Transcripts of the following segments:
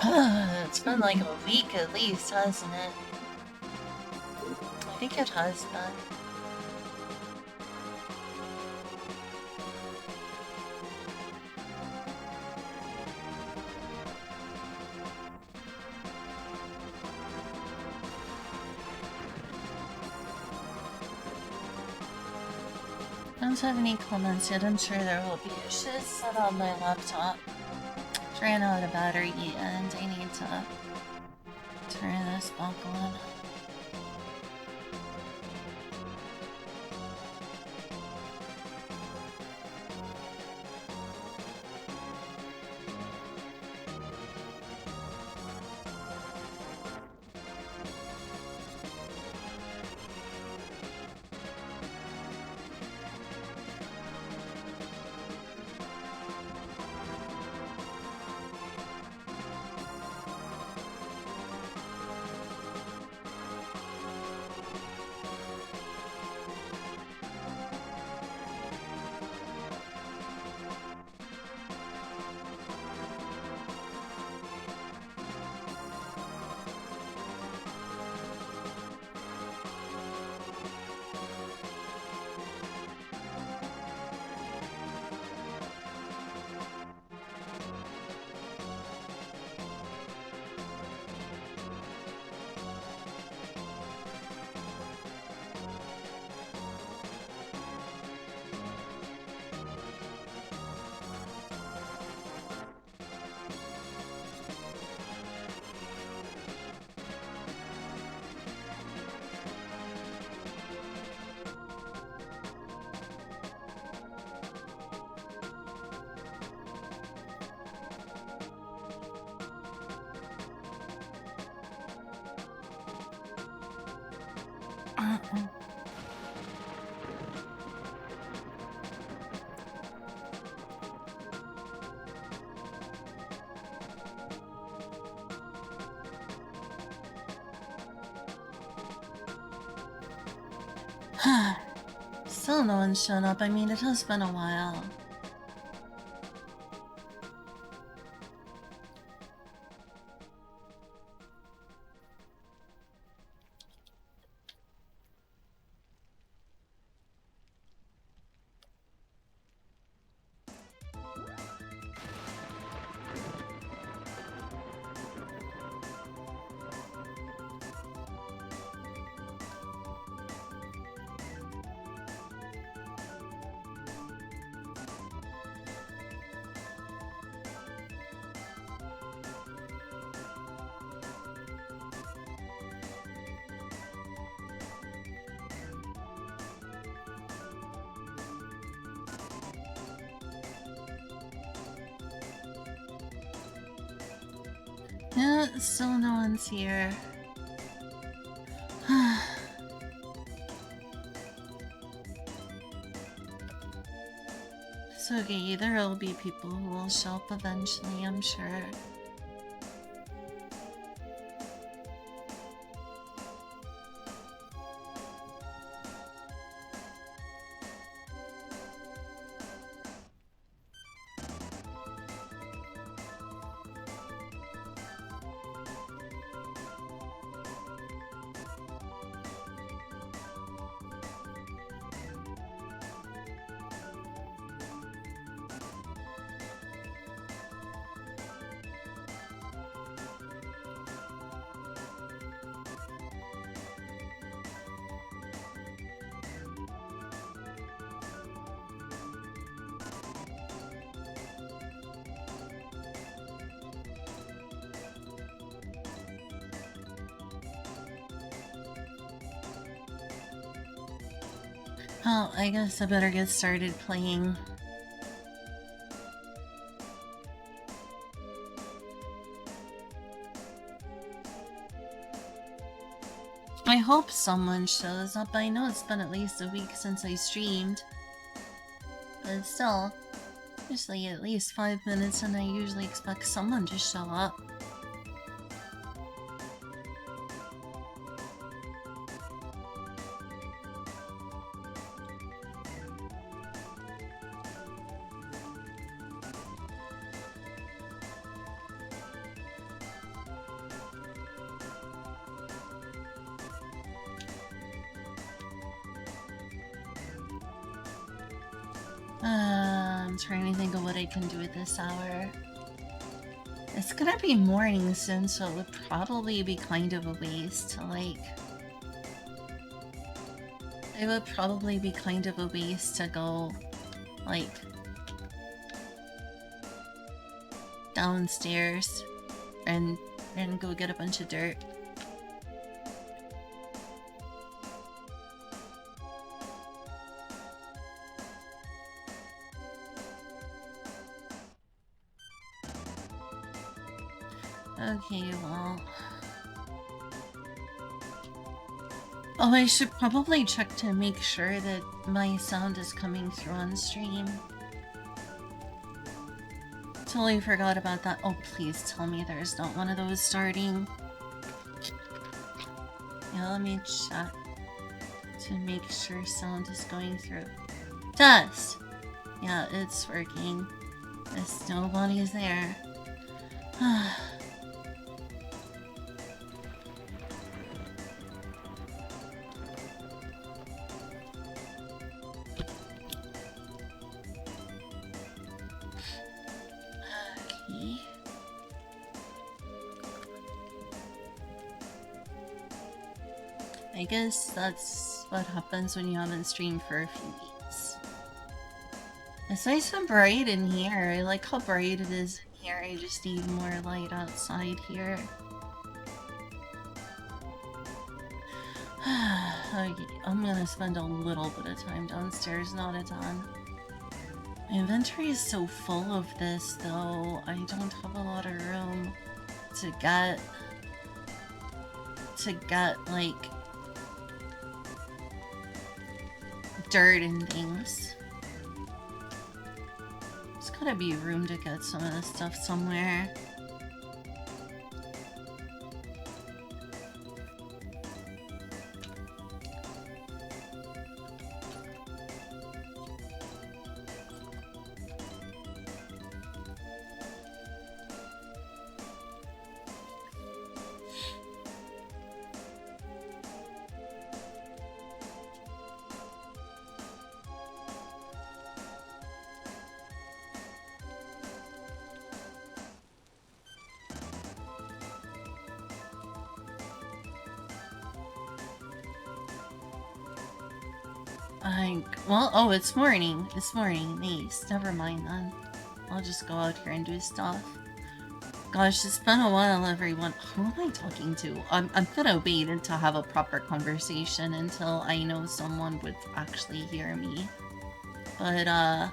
It's been like a week at least, hasn't it? I think it has been. I don't have any comments yet. I'm sure there will be. It's just set on my laptop. Ran out of battery and I need to turn this back on. Still no one's shown up. I mean, it has been a while. Yeah, still no one's here. It's okay, there will be people who will show up eventually, I'm sure. Well, I guess I better get started playing. I hope someone shows up. I know it's been at least a week since I streamed. But still, usually at least 5 minutes and I usually expect someone to show up. I'm trying to think of what I can do at this hour. It's gonna be morning soon, so it would probably be kind of a waste to, like... It would probably be kind of a waste to go, like... downstairs and go get a bunch of dirt. Okay, well... Oh, I should probably check to make sure that my sound is coming through on stream. Totally forgot about that. Oh, please tell me there's not one of those starting. Yeah, let me check to make sure sound is going through. Does! Yeah, it's working. There's nobody's there. I guess that's what happens when you haven't streamed for a few weeks. It's nice and bright in here. I like how bright it is in here. I just need more light outside here. Okay, I'm gonna spend a little bit of time downstairs, not a ton. My inventory is so full of this, though. I don't have a lot of room to get, like, dirt and things. There's gotta be room to get some of this stuff somewhere. Well, oh, it's morning. It's morning. Nice. Never mind then. I'll just go out here and do stuff. Gosh, it's been a while, everyone. Who am I talking to? I'm gonna wait to have a proper conversation until I know someone would actually hear me. But, I'm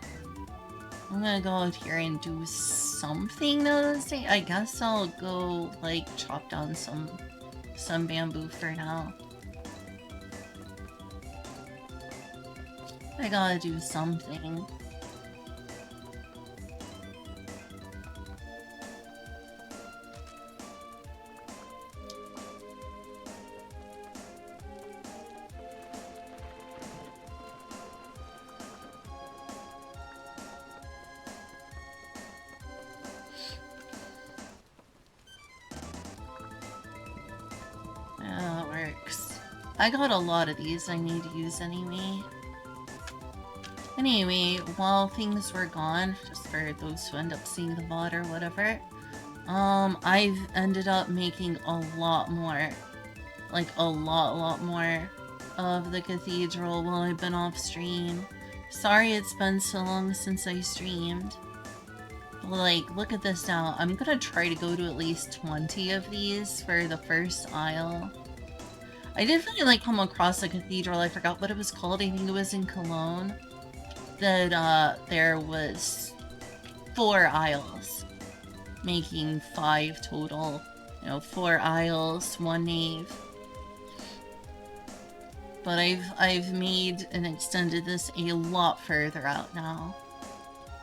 gonna go out here and do something this day. I guess I'll go, like, chop down some bamboo for now. I gotta do something. Yeah, that works. I got a lot of these I need to use anyway. Anyway, while things were gone, just for those who end up seeing the VOD or whatever, I've ended up making a lot more, like a lot more of the Cathedral while I've been off stream. Sorry it's been so long since I streamed. But, like, look at this now. I'm gonna try to go to at least 20 of these for the first aisle. I did really, like, come across a cathedral. I forgot what it was called. I think it was in Cologne. That, there was 4 aisles, making 5 total. You know, 4 aisles, 1 nave. But I've made and extended this a lot further out now.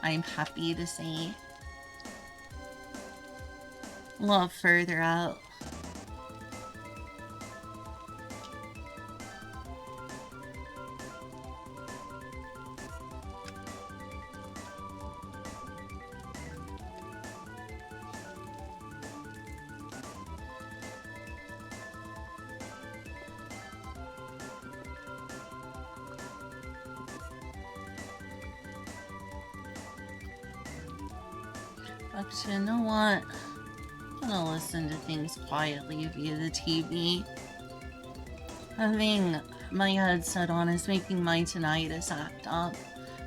I'm happy to say. A lot further out. Actually, you know what? I'm gonna listen to things quietly via the TV. Having my headset on is making my tinnitus act up.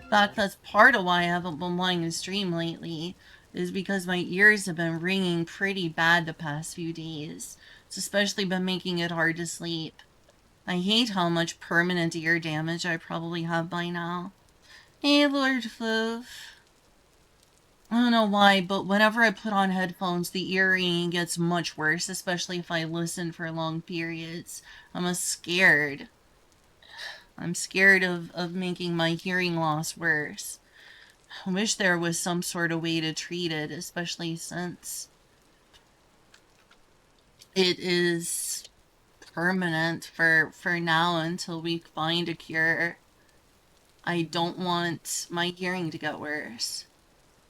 In fact, that's part of why I haven't been wanting to stream lately, is because my ears have been ringing pretty bad the past few days. It's especially been making it hard to sleep. I hate how much permanent ear damage I probably have by now. Hey, Lord Floof. I don't know why, but whenever I put on headphones, the ear ringing gets much worse, especially if I listen for long periods. I'm scared. I'm scared of making my hearing loss worse. I wish there was some sort of way to treat it, especially since it is permanent for now until we find a cure. I don't want my hearing to get worse.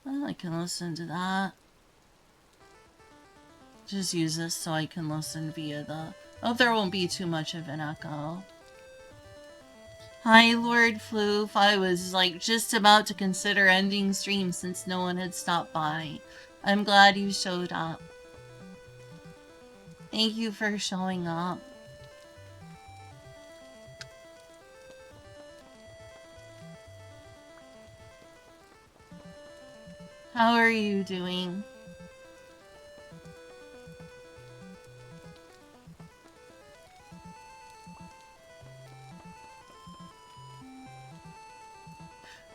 Well, I can listen to that. Just use this so I can listen via the... Oh, there won't be too much of an echo. Hi, Lord Floof. I was, like, just about to consider ending stream since no one had stopped by. I'm glad you showed up. Thank you for showing up. How are you doing?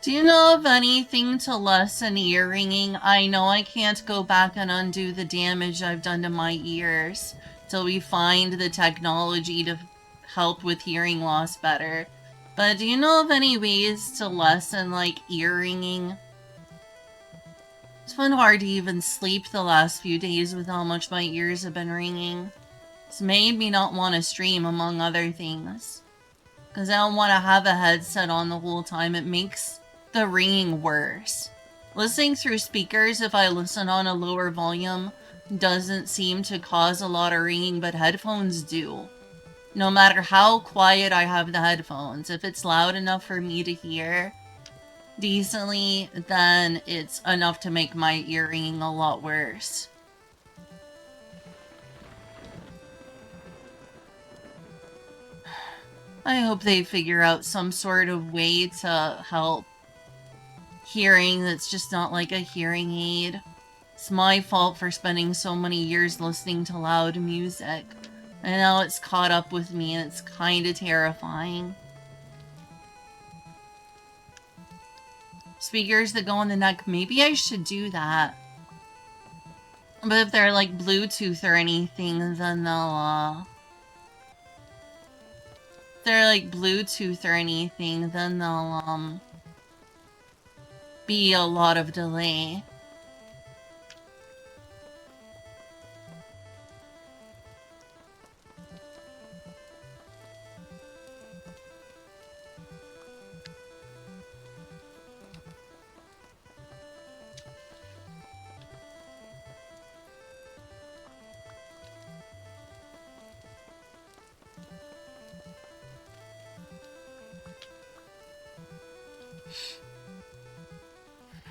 Do you know of anything to lessen ear ringing? I know I can't go back and undo the damage I've done to my ears till we find the technology to help with hearing loss better. But do you know of any ways to lessen, like, ear ringing? It's been hard to even sleep the last few days with how much my ears have been ringing. It's made me not want to stream, among other things. Because I don't want to have a headset on the whole time. It makes the ringing worse. Listening through speakers, if I listen on a lower volume, doesn't seem to cause a lot of ringing, but headphones do. No matter how quiet I have the headphones, if it's loud enough for me to hear decently, then it's enough to make my ear ringing a lot worse. I hope they figure out some sort of way to help hearing that's just not like a hearing aid. It's my fault for spending so many years listening to loud music. And now it's caught up with me and it's kinda terrifying. Speakers that go on the neck, maybe I should do that. But if they're like Bluetooth or anything, then they'll, if they're like Bluetooth or anything, then they'll, be a lot of delay.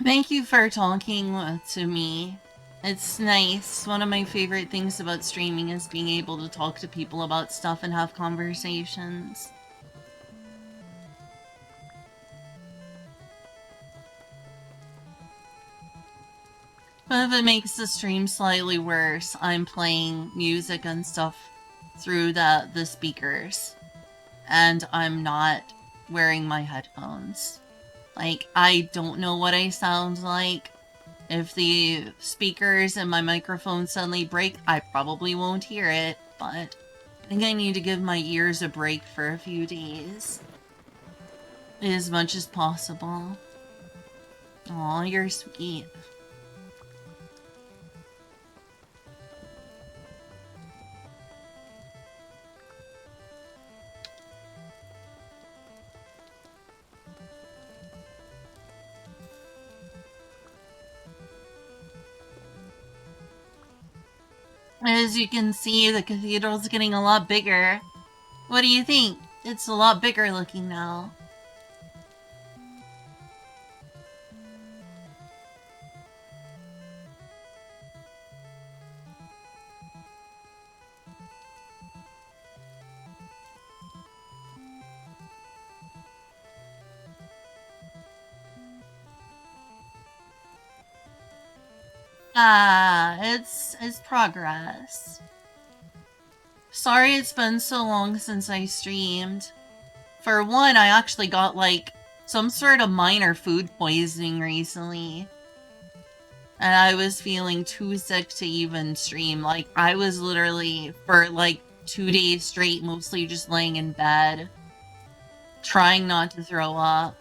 Thank you for talking to me. It's nice. One of my favorite things about streaming is being able to talk to people about stuff and have conversations. But if it makes the stream slightly worse, I'm playing music and stuff through the speakers. And I'm not wearing my headphones. Like, I don't know what I sound like. If the speakers and my microphone suddenly break, I probably won't hear it, but I think I need to give my ears a break for a few days. As much as possible. Aw, you're sweet. As you can see, the cathedral's getting a lot bigger. What do you think? It's a lot bigger looking now. It's progress. Sorry it's been so long since I streamed. For one, I actually got, like, some sort of minor food poisoning recently. And I was feeling too sick to even stream. Like, I was literally, for, like, 2 days straight, mostly just laying in bed, trying not to throw up.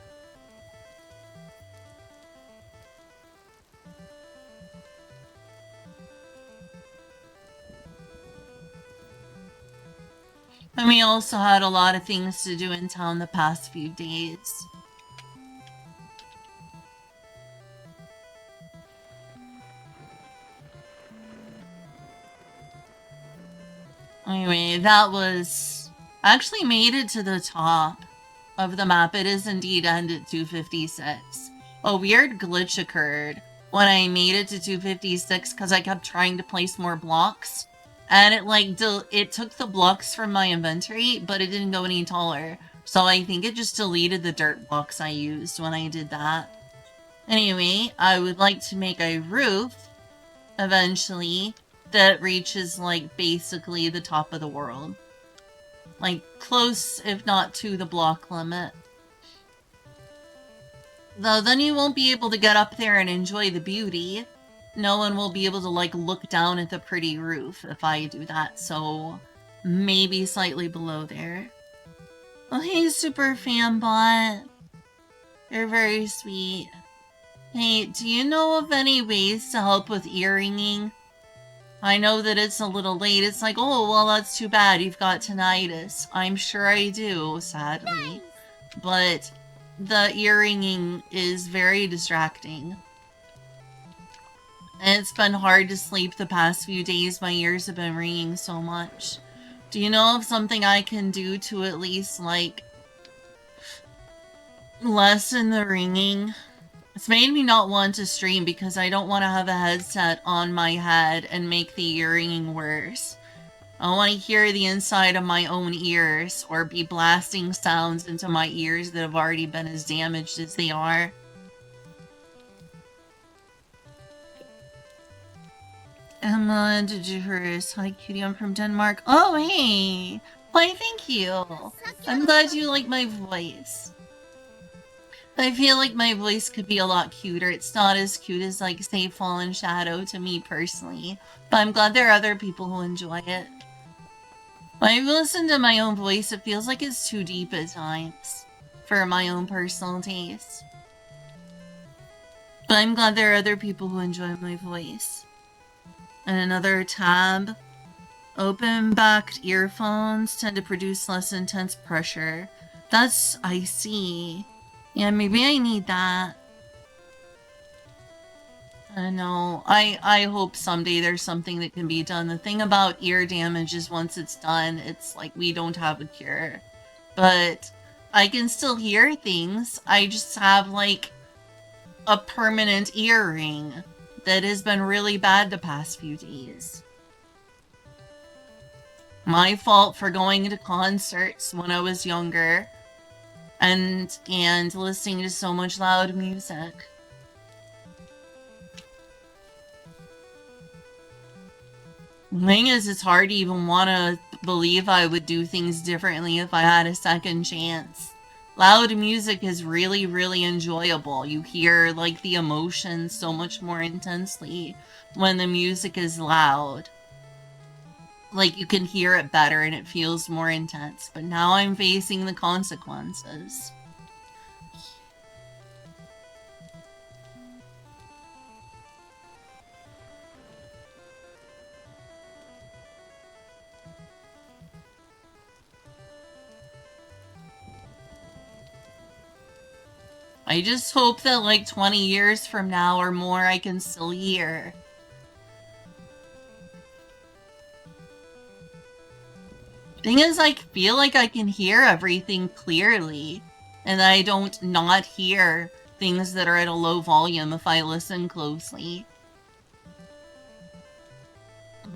And we also had a lot of things to do in town the past few days. Anyway, that was... I actually made it to the top of the map. It is indeed end at 256. A weird glitch occurred when I made it to 256 because I kept trying to place more blocks. And it, like, it took the blocks from my inventory, but it didn't go any taller. So I think it just deleted the dirt blocks I used when I did that. Anyway, I would like to make a roof, eventually, that reaches, like, basically the top of the world. Like, close, if not to the block limit. Though then you won't be able to get up there and enjoy the beauty. No one will be able to, like, look down at the pretty roof if I do that, so maybe slightly below there. Oh, hey, Super Fanbot. You're very sweet. Hey, do you know of any ways to help with earringing? I know that it's a little late. It's like, oh, well, that's too bad. You've got tinnitus. I'm sure I do, sadly. But the earringing is very distracting. And it's been hard to sleep the past few days. My ears have been ringing so much. Do you know of something I can do to at least, like, lessen the ringing? It's made me not want to stream because I don't want to have a headset on my head and make the earringing worse. I don't want to hear the inside of my own ears or be blasting sounds into my ears that have already been as damaged as they are. Emma, did you first? Hi, cutie, I'm from Denmark. Oh, hey! Why, thank you! I'm glad you like my voice. I feel like my voice could be a lot cuter. It's not as cute as, like, say, Fallen Shadow to me personally. But I'm glad there are other people who enjoy it. When I listen to my own voice, it feels like it's too deep at times. For my own personal taste. But I'm glad there are other people who enjoy my voice. And another tab. Open-backed earphones tend to produce less intense pressure. That's... I see. Yeah, maybe I need that. I know. I hope someday there's something that can be done. The thing about ear damage is once it's done, it's like we don't have a cure. But I can still hear things. I just have, like, a permanent earring that has been really bad the past few days. My fault for going to concerts when I was younger. And listening to so much loud music. The thing is, it's hard to even want to believe I would do things differently if I had a second chance. Loud music is really, really enjoyable. You hear, like, the emotions so much more intensely when the music is loud. Like, you can hear it better and it feels more intense. But now I'm facing the consequences. I just hope that, like, 20 years from now or more, I can still hear. Thing is, I feel like I can hear everything clearly, and I don't not hear things that are at a low volume if I listen closely.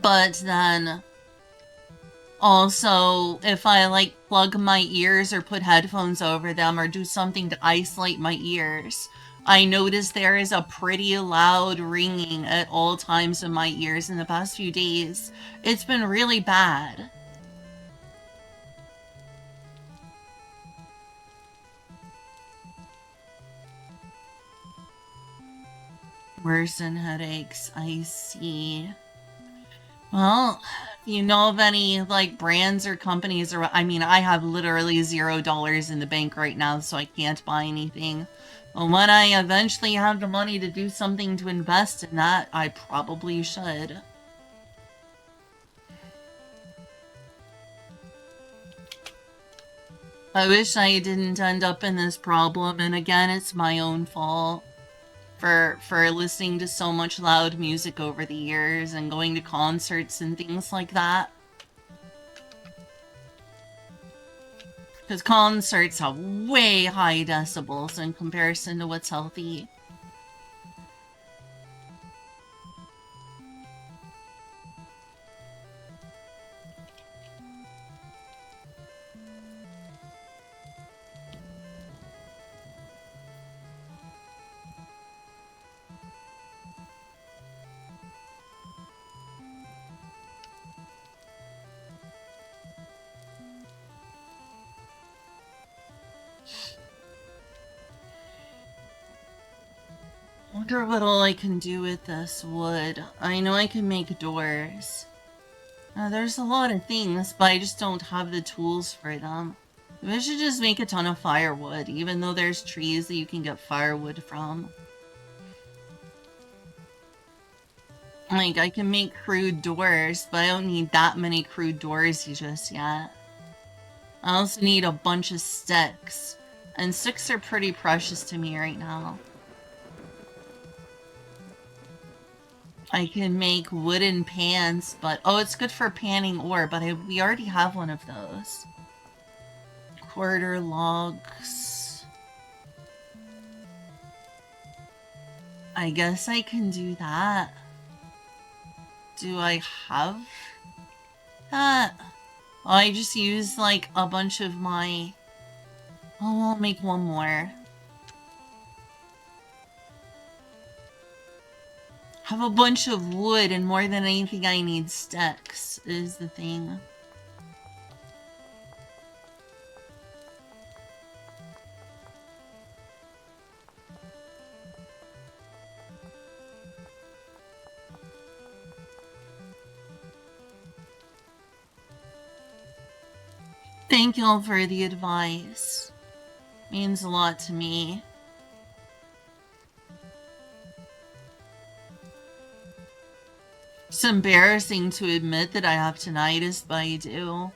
But then, also, if I, like, plug my ears or put headphones over them or do something to isolate my ears, I noticed there is a pretty loud ringing at all times in my ears in the past few days. It's been really bad. Worsen headaches, I see. Well, you know of any, like, brands or companies, or I mean, I have literally $0 in the bank right now, so I can't buy anything. But when I eventually have the money to do something to invest in that, I probably should. I wish I didn't end up in this problem, and again, it's my own fault for listening to so much loud music over the years and going to concerts and things like that. Because concerts have way high decibels in comparison to what's healthy. Wonder what all I can do with this wood. I know I can make doors. There's a lot of things, but I just don't have the tools for them. Maybe I should just make a ton of firewood, even though there's trees that you can get firewood from. Like, I can make crude doors, but I don't need that many crude doors just yet. I also need a bunch of sticks. And sticks are pretty precious to me right now. I can make wooden pans, but... Oh, it's good for panning ore, but we already have one of those. Quarter logs. I guess I can do that. Do I have that? Oh, I just used, like, a bunch of my... Oh, I'll make one more. Have a bunch of wood, and more than anything I need sticks, is the thing. Thank y'all for the advice. Means a lot to me. It's embarrassing to admit that I have tinnitus, but I do.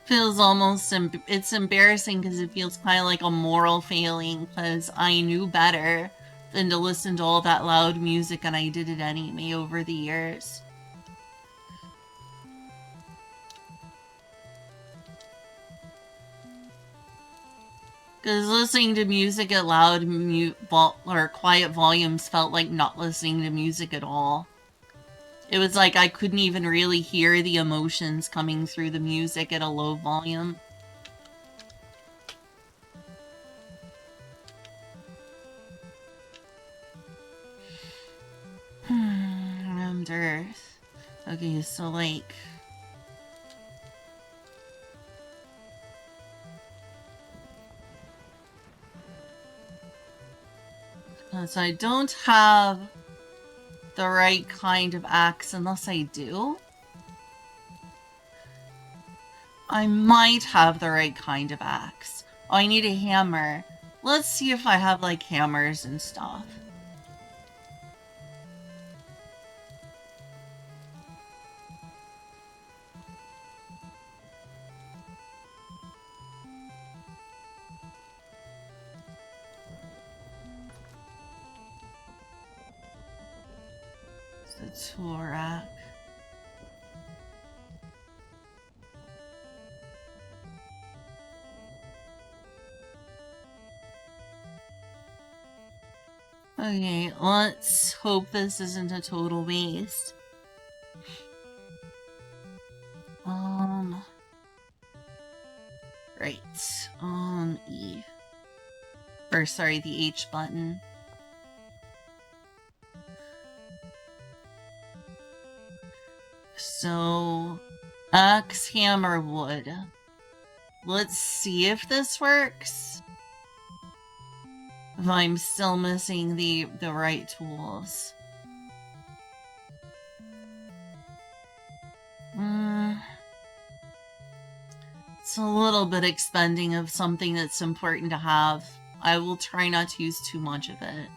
Feels almost, it's embarrassing because it feels kind of like a moral failing, because I knew better than to listen to all that loud music, and I did it anyway over the years. Because listening to music at loud or quiet volumes felt like not listening to music at all. It was like I couldn't even really hear the emotions coming through the music at a low volume. Around Earth. Okay, so like... So I don't have the right kind of axe unless I do. I might have the right kind of axe. Oh, I need a hammer. Let's see if I have, like, hammers and stuff. It's the tool rack. Okay, let's hope this isn't a total waste. Right. E. Or sorry, the H button. So, axe, hammer, wood. Let's see if this works. If I'm still missing the right tools. It's a little bit expending of something that's important to have. I will try not to use too much of it.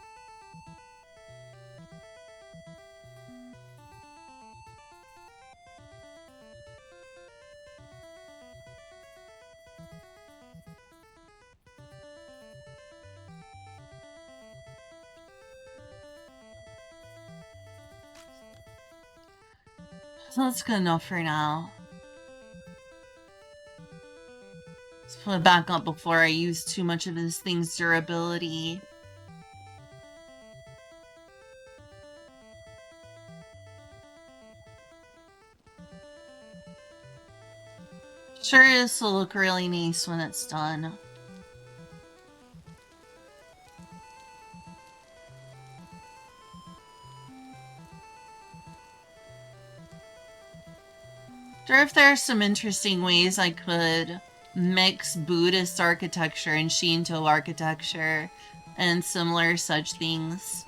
So that's good enough for now. Let's put it back up before I use too much of this thing's durability. Sure, this will look really nice when it's done. Sure, if there are some interesting ways I could mix Buddhist architecture and Shinto architecture and similar such things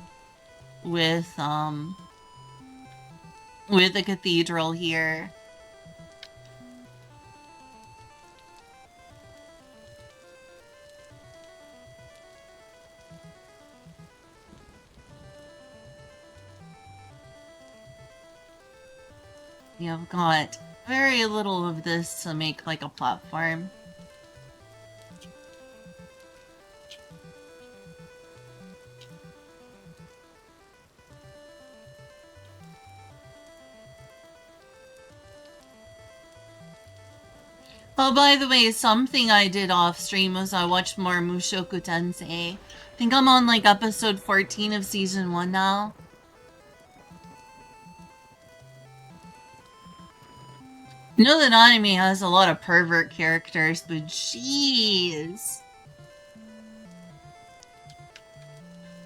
with the cathedral here. Yeah, I've got very little of this to make like a platform. Oh, by the way, something I did off stream was I watched more Mushoku Tensei. I think I'm on like episode 14 of season 1 now. I know that anime has a lot of pervert characters, but jeez.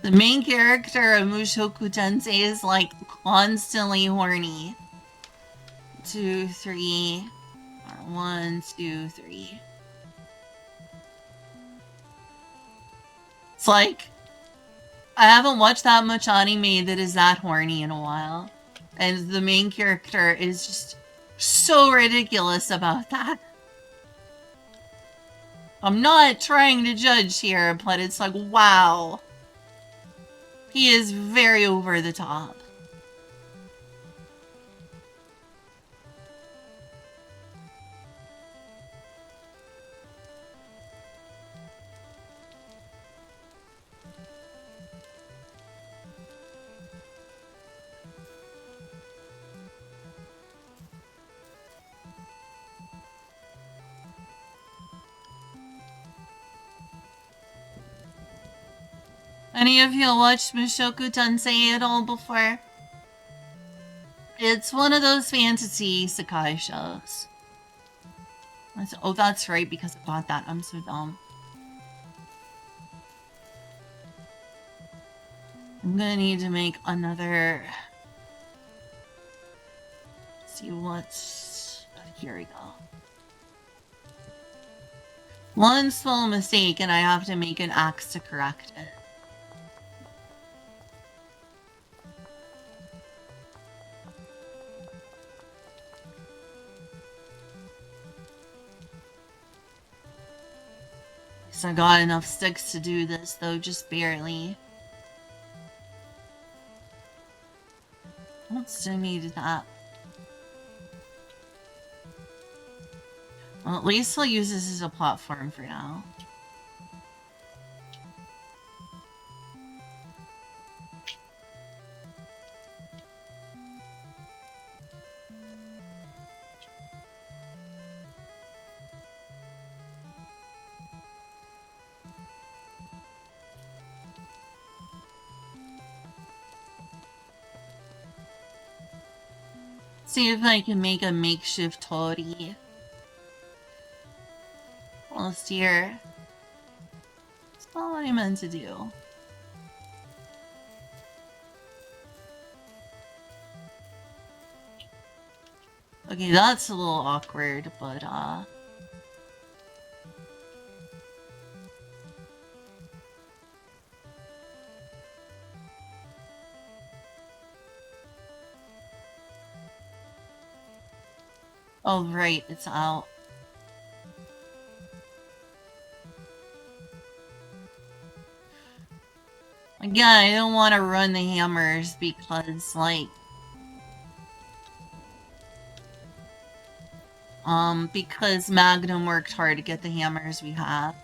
The main character of Mushoku Tensei is like constantly horny. 2, 3. 1, 2, 3. It's like, I haven't watched that much anime that is that horny in a while. And the main character is just so ridiculous about that. I'm not trying to judge here, but it's like, wow. He is very over the top. Any of you watched Mushoku Tensei at all before? It's one of those fantasy isekai shows. Oh, that's right, because I bought that. I'm so dumb. I'm gonna need to make another... Let's see what's... Here we go. One small mistake and I have to make an axe to correct it. So I got enough sticks to do this, though, just barely. I still needed that. Well, at least I'll use this as a platform for now. See if I can make a makeshift Tori. Almost here. It's not what I meant to do. Okay, that's a little awkward, but, oh, right, it's out. Again, I don't want to run the hammers because, like... because Magnum worked hard to get the hammers we have.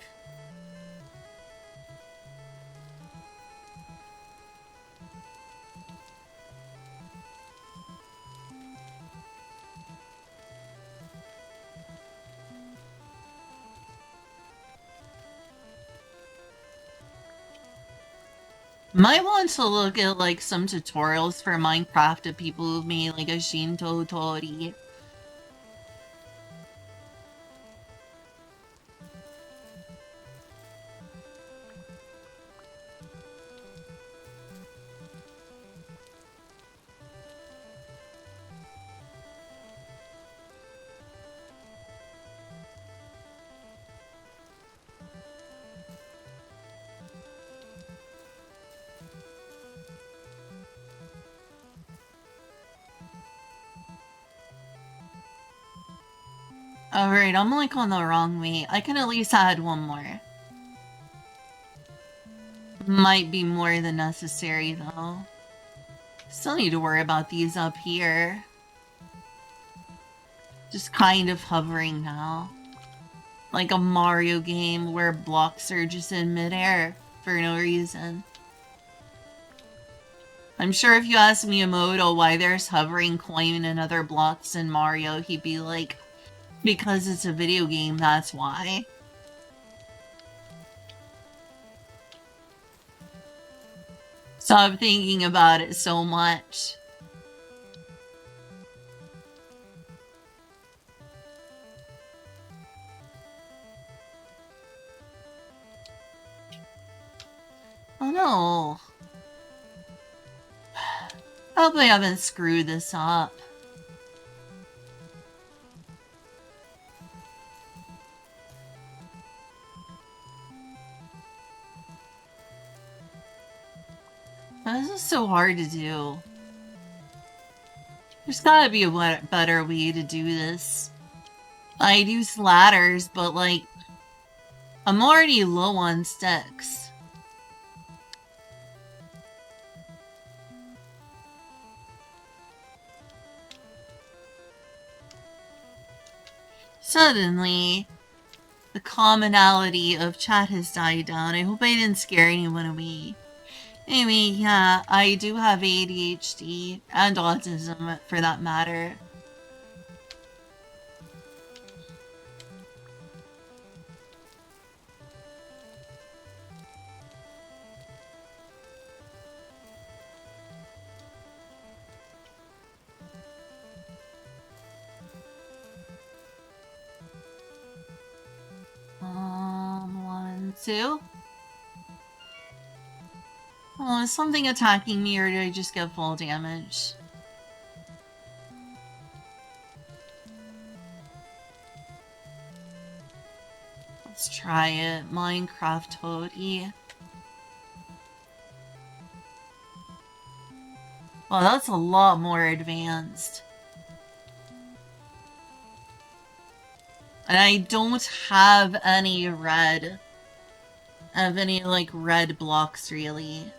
Might want to look at, like, some tutorials for Minecraft of people who've made, like, a Shinto Tori. Alright, I'm like on the wrong way. I can at least add one more. Might be more than necessary, though. Still need to worry about these up here. Just kind of hovering now. Like a Mario game where blocks are just in midair for no reason. I'm sure if you asked Miyamoto why there's hovering coin and other blocks in Mario, he'd be like, because it's a video game, that's why. Stop thinking about it so much. Oh no. I hope I haven't screwed this up. Why is this so hard to do? There's gotta be a better way to do this. I'd use ladders, but like, I'm already low on sticks. Suddenly, the commonality of chat has died down. I hope I didn't scare anyone away. Anyway, yeah, I do have ADHD and autism for that matter. One, two. Oh, is something attacking me or did I just get full damage? Let's try it. Minecraft Toadie. Well, that's a lot more advanced. And I don't have any red. Have any, like, red blocks, really.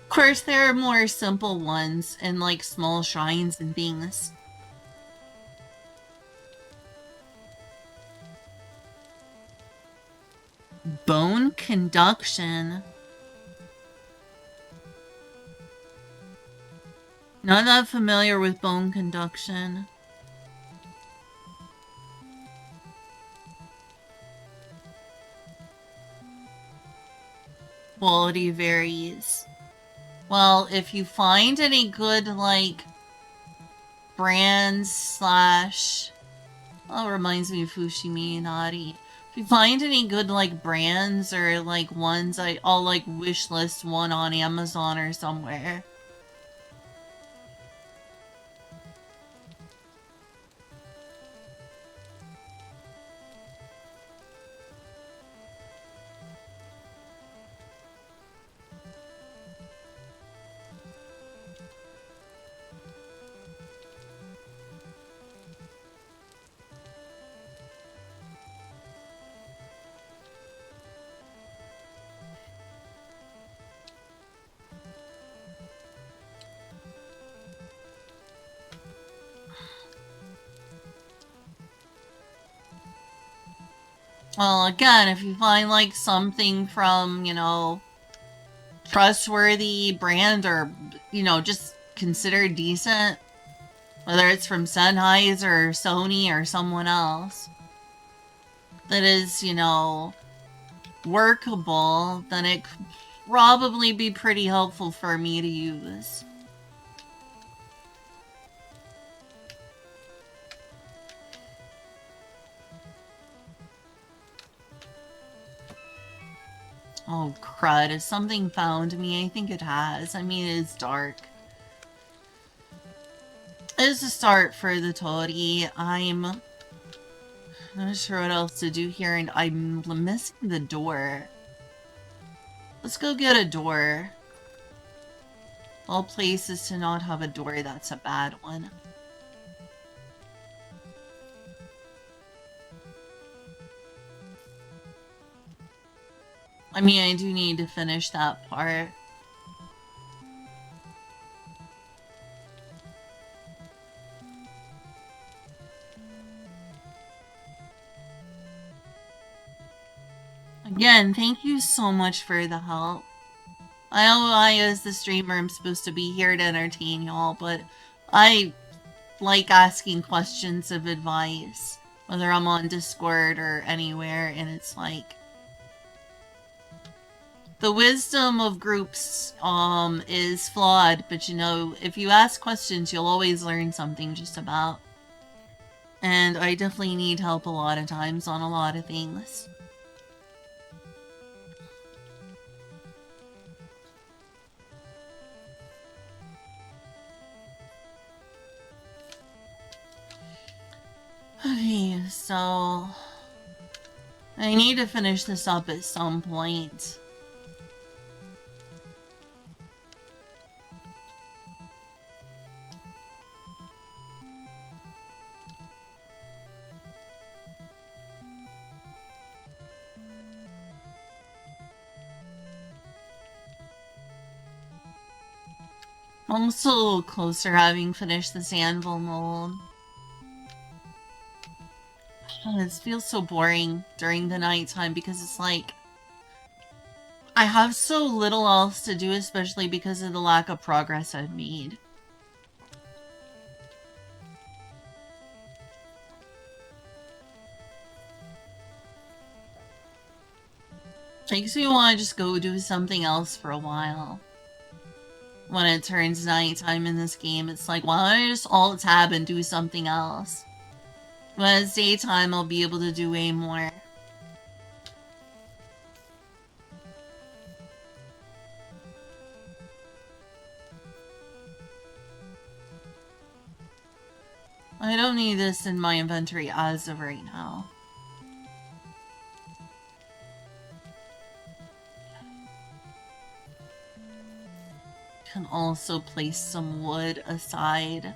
Of course, there are more simple ones and, like, small shrines and things. Bone conduction. Not that familiar with bone conduction. Quality varies. Well, if you find any good, like, brands slash... Oh, reminds me of Fushimi Inari. If you find any good, like, brands or, like, ones, I'll, like, wishlist one on Amazon or somewhere. Well, again, if you find, like, something from, you know, trustworthy brand or, you know, just considered decent, whether it's from Sennheiser or Sony or someone else, that is, you know, workable, then it could probably be pretty helpful for me to use. Oh, crud. Has something found me? I think it has. I mean, it's dark. It's a start for the Tori. I'm not sure what else to do here, and I'm missing the door. Let's go get a door. All places to not have a door, that's a bad one. I mean, I do need to finish that part. Again, thank you so much for the help. I know I, as the streamer, am supposed to be here to entertain y'all, but I like asking questions of advice, whether I'm on Discord or anywhere, and it's like... The wisdom of groups, is flawed, but you know, if you ask questions, you'll always learn something just about. And I definitely need help a lot of times on a lot of things. Okay, so... I need to finish this up at some point. I'm also a little closer having finished this anvil mold. It feels so boring during the nighttime because it's like... I have so little else to do, especially because of the lack of progress I've made. Makes me want to just go do something else for a while. When it turns nighttime in this game, it's like, why don't I just alt-tab and do something else? When it's daytime, I'll be able to do way more. I don't need this in my inventory as of right now. Can also place some wood aside.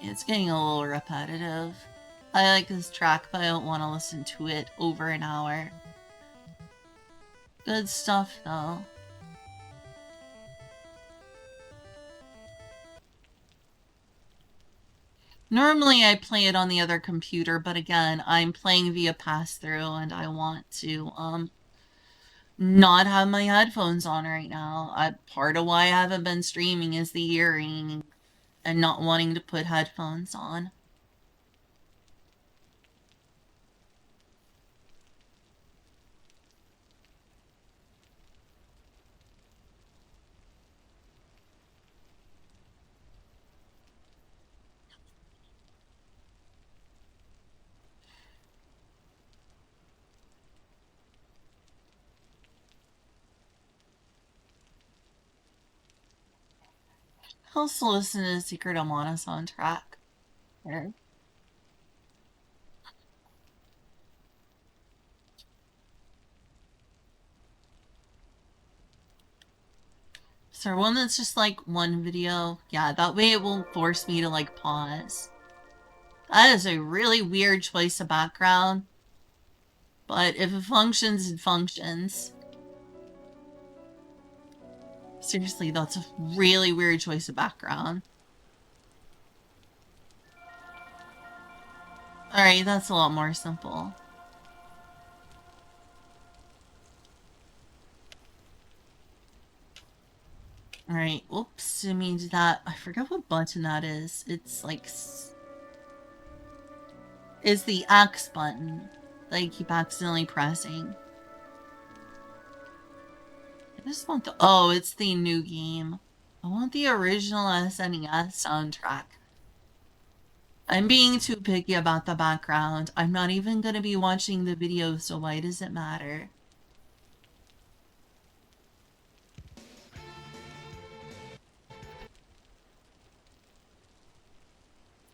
It's getting a little repetitive. I like this track, but I don't want to listen to it over an hour. Good stuff, though. Normally I play it on the other computer, but again, I'm playing via pass-through and I want to, not have my headphones on right now. Part of why I haven't been streaming is the earring and not wanting to put headphones on. I'll also listen to the Secret Amana soundtrack. Sure. Is there one that's just like one video? Yeah, that way it won't force me to like pause. That is a really weird choice of background. But if it functions, it functions. Seriously, that's a really weird choice of background. Alright, that's a lot more simple. Alright, whoops, I mean that. I forgot what button that is. It's like. Is the X button that I keep accidentally pressing. I just want the. Oh, it's the new game. I want the original SNES soundtrack. I'm being too picky about the background. I'm not even gonna be watching the video, so why does it matter?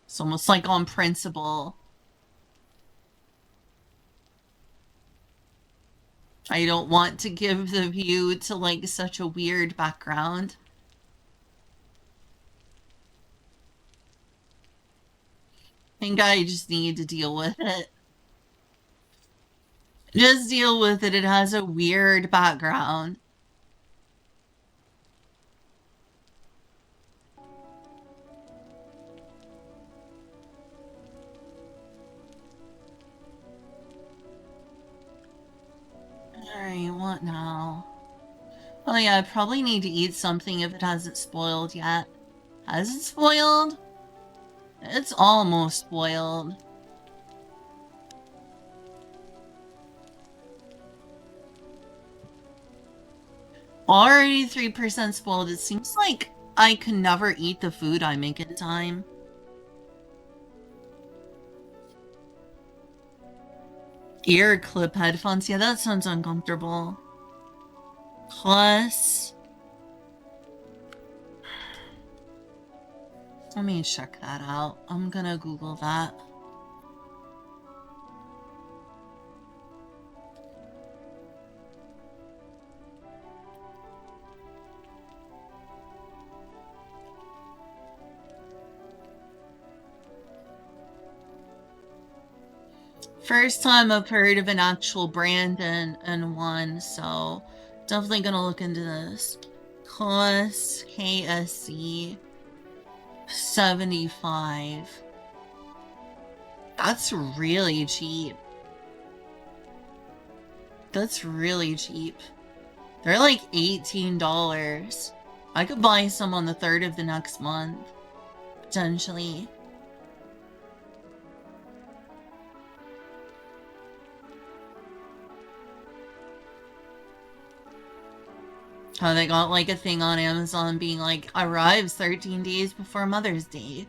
It's almost like on principle. I don't want to give the view to like such a weird background. I think I just need to deal with it. Just deal with it. It has a weird background. Alright, what now? Oh yeah, I probably need to eat something if it hasn't spoiled yet. Has it spoiled? It's almost spoiled. Already 3% spoiled. It seems like I can never eat the food I make in time. Ear clip headphones. Yeah, that sounds uncomfortable. Plus... Let me check that out. I'm gonna Google that. First time I've heard of an actual brand and one, so definitely gonna look into this. Plus KSC 75. That's really cheap. That's really cheap. They're like $18. I could buy some on the 3rd of the next month, potentially. Oh, they got like a thing on Amazon being like, arrives 13 days before Mother's Day.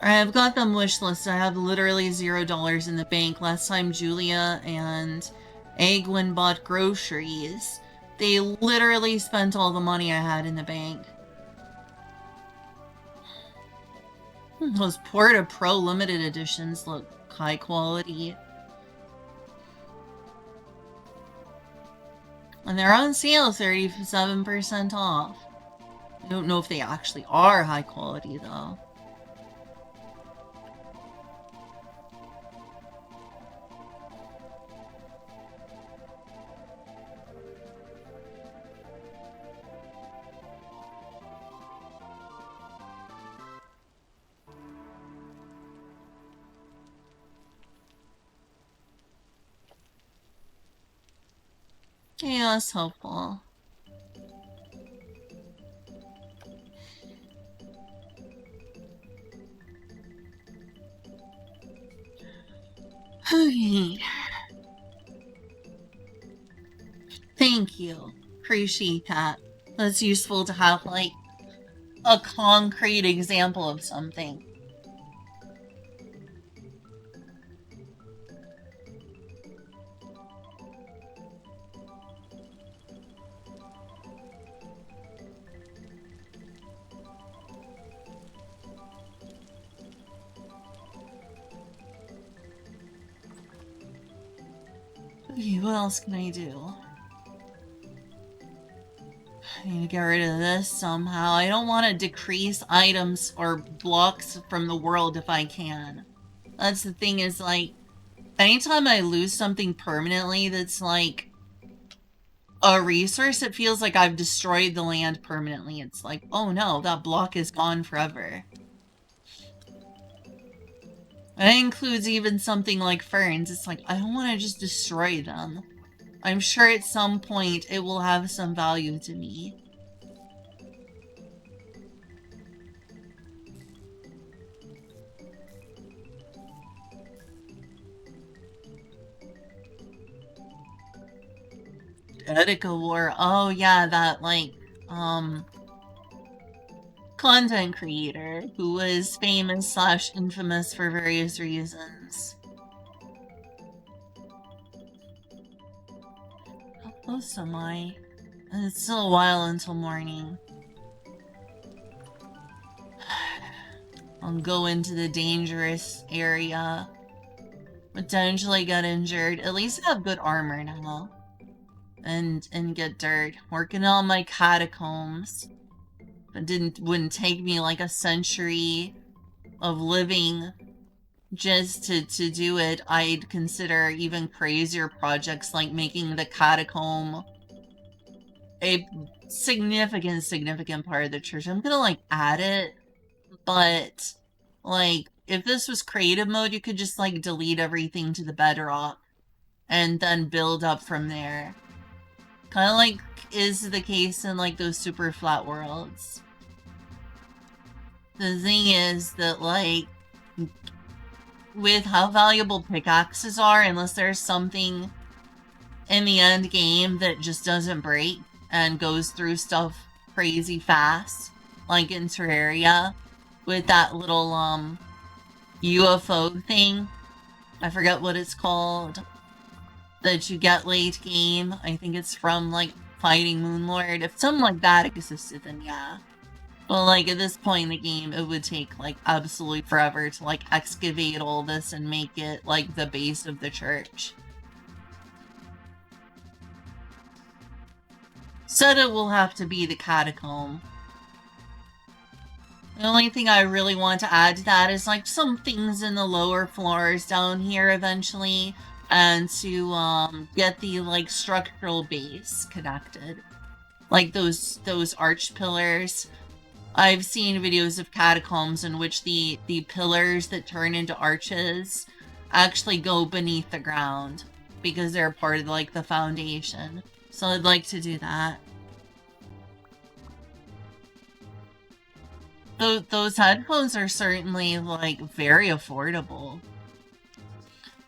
I've got them wishlisted. I have literally $0 in the bank. Last time Julia and Egwin bought groceries, they literally spent all the money I had in the bank. Those Porta Pro limited editions look high quality. And they're on sale 37% off. I don't know if they actually are high quality though. Yeah, that's helpful. Okay. Thank you. Appreciate that. That's useful to have, like, a concrete example of something. Okay, what else can I do? I need to get rid of this somehow. I don't want to decrease items or blocks from the world if I can. That's the thing is, like, anytime I lose something permanently that's, like, a resource, it feels like I've destroyed the land permanently. It's like, oh no, that block is gone forever. That includes even something like ferns. It's like, I don't want to just destroy them. I'm sure at some point it will have some value to me. Etika War. Oh yeah, that, like, content creator who was famous slash infamous for various reasons. How close am I? It's still a while until morning. I'll go into the dangerous area. Potentially get injured. At least have good armor now. And get dirt. Working on my catacombs. It wouldn't take me like a century of living just to do it. I'd consider even crazier projects like making the catacomb a significant part of the church. I'm gonna, like, add it, but, like, if this was creative mode, you could just, like, delete everything to the bedrock and then build up from there. Kind of like is the case in, like, those super flat worlds. The thing is that, like, with how valuable pickaxes are, unless there's something in the end game that just doesn't break and goes through stuff crazy fast, like in Terraria, with that little, UFO thing. I forget what it's called. That you get late game. I think it's from, like, fighting Moonlord. If something like that existed, then yeah. But, like, at this point in the game, it would take, like, absolutely forever to, like, excavate all this and make it, like, the base of the church. Said it will have to be the catacomb. The only thing I really want to add to that is, like, some things in the lower floors down here eventually, and to, get the, like, structural base connected. Like those arch pillars. I've seen videos of catacombs in which the pillars that turn into arches actually go beneath the ground because they're part of, like, the foundation. So I'd like to do that. Those headphones are certainly, like, very affordable.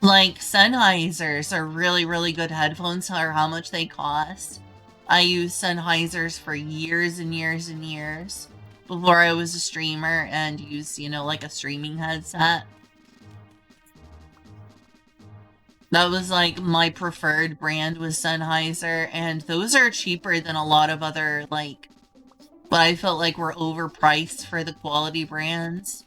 Like, Sennheisers are really good headphones for how much they cost. I used Sennheisers for years and years and years before I was a streamer and used, you know, like, a streaming headset. That was, like, my preferred brand was Sennheiser, and those are cheaper than a lot of other, like, what I felt like were overpriced for the quality brands.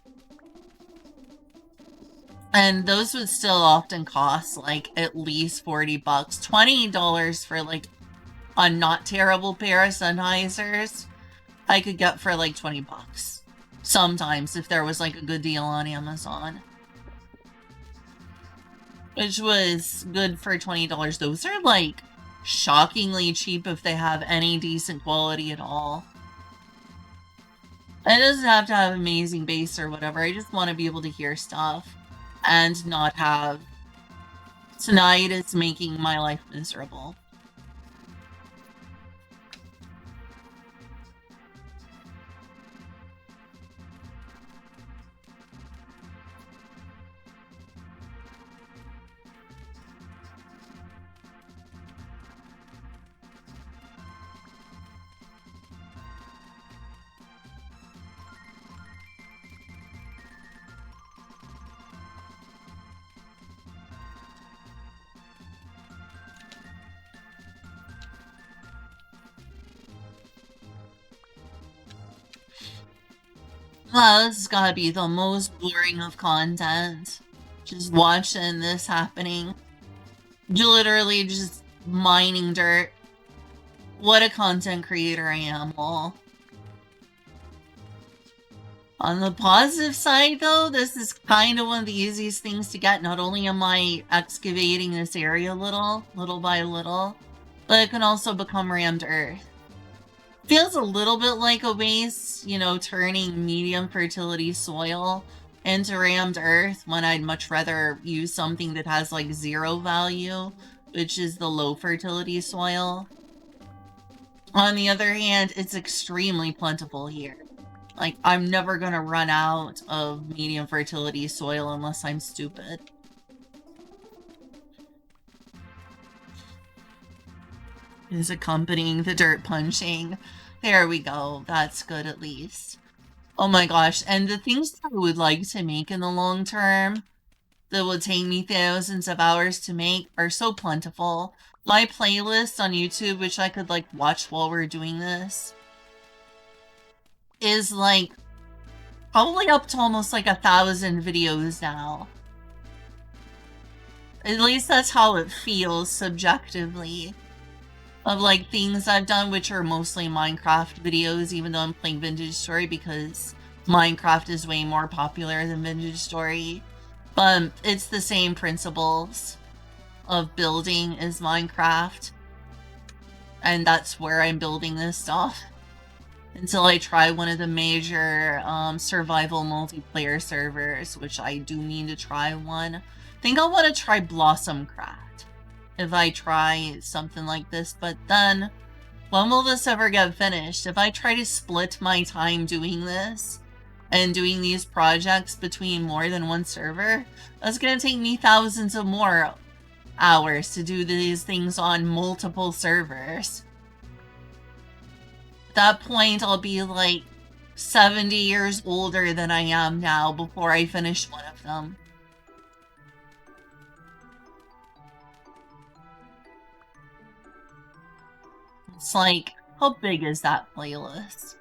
And those would still often cost, like, at least $40. $20 for, like, a not terrible pair of Sennheisers, I could get for, like, $20. Sometimes, if there was, like, a good deal on Amazon. Which was good for $20. Those are, like, shockingly cheap if they have any decent quality at all. It doesn't have to have amazing bass or whatever, I just want to be able to hear stuff and not have tinnitus making my life miserable. Well, this has gotta be the most boring of content. Just watching this happening. Literally just mining dirt. What a content creator I am, lol. On the positive side, though, this is kind of one of the easiest things to get. Not only am I excavating this area little by little, but it can also become rammed earth. Feels a little bit like a waste, you know, turning medium fertility soil into rammed earth when I'd much rather use something that has like 0 value, which is the low fertility soil. On the other hand, it's extremely plentiful here. Like, I'm never gonna run out of medium fertility soil unless I'm stupid. Is accompanying the dirt punching. There we go. That's good at least. Oh my gosh, and the things that I would like to make in the long term that would take me thousands of hours to make are so plentiful. My playlist on YouTube, which I could like watch while we're doing this, is like probably up to almost like 1,000 videos now. At least that's how it feels subjectively. Of like things I've done, which are mostly Minecraft videos, even though I'm playing Vintage Story because Minecraft is way more popular than Vintage Story. But it's the same principles of building as Minecraft. And that's where I'm building this stuff. Until I try one of the major survival multiplayer servers, which I do mean to try one. I think I'll want to try Blossomcraft if I try something like this, but then when will this ever get finished? If I try to split my time doing this and doing these projects between more than one server, that's gonna take me thousands of more hours to do these things on multiple servers. At that point, I'll be like 70 years older than I am now before I finish one of them. It's like, how big is that playlist?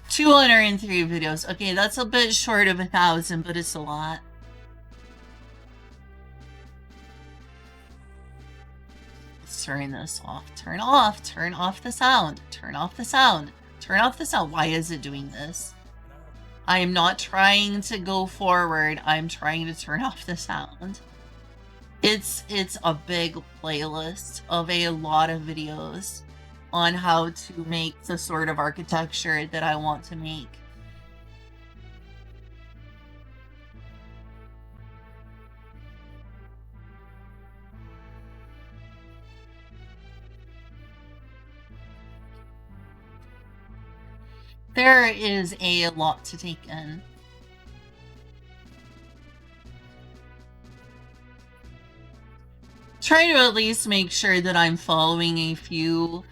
$203 videos. Okay, that's a bit short of 1,000, but it's a lot. Let's turn this off. Turn off. Turn off the sound. Turn off the sound. Turn off the sound. Why is it doing this? I am not trying to go forward. I'm trying to turn off the sound. It's a big playlist of a lot of videos on how to make the sort of architecture that I want to make. There is a lot to take in. Try to at least make sure that I'm following a few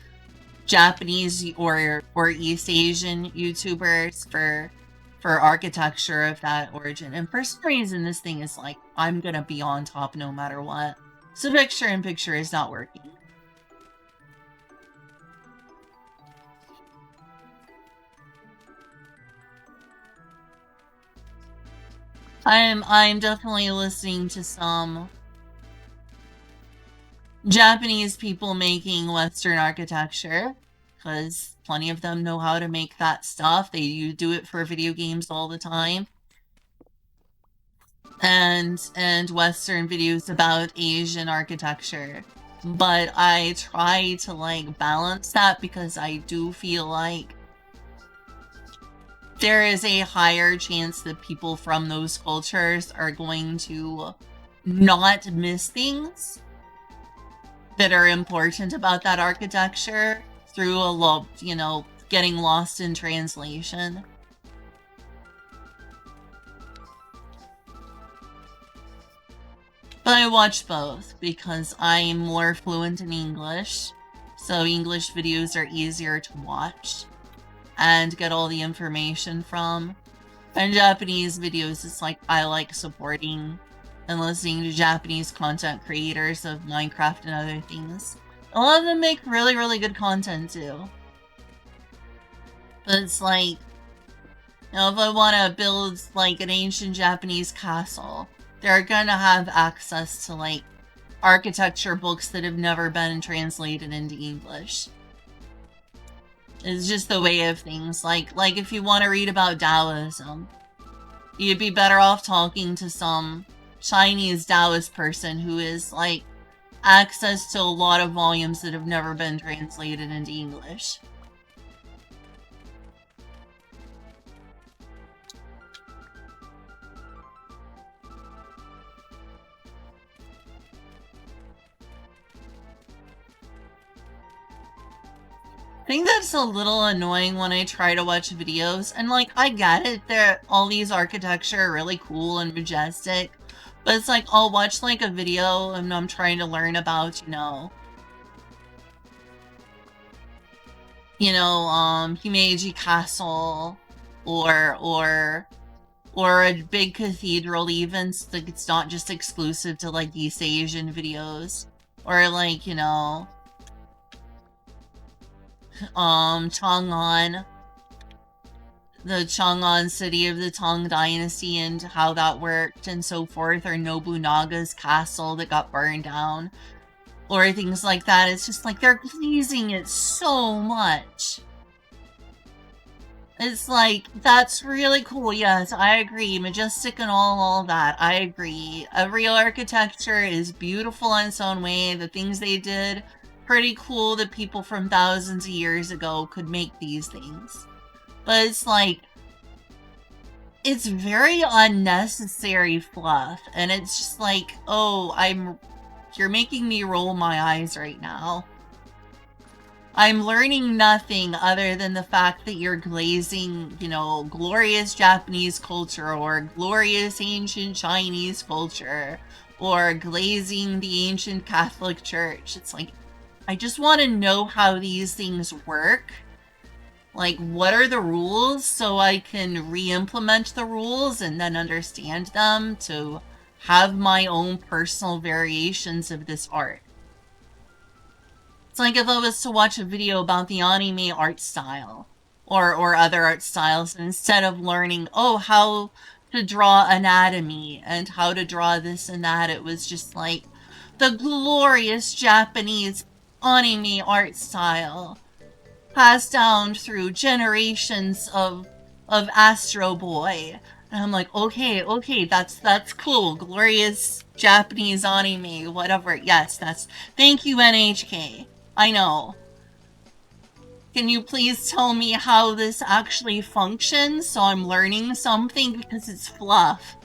Japanese or East Asian YouTubers for architecture of that origin. And for some reason, this thing is like, I'm gonna be on top no matter what. So picture-in-picture is not working. I'm definitely listening to some Japanese people making Western architecture, because plenty of them know how to make that stuff. They do it for video games all the time. And Western videos about Asian architecture. But I try to like balance that because I do feel like there is a higher chance that people from those cultures are going to not miss things that are important about that architecture through a lot, you know, getting lost in translation. But I watch both because I'm more fluent in English, so English videos are easier to watch and get all the information from. And Japanese videos, it's like I like supporting and listening to Japanese content creators of Minecraft and other things. A lot of them make really, really good content too. But it's like, you know, if I want to build like an ancient Japanese castle, they're gonna have access to like architecture books that have never been translated into English. It's just the way of things. Like if you want to read about Taoism, you'd be better off talking to some Chinese Taoist person who is like access to a lot of volumes that have never been translated into English. I think that's a little annoying when I try to watch videos, and like, I get it, all these architecture are really cool and majestic, but it's like, I'll watch like a video and I'm trying to learn about, Himeji Castle, or a big cathedral even, so like it's not just exclusive to like East Asian videos, or like, Chang'an, the Chang'an city of the Tang Dynasty and how that worked and so forth, or Nobunaga's castle that got burned down, or things like that. It's just like they're pleasing it so much. It's like, that's really cool, yes, I agree, majestic and all that, I agree. Every architecture is beautiful in its own way, the things they did, pretty cool that people from thousands of years ago could make these things. But it's like, it's very unnecessary fluff, and it's just like, oh, you're making me roll my eyes right now. I'm learning nothing other than the fact that you're glazing, glorious Japanese culture, or glorious ancient Chinese culture, or glazing the ancient Catholic Church. It's like, I just want to know how these things work. Like, what are the rules so I can re-implement the rules and then understand them to have my own personal variations of this art. It's like if I was to watch a video about the anime art style or other art styles, and instead of learning, oh, how to draw anatomy and how to draw this and that, it was just like the glorious Japanese anime art style passed down through generations of Astro Boy. And I'm like, okay, that's cool. Glorious Japanese anime, whatever. Yes, thank you, NHK. I know. Can you please tell me how this actually functions so I'm learning something, because it's fluff.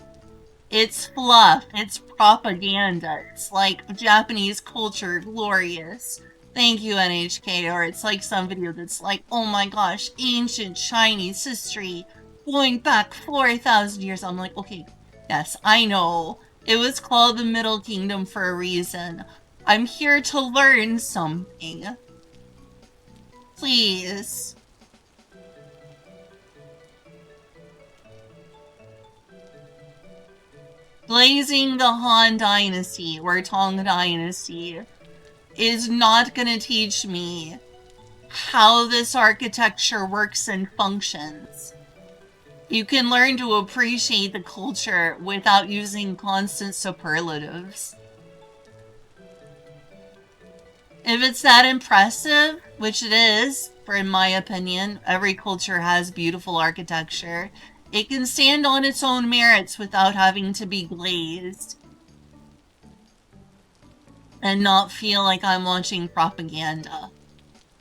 It's fluff. It's propaganda. It's like Japanese culture, glorious. Thank you, NHK. Or it's like some video that's like, oh my gosh, ancient Chinese history going back 4,000 years. I'm like, okay, yes, I know. It was called the Middle Kingdom for a reason. I'm here to learn something. Please. Blazing the Han Dynasty, or Tang Dynasty, is not gonna teach me how this architecture works and functions. You can learn to appreciate the culture without using constant superlatives. If it's that impressive, which it is, in my opinion, every culture has beautiful architecture, it can stand on its own merits without having to be glazed. And not feel like I'm watching propaganda.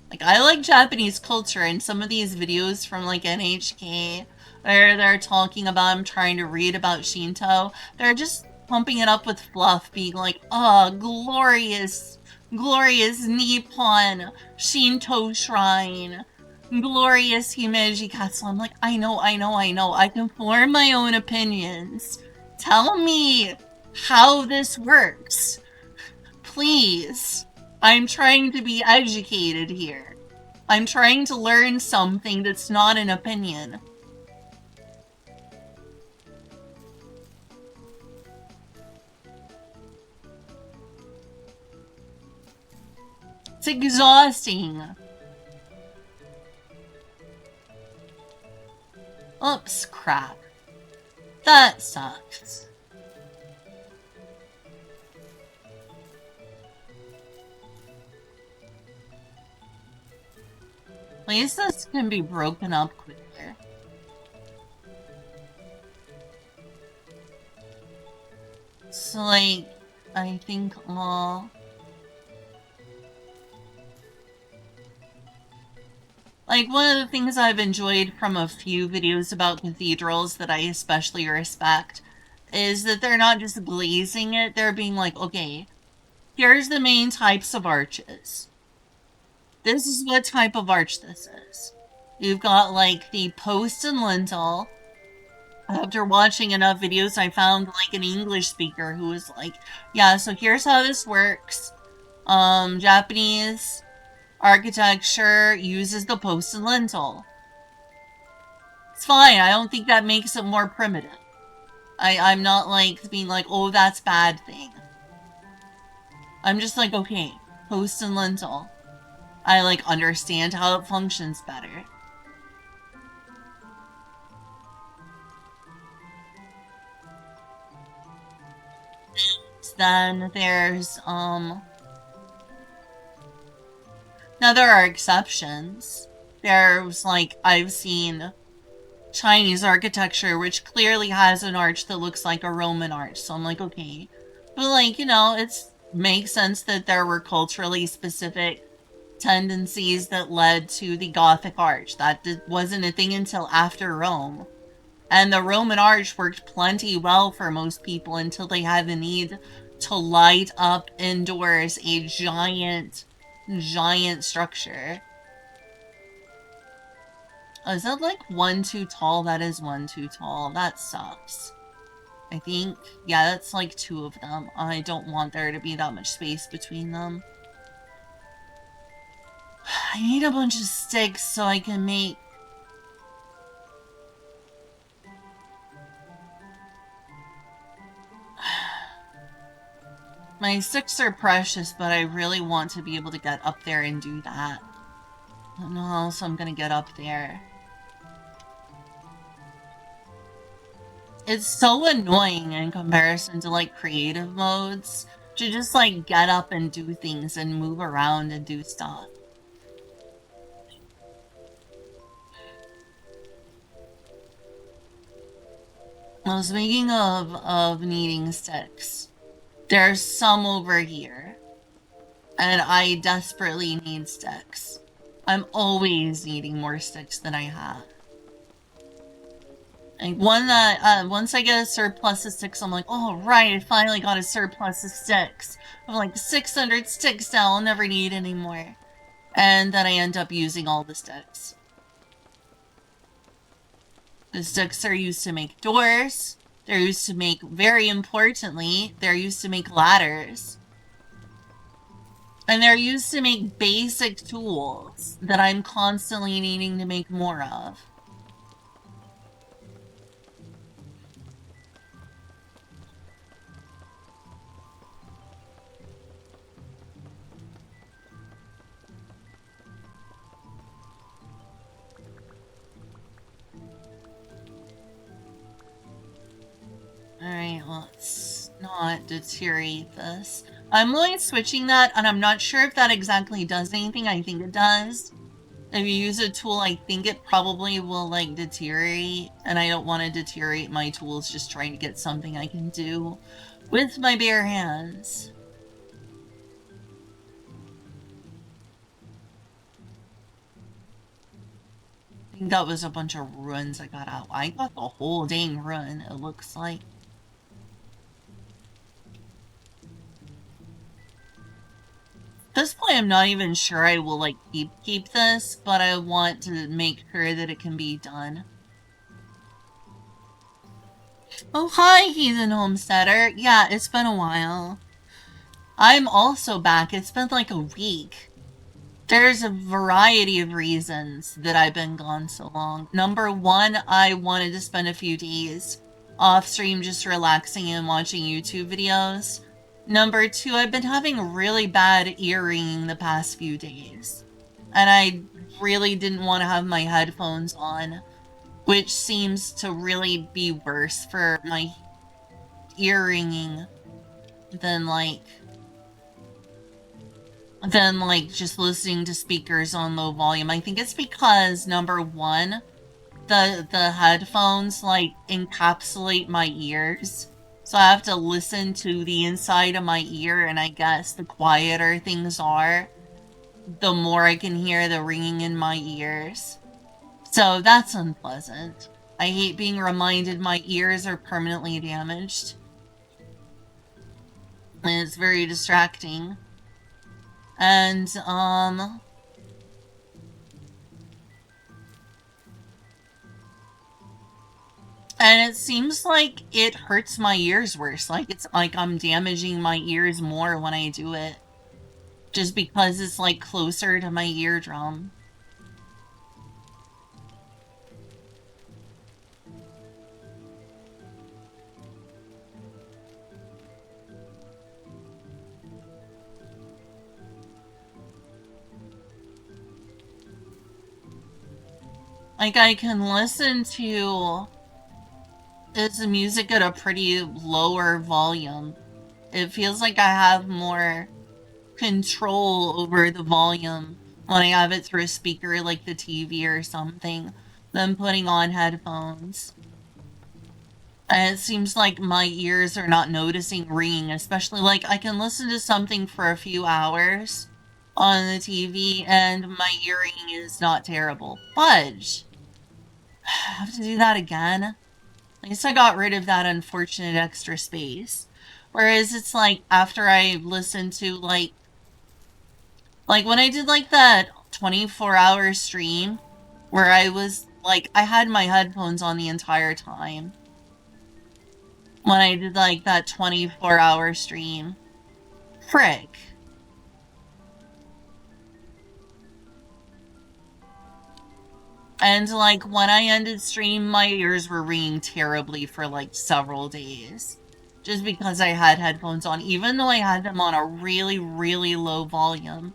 Like, I like Japanese culture, and some of these videos from, like, NHK, where they're talking about, I'm trying to read about Shinto, they're just pumping it up with fluff, being like, oh, glorious Nippon Shinto shrine, glorious Himeji Castle. I'm like, I know, I can form my own opinions. Tell me how this works. Please. I'm trying to be educated here. I'm trying to learn something that's not an opinion. It's exhausting. Oops, crap. That sucks. At least this can be broken up quicker. So, like, I think all... Like, one of the things I've enjoyed from a few videos about cathedrals that I especially respect is that they're not just glazing it, they're being like, okay, here's the main types of arches. This is what type of arch this is. You've got, like, the post and lintel. After watching enough videos, I found, like, an English speaker who was like, yeah, so here's how this works. Japanese architecture uses the post and lintel. It's fine. I don't think that makes it more primitive. I'm not, like, being like, oh, that's bad thing. I'm just like, okay, post and lintel. I, like, understand how it functions better. Then there's, now there are exceptions. There's, like, I've seen Chinese architecture, which clearly has an arch that looks like a Roman arch, so I'm like, okay. But, like, you know, it makes sense that there were culturally specific tendencies that led to the Gothic arch. That wasn't a thing until after Rome. And the Roman arch worked plenty well for most people until they had the need to light up indoors a giant structure. Oh, is that like 1 too tall? That is 1 too tall. That sucks. I think, yeah, that's like 2 of them. I don't want there to be that much space between them. I need a bunch of sticks so I can make... My sticks are precious, but I really want to be able to get up there and do that. I don't know how else I'm gonna get up there. It's so annoying in comparison to, like, creative modes to just, like, get up and do things and move around and do stuff. Well, speaking of needing sticks, there's some over here. And I desperately need sticks. I'm always needing more sticks than I have. And once I get a surplus of sticks, I'm like, oh, right, I finally got a surplus of sticks. I'm like, 600 sticks now, I'll never need any more. And then I end up using all the sticks. The sticks are used to make doors. They're used to make, very importantly, they're used to make ladders. And they're used to make basic tools that I'm constantly needing to make more of. Alright, let's not deteriorate this. I'm only switching that, and I'm not sure if that exactly does anything. I think it does. If you use a tool, I think it probably will, like, deteriorate, and I don't want to deteriorate my tools just trying to get something I can do with my bare hands. I think that was a bunch of ruins I got out. I got the whole dang run, it looks like. At this point, I'm not even sure I will, like, keep this, but I want to make sure that it can be done. Oh, hi, Heathen Homesteader. Yeah, it's been a while. I'm also back. It's been like a week. There's a variety of reasons that I've been gone so long. Number one, I wanted to spend a few days off stream just relaxing and watching YouTube videos. Number two, I've been having really bad ear ringing the past few days. And I really didn't want to have my headphones on, which seems to really be worse for my ear ringing than just listening to speakers on low volume. I think it's because number one, the headphones like encapsulate my ears. So I have to listen to the inside of my ear, and I guess the quieter things are, the more I can hear the ringing in my ears. So that's unpleasant. I hate being reminded my ears are permanently damaged. And it's very distracting. And, and it seems like it hurts my ears worse. Like, it's like I'm damaging my ears more when I do it. Just because it's, like, closer to my eardrum. Like, I can listen to this music at a pretty lower volume. It feels like I have more control over the volume when I have it through a speaker like the TV or something than putting on headphones. And it seems like my ears are not noticing ringing, especially like I can listen to something for a few hours on the TV and my earring is not terrible. Fudge! I have to do that again. At least I got rid of that unfortunate extra space. Whereas it's like after I listen to like when I did like that 24-hour stream where I was like I had my headphones on the entire time. When I did like that 24-hour stream. Frick. And like when I ended stream, my ears were ringing terribly for like several days. Just because I had headphones on, even though I had them on a really, really low volume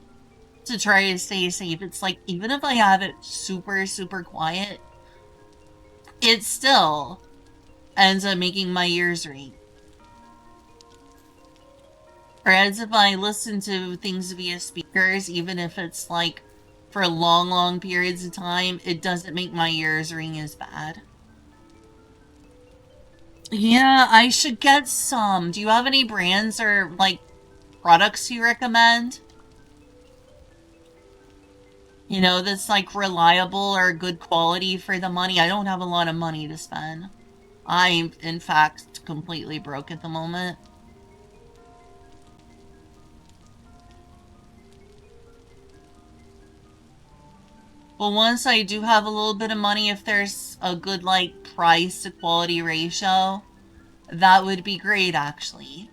to try to stay safe. It's like, even if I have it super, super quiet, it still ends up making my ears ring. Whereas if I listen to things via speakers, even if it's like for long, long periods of time, it doesn't make my ears ring as bad. Yeah, I should get some. Do you have any brands or like products you recommend? You know, that's like reliable or good quality for the money. I don't have a lot of money to spend. I'm, in fact, completely broke at the moment. But once I do have a little bit of money, if there's a good, like, price to quality ratio, that would be great, actually.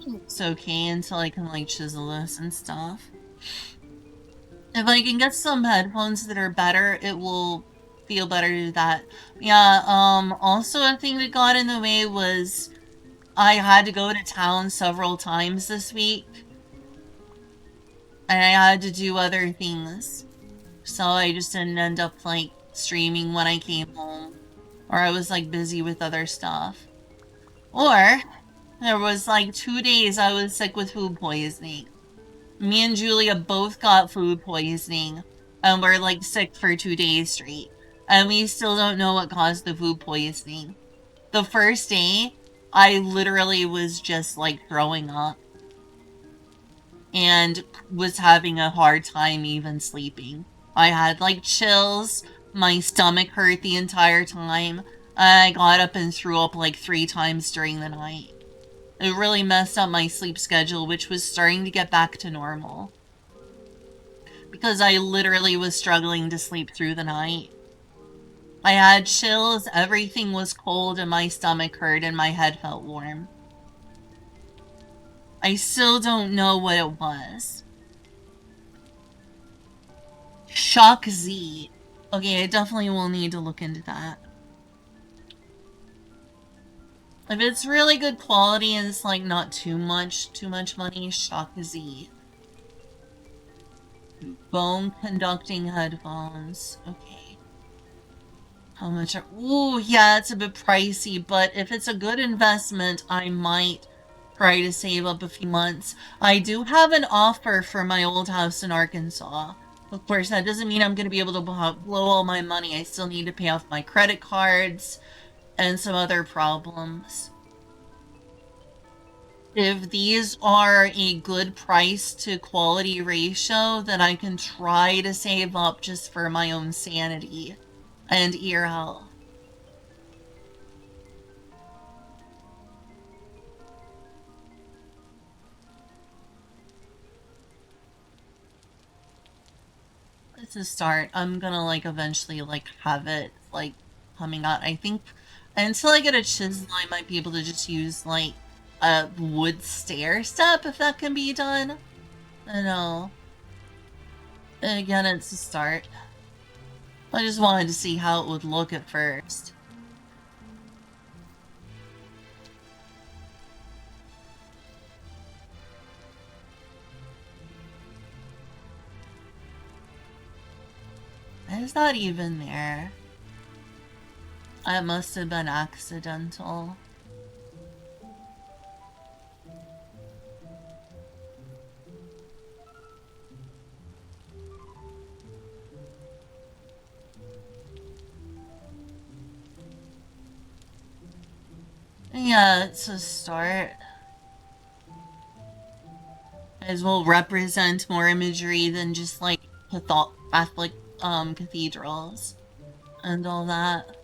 It's okay until I can, like, chisel this and stuff. If I can get some headphones that are better, it will feel better to do that. Yeah, also a thing that got in the way was I had to go to town several times this week. And I had to do other things. So I just didn't end up, like, streaming when I came home. Or I was, like, busy with other stuff. Or, there was, like, 2 days I was sick with food poisoning. Me and Julia both got food poisoning. And we're, like, sick for 2 days straight. And we still don't know what caused the food poisoning. The first day, I literally was just, like, throwing up. And was having a hard time even sleeping. I had, like, chills. My stomach hurt the entire time. I got up and threw up, like, 3 times during the night. It really messed up my sleep schedule, which was starting to get back to normal. Because I literally was struggling to sleep through the night. I had chills, everything was cold, and my stomach hurt, and my head felt warm. I still don't know what it was. Shock Z. Okay, I definitely will need to look into that. If it's really good quality and it's like not too much money, Shakazi. Bone conducting headphones. Okay. How much are... Ooh, yeah, it's a bit pricey, but if it's a good investment, I might try to save up a few months. I do have an offer for my old house in Arkansas. Of course, that doesn't mean I'm going to be able to blow all my money. I still need to pay off my credit cards and some other problems. If these are a good price to quality ratio, then I can try to save up just for my own sanity and ear health. It's a start. I'm gonna like eventually like have it like coming out. I think until I get a chisel, I might be able to just use like a wood stair step if that can be done. I know. Again, it's a start. I just wanted to see how it would look at first. Is that even there? It must have been accidental. Yeah, it's a start. As will represent more imagery than just like Catholic cathedrals and all that.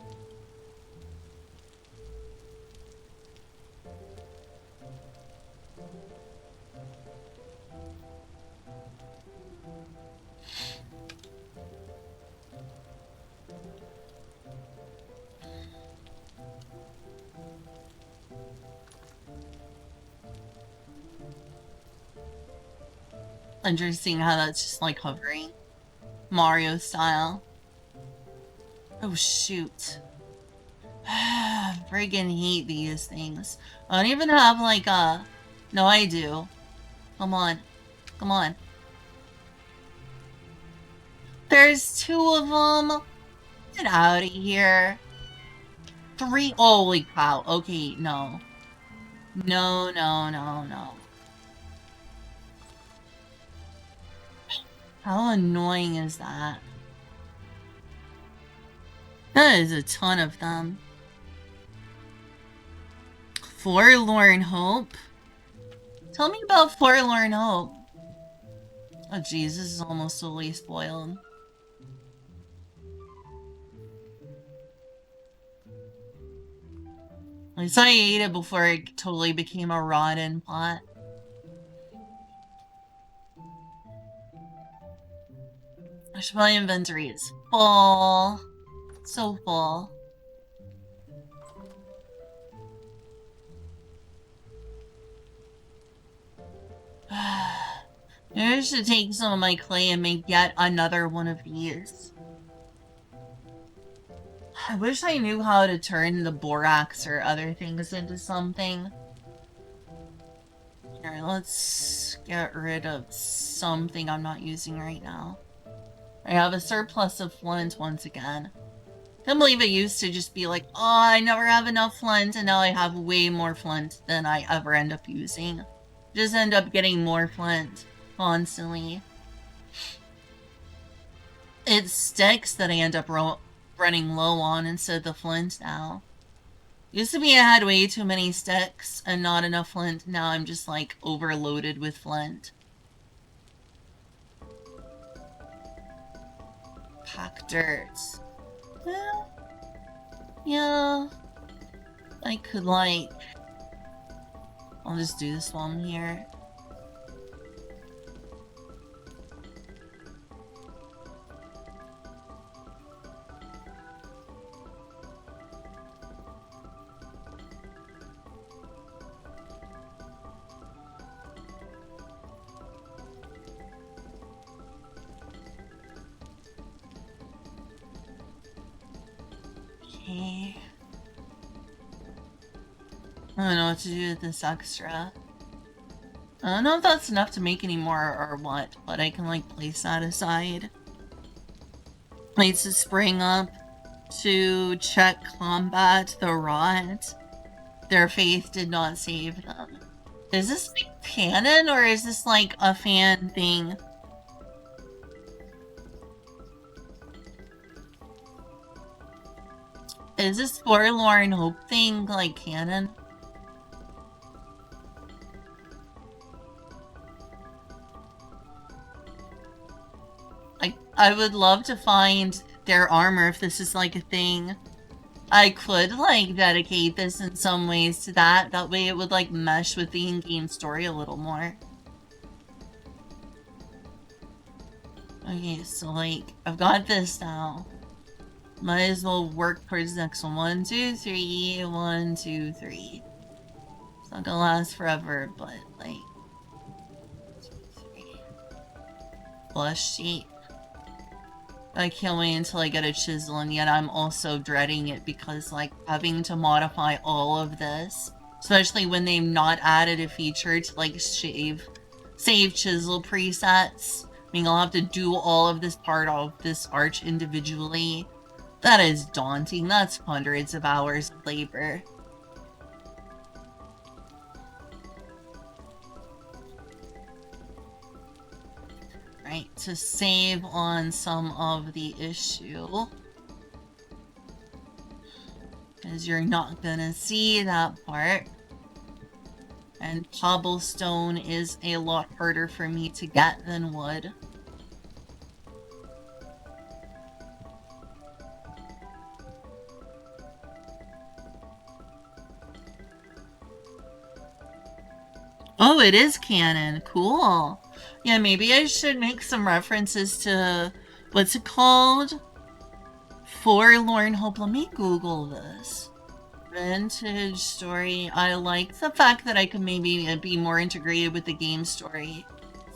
Interesting how that's just like hovering. Mario style. Oh shoot. Friggin' hate these things. I don't even have like a... No, I do. Come on. Come on. There's two of them. Get out of here. Three. Holy cow. Okay, no. No, no, no, no. How annoying is that? That is a ton of them. Forlorn Hope? Tell me about Forlorn Hope. Oh jeez, this is almost totally spoiled. At least I ate it before it totally became a rotten pot. My inventory is full. So full. Maybe I should take some of my clay and make yet another one of these. I wish I knew how to turn the borax or other things into something. Alright, let's get rid of something I'm not using right now. I have a surplus of flint once again. Can't believe it used to just be like, oh, I never have enough flint, and now I have way more flint than I ever end up using. Just end up getting more flint constantly. It's sticks that I end up running low on instead of the flint now. Used to be I had way too many sticks and not enough flint. Now I'm just like overloaded with flint. Pack dirt. Yeah. I could like... I'll just do this while I'm here. Okay. I don't know what to do with this extra. I don't know if that's enough to make any more or what, but I can like place that aside. Place to spring up to check combat the rot. Their faith did not save them. Is this canon or is this like a fan thing? Is this forlorn hope thing like canon? I would love to find their armor if this is like a thing. I could like dedicate this in some ways to that. That way it would like mesh with the in-game story a little more. Okay, so like I've got this now. Might as well work towards the next one. 1, 2, 3, 1, 2, 3. It's not gonna last forever, but like 2, 3. Flush sheet. I can't wait until I get a chisel, and yet I'm also dreading it because, like, having to modify all of this, especially when they've not added a feature to, like, save chisel presets. I mean, I'll have to do all of this part of this arch individually. That is daunting. That's hundreds of hours of labor. Right, to save on some of the issue. Because you're not gonna see that part. And cobblestone is a lot harder for me to get than wood. Oh, it is canon. Cool. Yeah, maybe I should make some references to, what's it called? Forlorn Hope. Let me Google this. Vintage story. I like the fact that I can maybe be more integrated with the game story.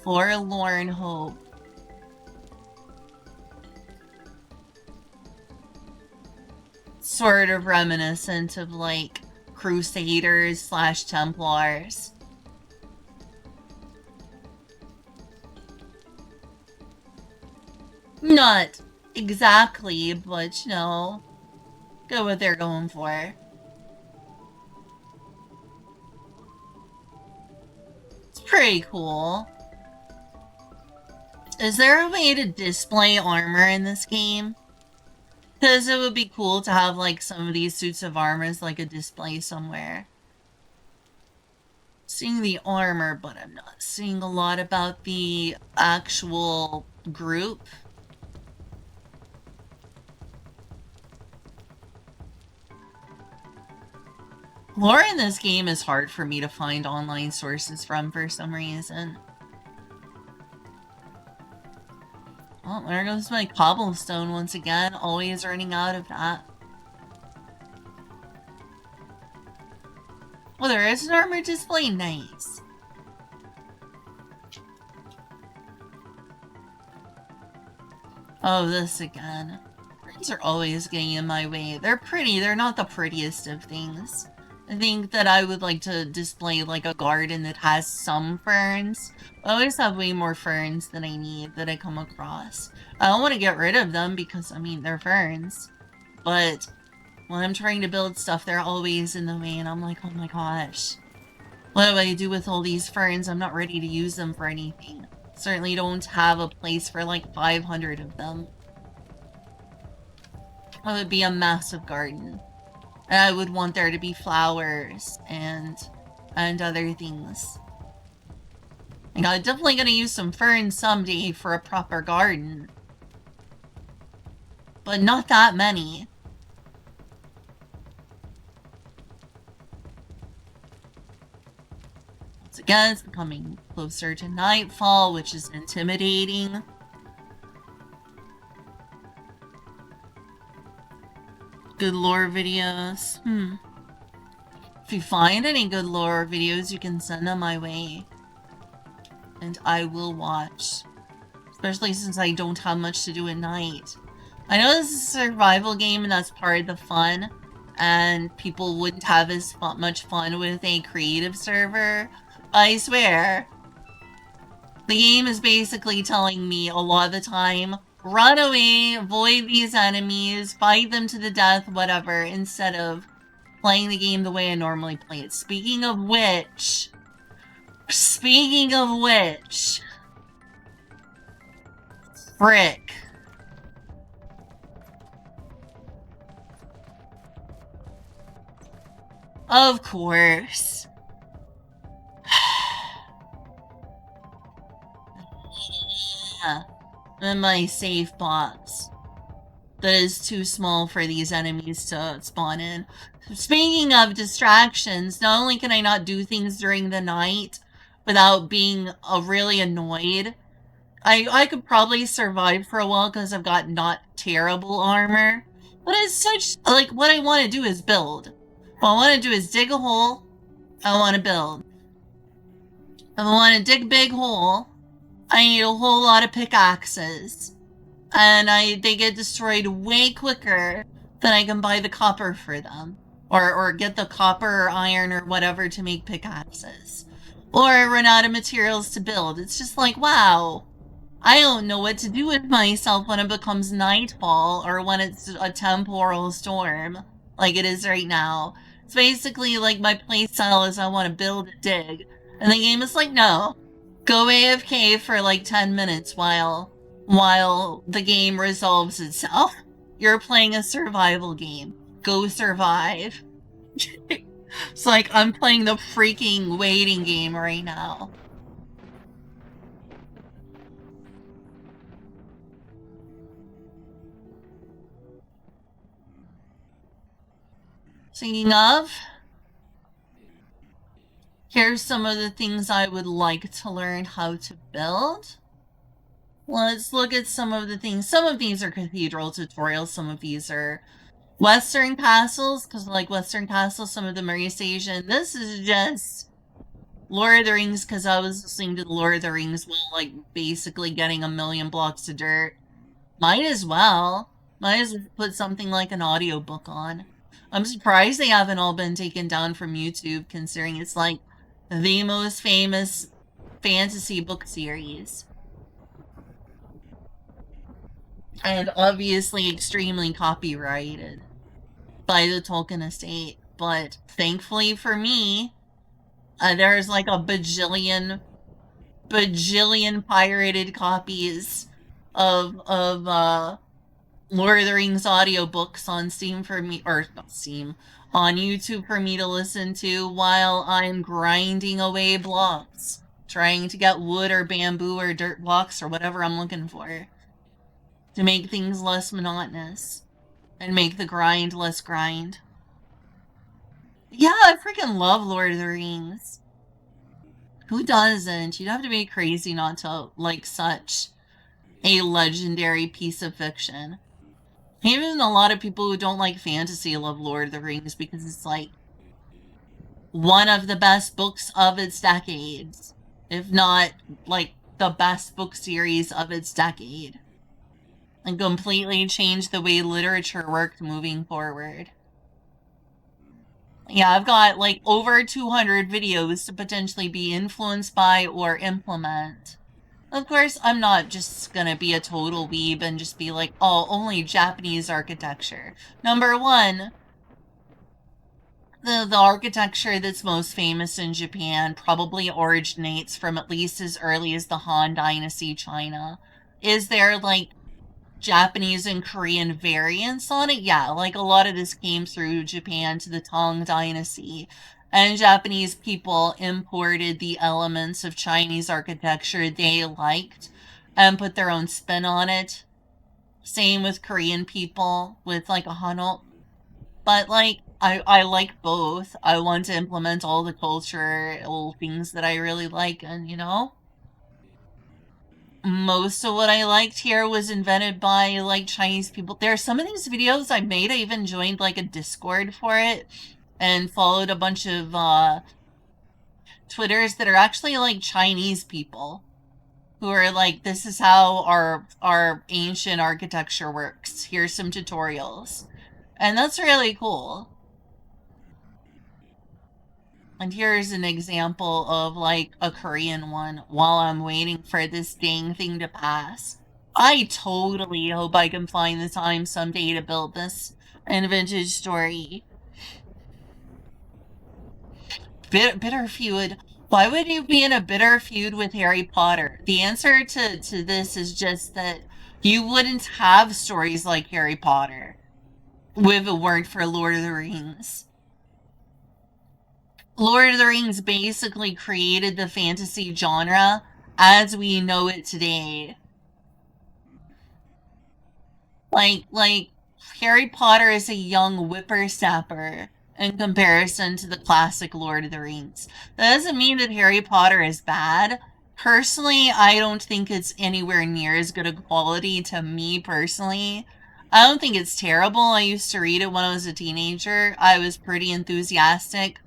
Forlorn Hope. Sort of reminiscent of like Crusaders / Templars. Not exactly, but you know, go what they're going for. It's pretty cool. Is there a way to display armor in this game? Because it would be cool to have like some of these suits of armor as like a display somewhere. Seeing the armor, but I'm not seeing a lot about the actual group. Lore in this game is hard for me to find online sources from for some reason. Oh, there goes my cobblestone once again, always running out of that. Well, there is an armor display, nice. Oh, this again. Ferns are always getting in my way. They're pretty, they're not the prettiest of things. I think that I would like to display like a garden that has some ferns. I always have way more ferns than I need that I come across. I don't want to get rid of them because, I mean, they're ferns. But when I'm trying to build stuff, they're always in the way and I'm like, oh my gosh. What do I do with all these ferns? I'm not ready to use them for anything. Certainly don't have a place for like 500 of them. That would be a massive garden. And I would want there to be flowers and other things. And I'm definitely gonna use some ferns someday for a proper garden. But not that many. Once again, it's becoming closer to nightfall, which is intimidating. Good lore videos. If you find any good lore videos, you can send them my way. And I will watch. Especially since I don't have much to do at night. I know this is a survival game and that's part of the fun, and people wouldn't have as much fun with a creative server. I swear, the game is basically telling me a lot of the time, run away, avoid these enemies, fight them to the death, whatever, instead of playing the game the way I normally play it. Speaking of which, frick. Of course. Yeah. And my safe box that is too small for these enemies to spawn in. Speaking of distractions, not only can I not do things during the night without being really annoyed, I could probably survive for a while because I've got not terrible armor. But it's such, like, what I want to do is build. What I want to do is dig a hole, I want to build. If I want to dig a big hole, I need a whole lot of pickaxes. And they get destroyed way quicker than I can buy the copper for them. Or get the copper or iron or whatever to make pickaxes. Or run out of materials to build. It's just like, wow. I don't know what to do with myself when it becomes nightfall or when it's a temporal storm, like it is right now. It's basically like my playstyle is I want to build and dig. And the game is like, no. Go AFK for like 10 minutes while the game resolves itself. You're playing a survival game. Go survive. It's like I'm playing the freaking waiting game right now. Speaking of, here's some of the things I would like to learn how to build. Let's look at some of the things. Some of these are Cathedral tutorials, some of these are Western castles, because like Western castles, some of them are East Asian. This is just Lord of the Rings, because I was listening to the Lord of the Rings while like basically getting a million blocks of dirt. Might as well. Might as well put something like an audiobook on. I'm surprised they haven't all been taken down from YouTube, considering it's like the most famous fantasy book series. And obviously extremely copyrighted by the Tolkien estate. But thankfully for me, there's like a bajillion pirated copies of Lord of the Rings audiobooks on Steam for me, or not Steam, on YouTube for me to listen to while I'm grinding away blocks, trying to get wood or bamboo or dirt blocks or whatever I'm looking for to make things less monotonous and make the grind less grind. Yeah, I freaking love Lord of the Rings. Who doesn't? You'd have to be crazy not to like such a legendary piece of fiction. Even a lot of people who don't like fantasy love Lord of the Rings because it's like one of the best books of its decades, if not like the best book series of its decade, and completely changed the way literature worked moving forward. Yeah, I've got like over 200 videos to potentially be influenced by or implement. Of course, I'm not just gonna be a total weeb and just be like, oh, only Japanese architecture. Number one, the architecture that's most famous in Japan probably originates from at least as early as the Han Dynasty China. Is there like Japanese and Korean variants on it? Yeah, like a lot of this came through Japan to the Tang Dynasty. And Japanese people imported the elements of Chinese architecture they liked and put their own spin on it. Same with Korean people with like a Hanok. But like I like both. I want to implement all the cultural things that I really like, and you know, most of what I liked here was invented by like Chinese people. There are some of these videos I made. I even joined like a Discord for it and followed a bunch of Twitters that are actually like Chinese people who are like, this is how our ancient architecture works. Here's some tutorials. And that's really cool. And here's an example of like a Korean one while I'm waiting for this dang thing to pass. I totally hope I can find the time someday to build this in Vintage Story. Bitter feud. Why would you be in a bitter feud with Harry Potter? The answer to this is just that you wouldn't have stories like Harry Potter if it weren't for Lord of the Rings. Lord of the Rings basically created the fantasy genre as we know it today. Like Harry Potter is a young whippersnapper in comparison to the classic Lord of the Rings. That doesn't mean that Harry Potter is bad. Personally, I don't think it's anywhere near as good a quality to me personally. I don't think it's terrible. I used to read it when I was a teenager. I was pretty enthusiastic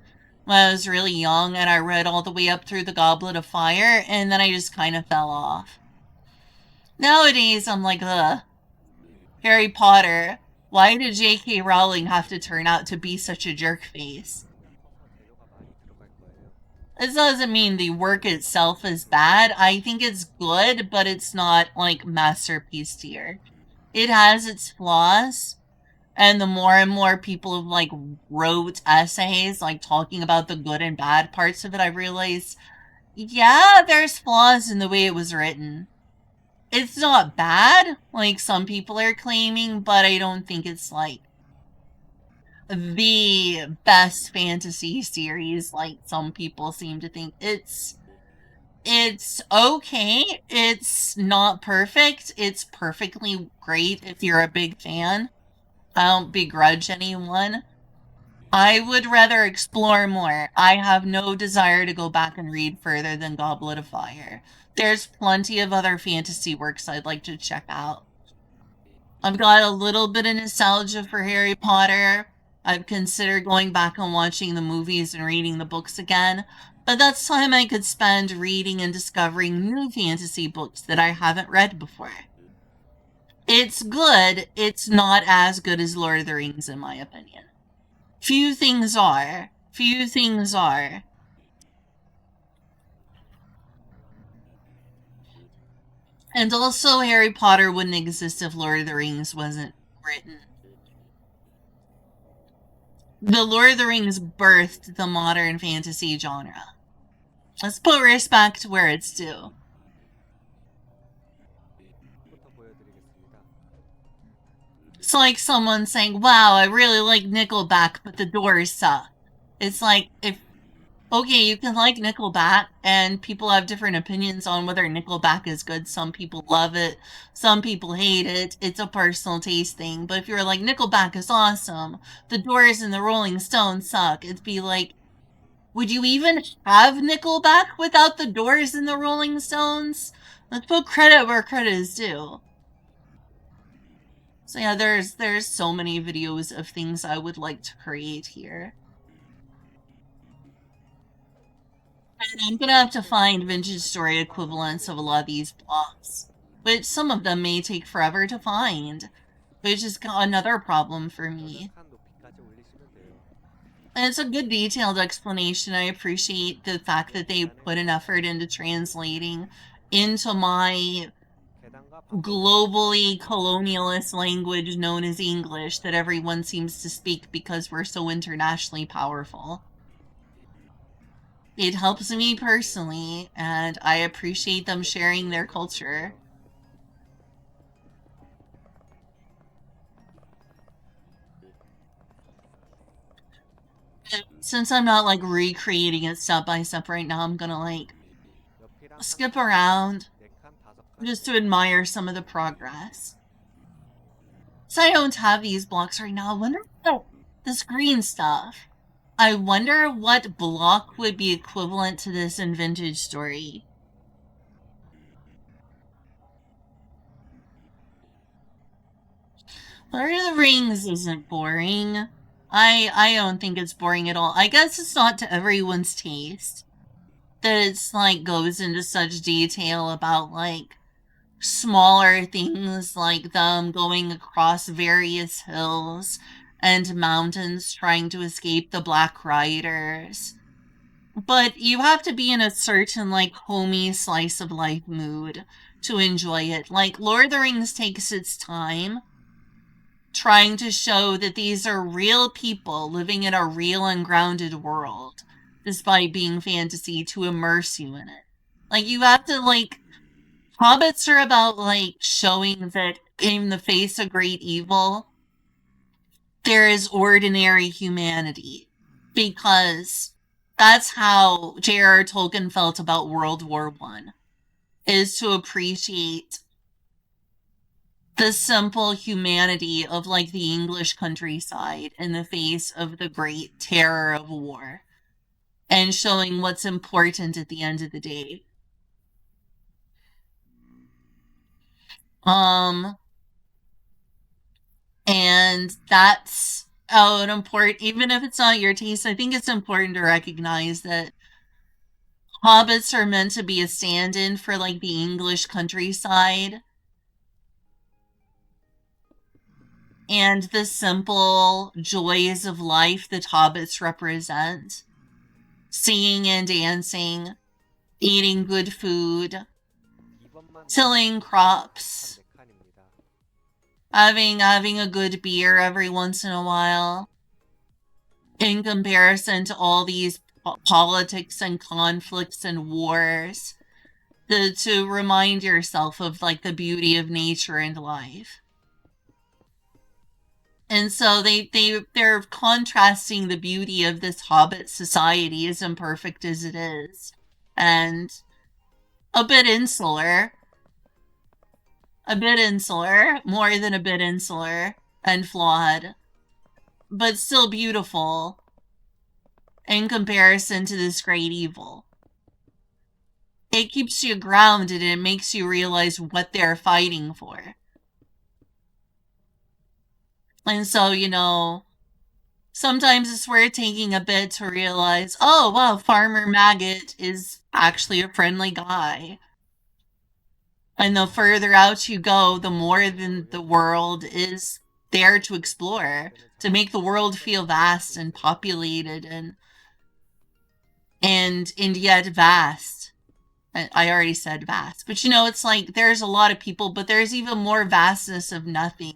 when I was really young, and I read all the way up through the Goblet of Fire, and then I just kind of fell off. Nowadays, I'm like, ugh. Harry Potter. Why did J.K. Rowling have to turn out to be such a jerk face? This doesn't mean the work itself is bad. I think it's good, but it's not like masterpiece tier. It has its flaws, and the more and more people have like wrote essays like talking about the good and bad parts of it, I realize, yeah, there's flaws in the way it was written. It's not bad, like some people are claiming, but I don't think it's like the best fantasy series like some people seem to think. It's okay. It's not perfect. It's perfectly great if you're a big fan. I don't begrudge anyone. I would rather explore more. I have no desire to go back and read further than Goblet of Fire. There's plenty of other fantasy works I'd like to check out. I've got a little bit of nostalgia for Harry Potter. I've considered going back and watching the movies and reading the books again, but that's time I could spend reading and discovering new fantasy books that I haven't read before. It's good, it's not as good as Lord of the Rings, in my opinion. Few things are. Few things are. And also, Harry Potter wouldn't exist if Lord of the Rings wasn't written. The Lord of the Rings birthed the modern fantasy genre. Let's put respect where it's due. It's like someone saying, wow, I really like Nickelback, but the Doors suck. It's like, if okay, you can like Nickelback, and people have different opinions on whether Nickelback is good. Some people love it, some people hate it. It's a personal taste thing. But if you're like, Nickelback is awesome, the Doors and the Rolling Stones suck, it'd be like, would you even have Nickelback without the Doors and the Rolling Stones? Let's put credit where credit is due. So yeah, there's so many videos of things I would like to create here. And I'm gonna have to find vintage story equivalents of a lot of these blocks, which some of them may take forever to find, which is another problem for me. And it's a good detailed explanation. I appreciate the fact that they put an effort into translating into my globally colonialist language known as English that everyone seems to speak because we're so internationally powerful. It helps me personally, and I appreciate them sharing their culture. Since I'm not like recreating it step by step right now, I'm gonna like skip around just to admire some of the progress. So I don't have these blocks right now. I wonder, oh, this green stuff. I wonder what block would be equivalent to this in Vintage Story. Lord of the Rings isn't boring. I don't think it's boring at all. I guess it's not to everyone's taste. that it's like goes into such detail about like smaller things like them going across various hills and mountains trying to escape the Black Riders. But you have to be in a certain like homey slice of life mood to enjoy it. Like Lord of the Rings takes its time trying to show that these are real people living in a real and grounded world, despite being fantasy, to immerse you in it. Like you have to like hobbits are about like showing that in the face of great evil, there is ordinary humanity. Because that's how J.R.R. Tolkien felt about World War One, is to appreciate the simple humanity of like the English countryside in the face of the great terror of war and showing what's important at the end of the day. Um and that's an important, even if it's not your taste, I think it's important to recognize that hobbits are meant to be a stand-in for like the English countryside and the simple joys of life that hobbits represent. Singing and dancing, eating good food, tilling crops, having a good beer every once in a while, in comparison to all these politics and conflicts and wars, to remind yourself of like the beauty of nature and life. And so they're contrasting the beauty of this hobbit society, as imperfect as it is, and a bit insular, more than a bit insular and flawed, but still beautiful in comparison to this great evil. It keeps you grounded and it makes you realize what they're fighting for. And so, you know, sometimes it's worth taking a bit to realize, oh, wow, Farmer Maggot is actually a friendly guy. And the further out you go, the more than the world is there to explore, to make the world feel vast and populated and yet vast. I already said vast, but you know, it's like there's a lot of people, but there's even more vastness of nothing.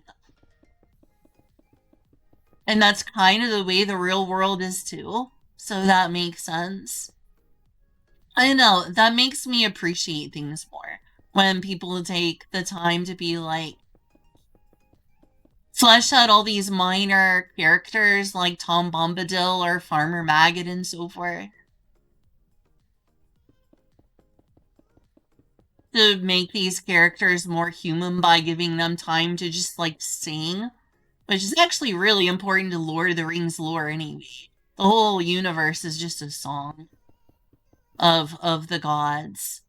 And that's kind of the way the real world is too. So that makes sense. I know, that makes me appreciate things more when people take the time to be like, flesh out all these minor characters like Tom Bombadil or Farmer Maggot and so forth. To make these characters more human by giving them time to just like sing, which is actually really important to Lord of the Rings lore anyway. The whole universe is just a song of the gods.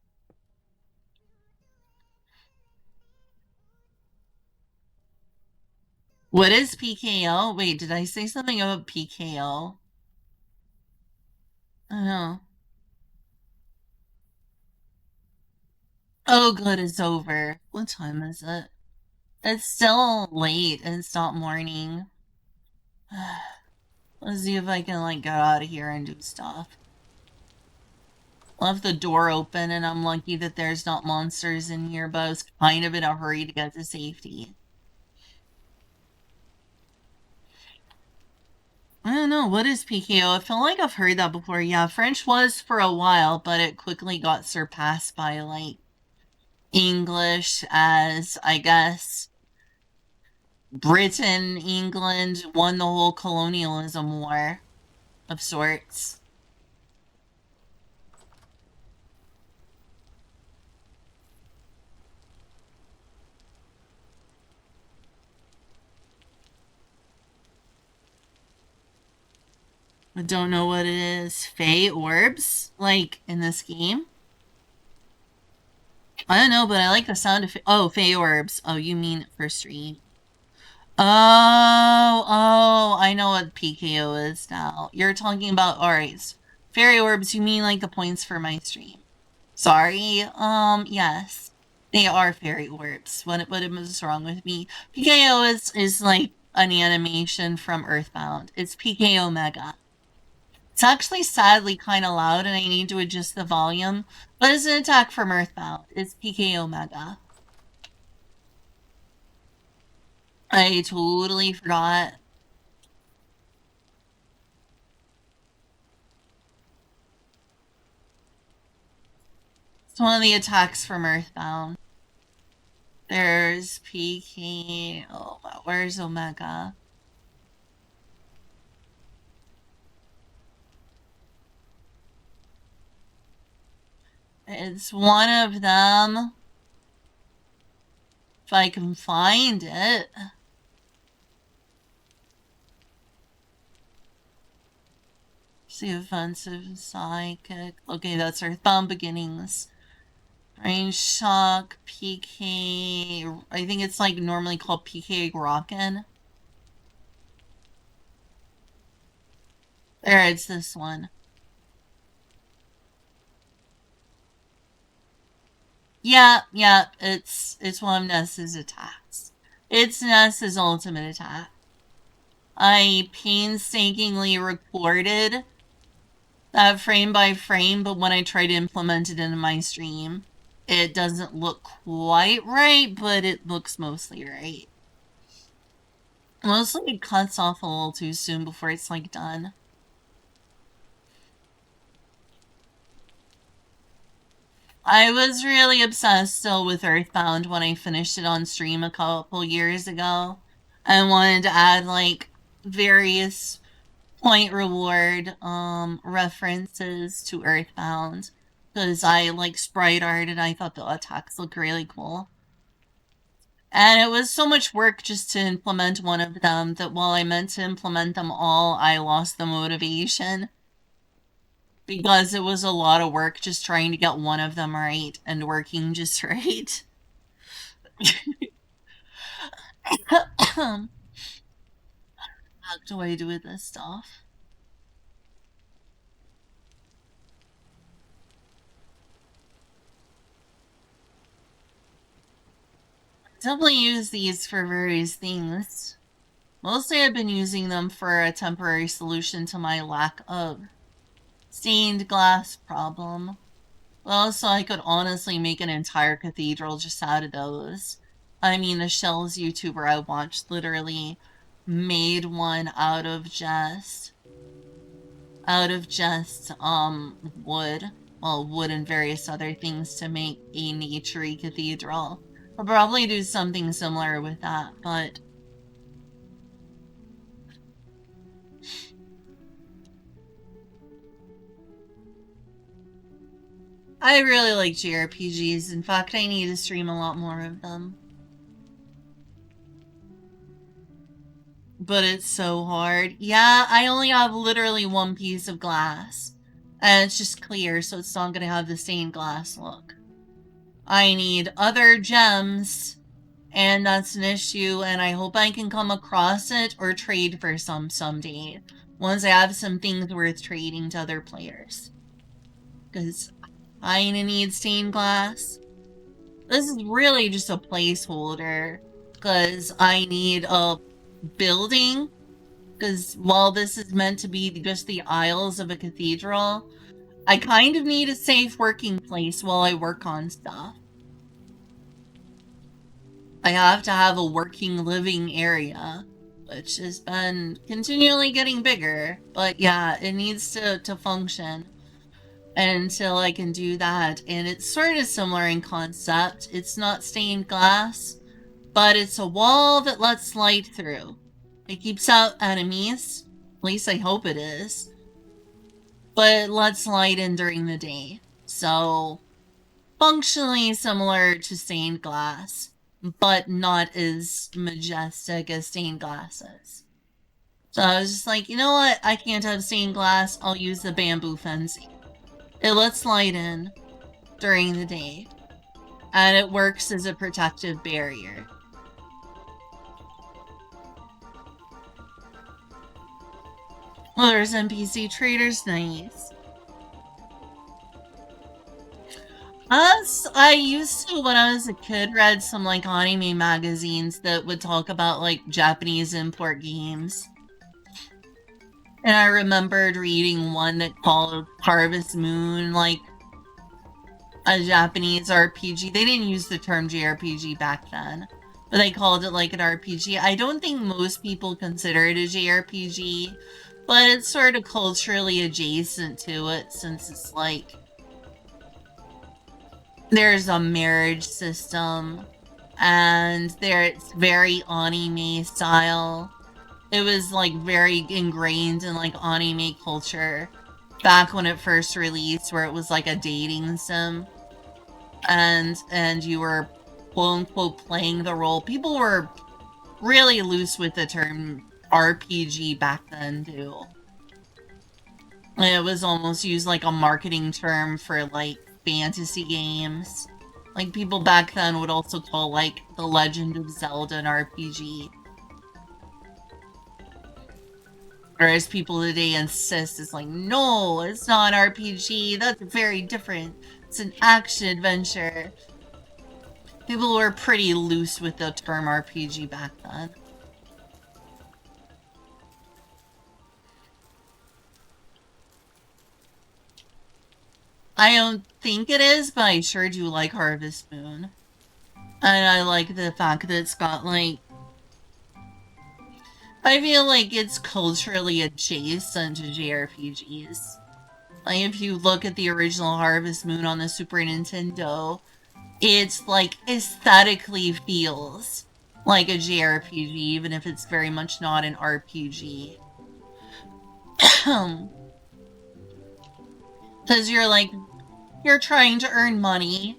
What is PKO? Wait, did I say something about PKO? I don't know. Oh, good, it's over. What time is it? It's still late and it's not morning. Let's see if I can like get out of here and do stuff. Left the door open and I'm lucky that there's not monsters in here, but I was kind of in a hurry to get to safety. I don't know, what is PKO? I feel like I've heard that before. Yeah, French was for a while, but it quickly got surpassed by like English, as I guess Britain, England won the whole colonialism war of sorts. I don't know what it is. Fey orbs? Like in this game? I don't know, but I like the sound of oh, Fey orbs. Oh, you mean for stream. Oh, I know what PKO is now. You're talking about, alright. Fairy orbs, you mean like the points for my stream? Sorry, yes. They are fairy orbs. What was wrong with me? PKO is like an animation from Earthbound. It's PKO Mega. It's actually sadly kind of loud and I need to adjust the volume, but it's an attack from Earthbound. It's PKO Mega. I totally forgot. It's one of the attacks from Earthbound. There's PK. Oh, where's Omega? It's one of them. If I can find it. See, offensive, psychic. Okay, that's Earthbound Beginnings. Brain Shock, PK. I think it's like normally called PK Rockin'. There, it's this one. Yeah, it's one of Ness's attacks. It's Ness's ultimate attack. I painstakingly recorded that frame by frame, but when I try to implement it into my stream, it doesn't look quite right, but it looks mostly right. Mostly it cuts off a little too soon before it's like done. I was really obsessed still with Earthbound when I finished it on stream a couple years ago. I wanted to add like various point reward references to Earthbound because I like sprite art and I thought the attacks looked really cool. And it was so much work just to implement one of them that while I meant to implement them all, I lost the motivation because it was a lot of work just trying to get one of them right and working just right. What do I do with this stuff? Definitely use these for various things. Mostly I've been using them for a temporary solution to my lack of stained glass problem. Well, so I could honestly make an entire cathedral just out of those. I mean, the Shells YouTuber I watched literally made one out of just wood. Well, wood and various other things to make a naturey cathedral. I'll probably do something similar with that, but I really like JRPGs. In fact, I need to stream a lot more of them. But it's so hard. Yeah, I only have literally one piece of glass. And it's just clear, so it's not gonna have the stained glass look. I need other gems, and that's an issue, and I hope I can come across it or trade for some someday. Once I have some things worth trading to other players. Because I need stained glass. This is really just a placeholder. Because I need a building. Because while this is meant to be just the aisles of a cathedral, I kind of need a safe working place while I work on stuff. I have to have a working living area, which has been continually getting bigger. But yeah, it needs to function until I can do that. And it's sort of similar in concept. It's not stained glass, but it's a wall that lets light through. It keeps out enemies. At least I hope it is. But it lets light in during the day. So, functionally similar to stained glass, but not as majestic as stained glass is. So I was just like, you know what? I can't have stained glass. I'll use the bamboo fencing. It lets light in during the day, and it works as a protective barrier. Well, there's NPC traders, nice. Us, I used to, when I was a kid, read some, like, anime magazines that would talk about, like, Japanese import games. And I remembered reading one that called Harvest Moon, like, a Japanese RPG. They didn't use the term JRPG back then, but they called it, like, an RPG. I don't think most people consider it a JRPG, but it's sort of culturally adjacent to it, since it's, like, there's a marriage system, and it's very anime style. It was, like, very ingrained in, like, anime culture back when it first released, where it was, like, a dating sim, and you were, quote-unquote, playing the role. People were really loose with the term RPG back then, too. It was almost used like a marketing term for, like, fantasy games. Like, people back then would also call, like, The Legend of Zelda an RPG. Whereas people today insist it's like, no, it's not an RPG, that's very different. It's an action-adventure. People were pretty loose with the term RPG back then. I don't think it is, but I sure do like Harvest Moon. And I like the fact that it's got, like... I feel like it's culturally adjacent to JRPGs. Like, if you look at the original Harvest Moon on the Super Nintendo, it's, like, aesthetically feels like a JRPG, even if it's very much not an RPG. Because you're, like, you're trying to earn money.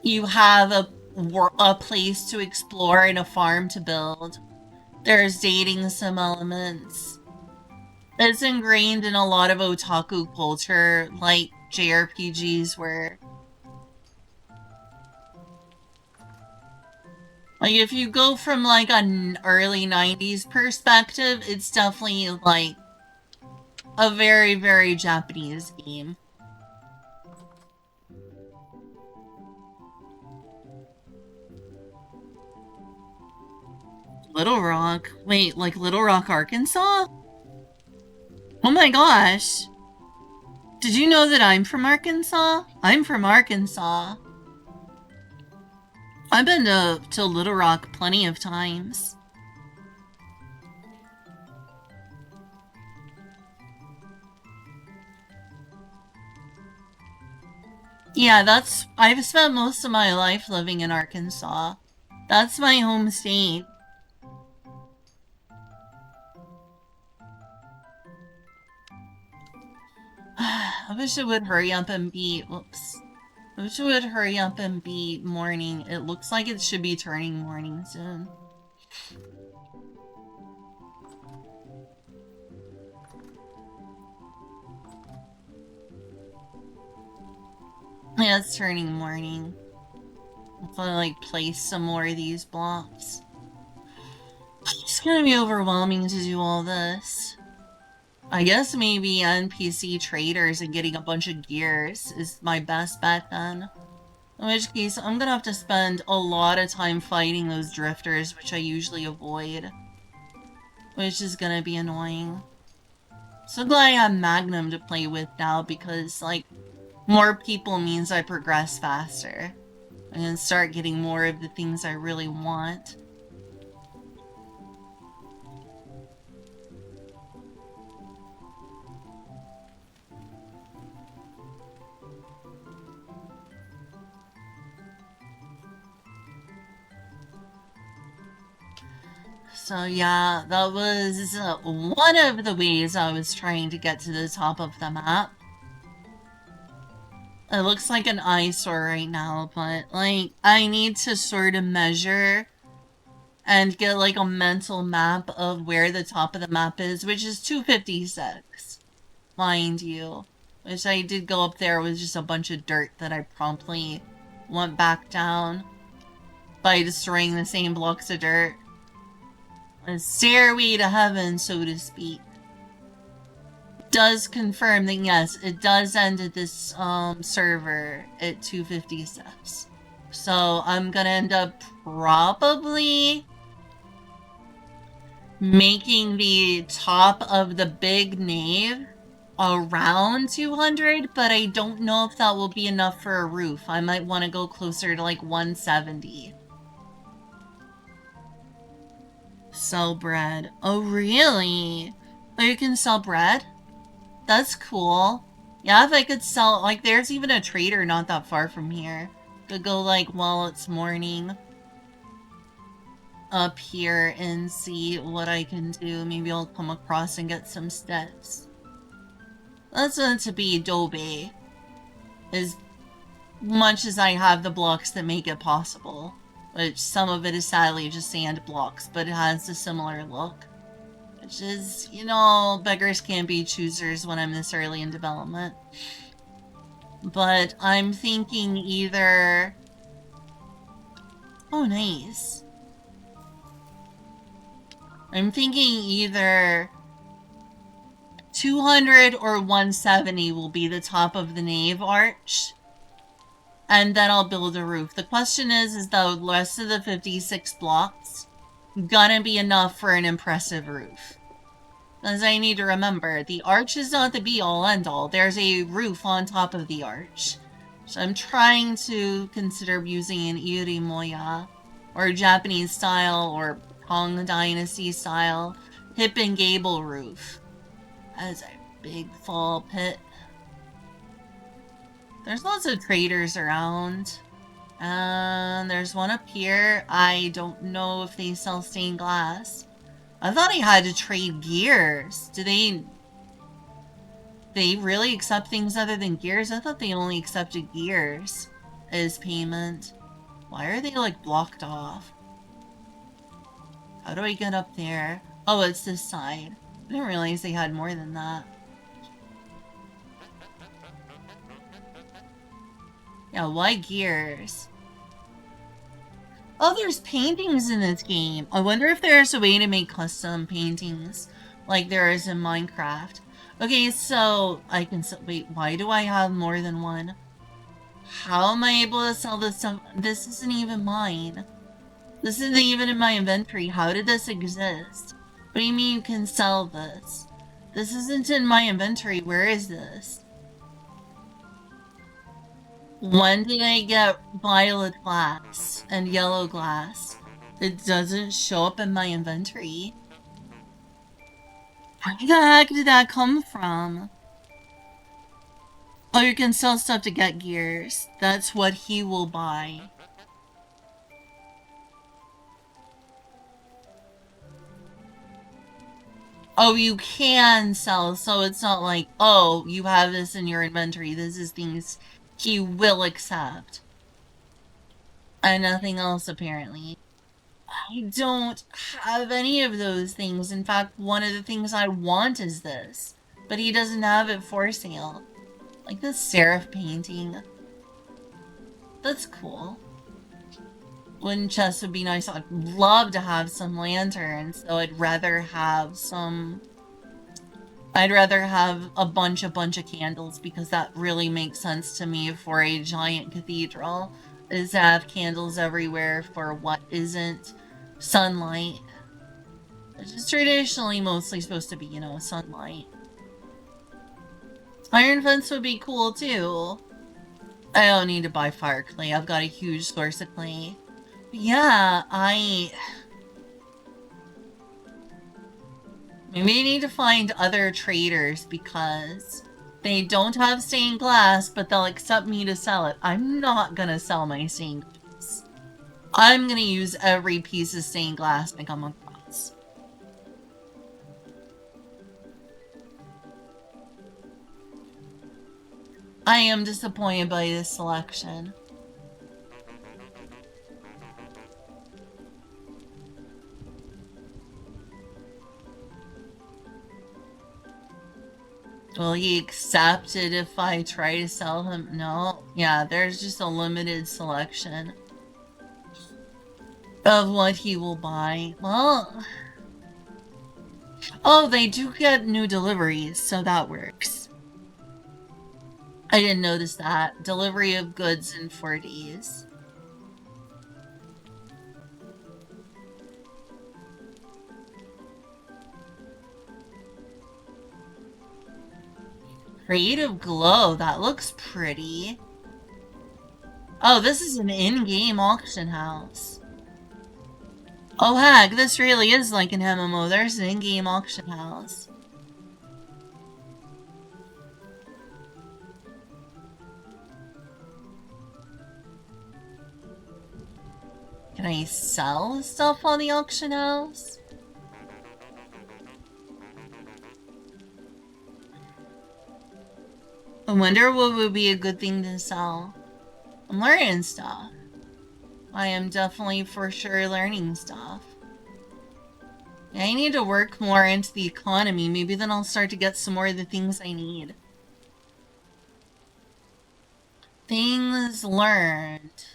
You have a place to explore and a farm to build. There's dating sim elements. It's ingrained in a lot of otaku culture, like JRPGs were. Like, if you go from, like, an early 90s perspective, it's definitely, like, a very, very Japanese game. Little Rock? Wait, like Little Rock, Arkansas? Oh my gosh. Did you know that I'm from Arkansas? I'm from Arkansas. I've been to Little Rock plenty of times. Yeah, I've spent most of my life living in Arkansas. That's my home state. I wish it would hurry up and be, whoops. I wish it would hurry up and be morning. It looks like it should be turning morning soon. Yeah, it's turning morning. I'll probably, like, place some more of these blocks. It's gonna be overwhelming to do all this. I guess maybe NPC traders and getting a bunch of gears is my best bet then. In which case, I'm gonna have to spend a lot of time fighting those drifters, which I usually avoid. Which is gonna be annoying. So glad I have Magnum to play with now, because, like, more people means I progress faster. I can start getting more of the things I really want. So yeah, that was one of the ways I was trying to get to the top of the map. It looks like an eyesore right now, but, like, I need to sort of measure and get, like, a mental map of where the top of the map is, which is 256, mind you. Which I did go up there with just a bunch of dirt that I promptly went back down by destroying the same blocks of dirt. A stairway to heaven, so to speak. does confirm that yes, it does end at this server at 256. So I'm gonna end up probably making the top of the big nave around 200, but I don't know if that will be enough for a roof. I might want to go closer to like 170. Sell bread. Oh, really? Oh, you can sell bread? That's cool. Yeah, if I could sell, like, there's even a trader not that far from here. Could go, like, while it's morning up here and see what I can do. Maybe I'll come across and get some steps. That's meant to be Dobe. As much as I have the blocks that make it possible. Which some of it is sadly just sand blocks, but it has a similar look. Which is, you know, beggars can't be choosers when I'm this early in development. But I'm thinking either... Oh, nice. I'm thinking either 200 or 170 will be the top of the nave arch. And then I'll build a roof. The question is the rest of the 56 blocks gonna be enough for an impressive roof? As I need to remember, the arch is not the be-all end-all. There's a roof on top of the arch. So I'm trying to consider using an irimoya, or Japanese style, or Tang Dynasty style, hip and gable roof as a big fall pit. There's lots of traders around. There's one up here. I don't know if they sell stained glass. I thought I had to trade gears. Do they really accept things other than gears? I thought they only accepted gears as payment. Why are they, like, blocked off? How do I get up there? Oh, it's this side. I didn't realize they had more than that. Yeah, why gears? Oh, there's paintings in this game. I wonder if there's a way to make custom paintings like there is in Minecraft. Okay, so I can... Wait, why do I have more than one? How am I able to sell this stuff? This isn't even mine. This isn't even in my inventory. How did this exist? What do you mean you can sell this? This isn't in my inventory. Where is this? When did I get violet glass and yellow glass? It doesn't show up in my inventory. Where the heck did that come from? Oh, you can sell stuff to get gears. That's what he will buy. Oh, you can sell, so it's not like, oh, you have this in your inventory. This is things he will accept. And nothing else, apparently. I don't have any of those things. In fact, one of the things I want is this. But he doesn't have it for sale. Like this serif painting. That's cool. Wooden chests would be nice. I'd love to have some lanterns, though I'd rather have some... I'd rather have a bunch of candles, because that really makes sense to me for a giant cathedral, is to have candles everywhere for what isn't sunlight. Which is traditionally mostly supposed to be, you know, sunlight. Iron fence would be cool, too. I don't need to buy fire clay. I've got a huge source of clay. But yeah, maybe I need to find other traders because they don't have stained glass, but they'll accept me to sell it. I'm not gonna sell my stained glass. I'm gonna use every piece of stained glass I come across. I am disappointed by this selection. Will he accept it if I try to sell him? No. Yeah, there's just a limited selection of what he will buy. Well, Oh, they do get new deliveries, so that works. I didn't notice that. Delivery of goods in 4 days. Creative Glow, that looks pretty. Oh, this is an in-game auction house. Oh heck, this really is like an MMO. There's an in-game auction house. Can I sell stuff on the auction house? I wonder what would be a good thing to sell. I'm learning stuff. I am definitely for sure learning stuff. I need to work more into the economy. Maybe then I'll start to get some more of the things I need. Things learned.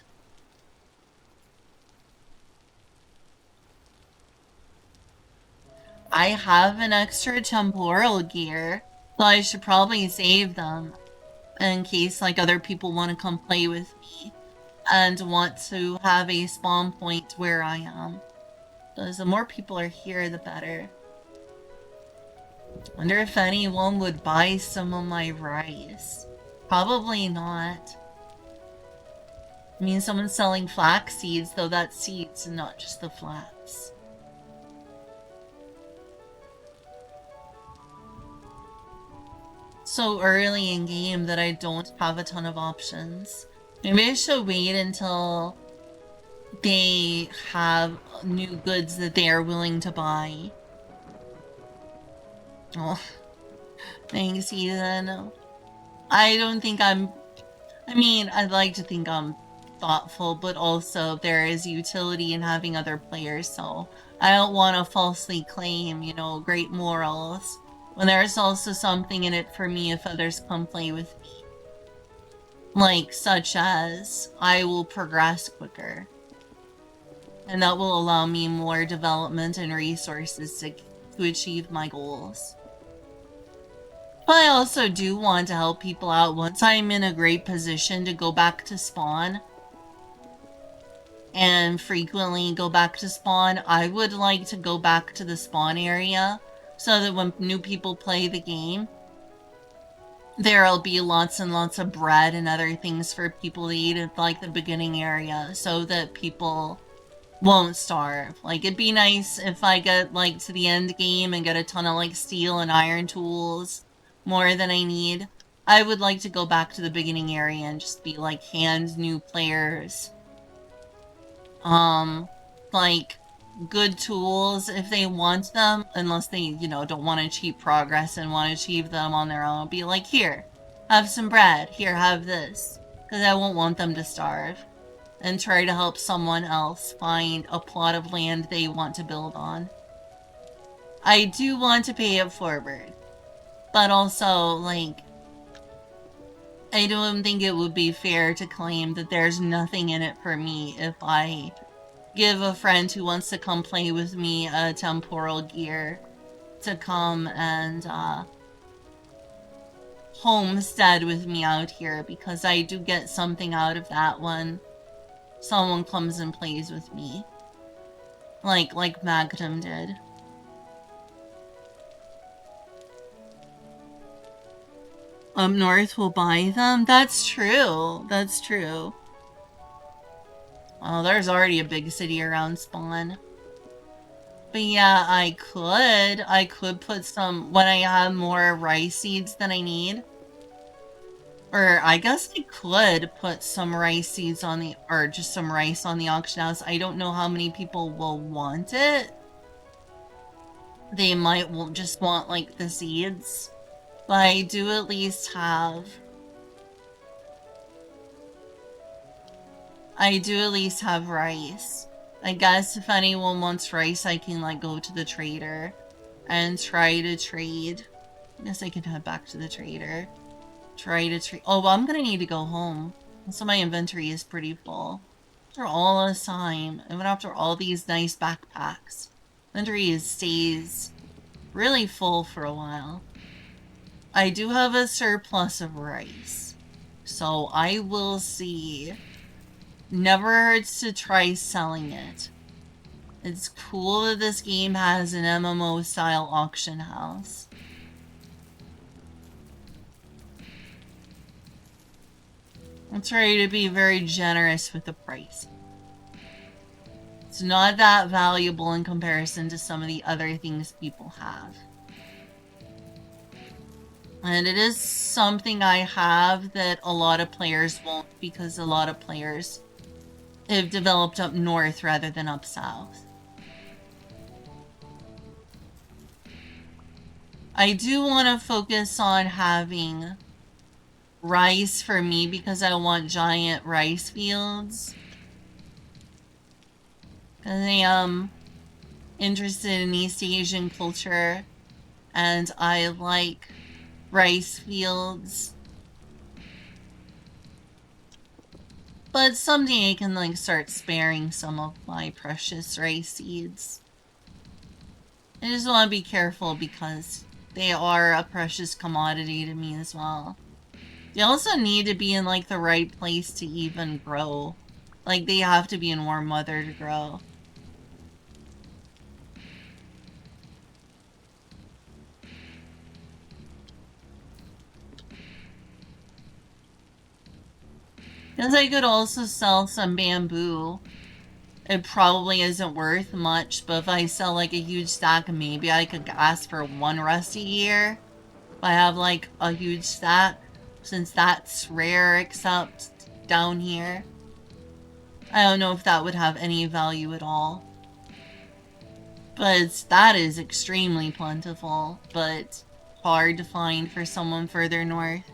I have an extra temporal gear, so I should probably save them in case like other people want to come play with me and want to have a spawn point where I am. Because the more people are here, the better. Wonder if anyone would buy some of my rice. Probably not. I mean, someone's selling flax seeds, though that's seeds and not just the flax. So early in game that I don't have a ton of options. Maybe I should wait until they have new goods that they are willing to buy. Oh, thanks, Ethan. I don't think I mean, I'd like to think I'm thoughtful, but also there is utility in having other players, so I don't want to falsely claim, you know, great morals, when there's also something in it for me if others come play with me. Like, such as, I will progress quicker. And that will allow me more development and resources to achieve my goals. But I also do want to help people out once I'm in a great position to go back to spawn. And frequently go back to spawn. I would like to go back to the spawn area so that when new people play the game, there'll be lots and lots of bread and other things for people to eat at like the beginning area so that people won't starve. Like, it'd be nice if I get like to the end game and get a ton of like steel and iron tools, more than I need. I would like to go back to the beginning area and just be like hand new players like good tools if they want them, unless they, you know, don't want to achieve progress and want to achieve them on their own. Be like, here, have some bread, here, have this, because I won't want them to starve, and try to help someone else find a plot of land they want to build on. I do want to pay it forward, but also, like, I don't think it would be fair to claim that there's nothing in it for me if I give a friend who wants to come play with me a temporal gear to come and homestead with me out here, because I do get something out of that when someone comes and plays with me. Like Magnum did. Up north will buy them? That's true. That's true. Oh, there's already a big city around spawn. But yeah, I could put some, when I have more rice seeds than I need. Or I guess I could put some rice seeds on the, or just some rice on the auction house. I don't know how many people will want it. They might just want like the seeds. But I do at least have rice. I guess if anyone wants rice, I can like go to the trader and try to trade. I guess I can head back to the trader. Try to trade. Oh, well, I'm gonna need to go home. So my inventory is pretty full. After all this time, even after all these nice backpacks, inventory stays really full for a while. I do have a surplus of rice, so I will see. Never hurts to try selling it. It's cool that this game has an MMO-style auction house. I'll try to be very generous with the price. It's not that valuable in comparison to some of the other things people have. And it is something I have that a lot of players won't, because a lot of players have developed up north rather than up south. I do want to focus on having rice for me because I want giant rice fields. I am interested in East Asian culture and I like rice fields. But someday I can like start sparing some of my precious rice seeds. I just want to be careful because they are a precious commodity to me as well. They also need to be in like the right place to even grow. Like they have to be in warm weather to grow. Because I could also sell some bamboo. It probably isn't worth much, but if I sell like a huge stack, maybe I could ask for 1 rust a year. If I have like a huge stack, since that's rare except down here. I don't know if that would have any value at all. But that is extremely plentiful, but hard to find for someone further north.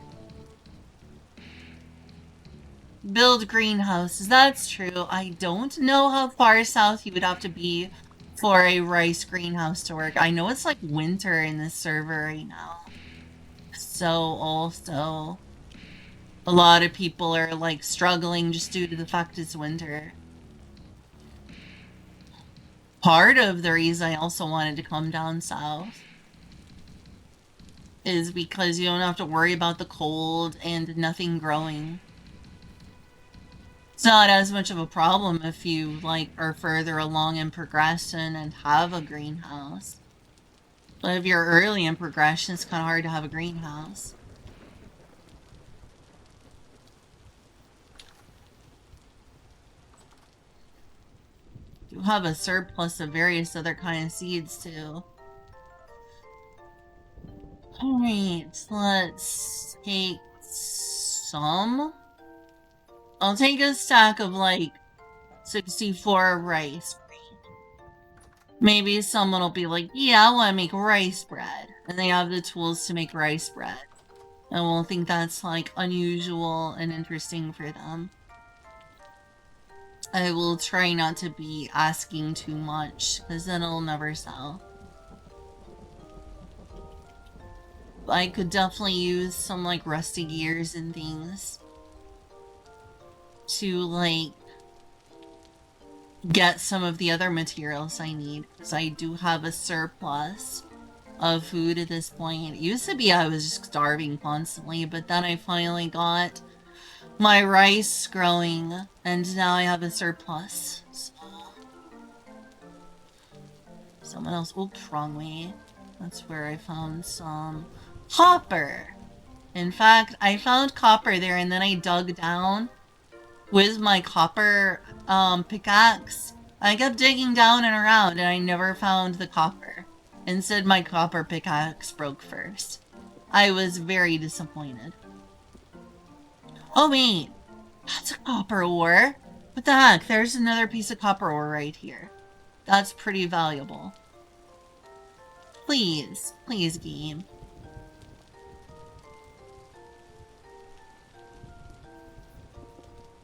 Build greenhouses, that's true. I don't know how far south you would have to be for a rice greenhouse to work. I know it's like winter in this server right now. So also, a lot of people are like struggling just due to the fact it's winter. Part of the reason I also wanted to come down south is because you don't have to worry about the cold and nothing growing. It's not as much of a problem if you like are further along in progression and have a greenhouse. But if you're early in progression, it's kind of hard to have a greenhouse. You have a surplus of various other kind of seeds too. Alright, let's take some. I'll take a stack of like 64 rice. Maybe someone will be like, yeah, I want to make rice bread. And they have the tools to make rice bread. And we'll think that's like unusual and interesting for them. I will try not to be asking too much, because then it'll never sell. I could definitely use some like rusty gears and things to like get some of the other materials I need, because I do have a surplus of food at this point. It used to be I was just starving constantly, but then I finally got my rice growing and now I have a surplus. So someone else, oops, wrong way. That's where I found some copper. In fact, I found copper there and then I dug down with my copper pickaxe. I kept digging down and around and I never found the copper. Instead, my copper pickaxe broke first. I was very disappointed. Oh wait, that's a copper ore. What the heck? There's another piece of copper ore right here. That's pretty valuable. Please, please game.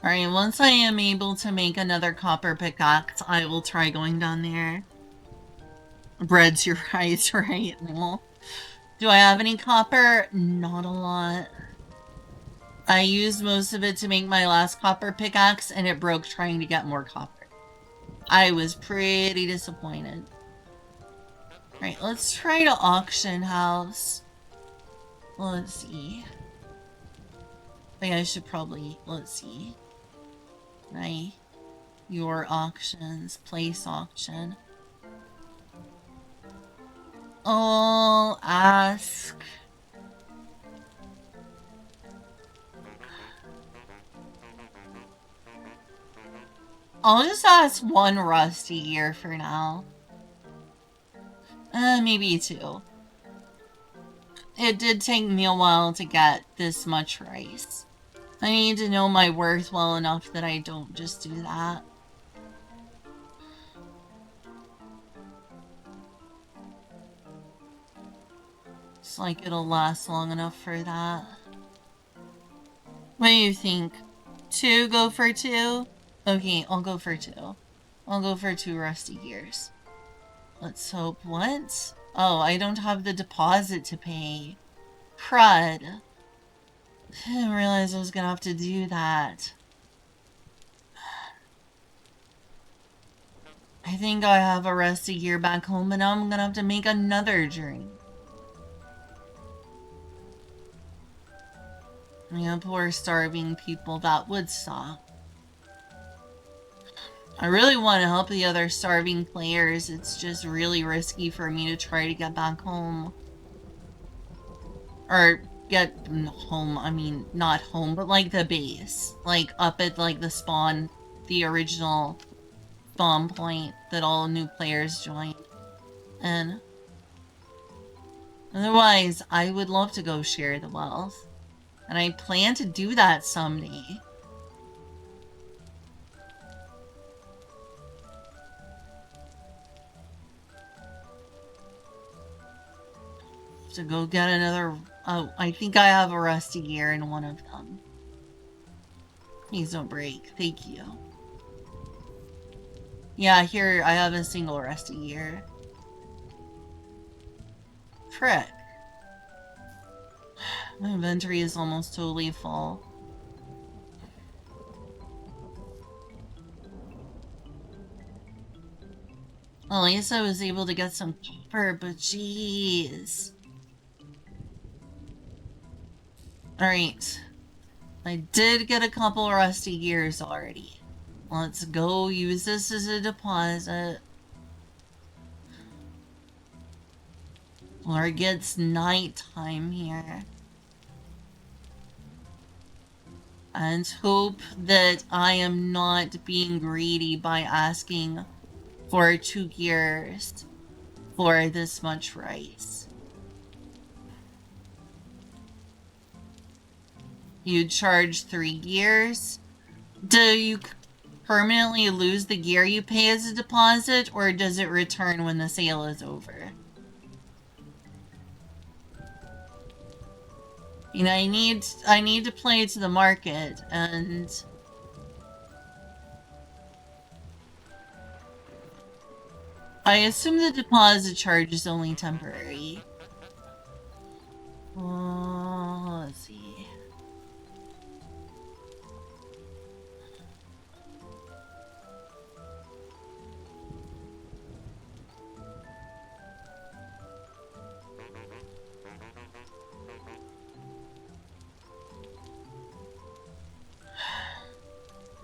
Alright, once I am able to make another copper pickaxe, I will try going down there. Bread's your rice, right? No. Do I have any copper? Not a lot. I used most of it to make my last copper pickaxe, and it broke trying to get more copper. I was pretty disappointed. Right, let's try to auction house. Let's see. I think I should probably, let's see. Right. Your auctions. Place auction. I'll ask. I'll just ask one rusty gear for now. Maybe two. It did take me a while to get this much rice. I need to know my worth well enough that I don't just do that. It's like it'll last long enough for that. What do you think? Two? Go for two? Okay, I'll go for two. I'll go for two rusty gears. Let's hope. What? Oh, I don't have the deposit to pay. Crud. I didn't realize I was gonna have to do that. I think I have a rusty gear back home, but now I'm gonna have to make another journey. Yeah, poor starving people, that would suck. I really want to help the other starving players. It's just really risky for me to try to get back home. Or get home, I mean, not home, but like the base. Like up at like the spawn, the original spawn point that all new players join. And otherwise, I would love to go share the wealth. And I plan to do that someday. To go get another... Oh, I think I have a rusty gear in one of them. Please don't break. Thank you. Yeah, here I have a single rusty gear. Frick. My inventory is almost totally full. Well, at least I was able to get some copper, but jeez. Alright. I did get a couple rusty gears already. Let's go use this as a deposit. Or it gets nighttime here. And hope that I am not being greedy by asking for 2 gears for this much rice. You charge 3 gears? Do you permanently lose the gear you pay as a deposit, or does it return when the sale is over? You know, I need to play to the market, and I assume the deposit charge is only temporary. Let's see.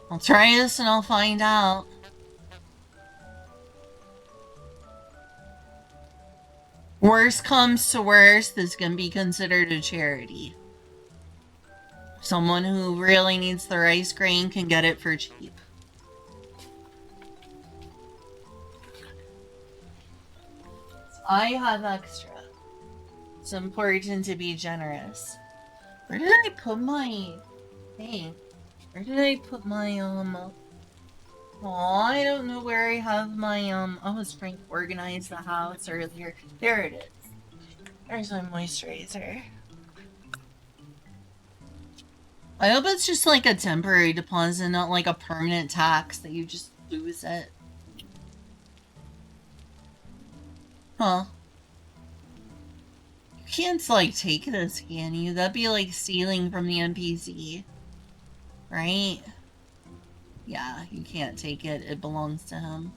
I'll try this and I'll find out. Worst comes to worst, this can be considered a charity. Someone who really needs the rice grain can get it for cheap. I have extra. It's important to be generous. Where did I put my thing? Where did I put my, Aw, I don't know where I have my, I was trying to organize the house earlier. There it is. There's my moisturizer. I hope it's just like a temporary deposit, not like a permanent tax that you just lose it. Huh. You can't, like, take this, can you? That'd be like stealing from the NPC. Right? Yeah, you can't take it. It belongs to him.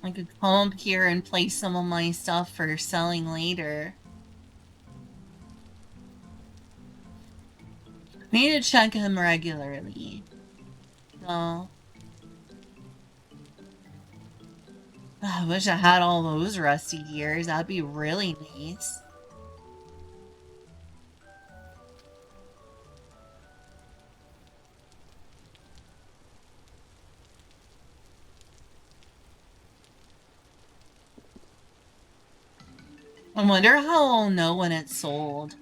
I could come up here and place some of my stuff for selling later. Need to check him regularly. So... I wish I had all those rusty gears. That'd be really nice. I wonder how I'll know when it's sold.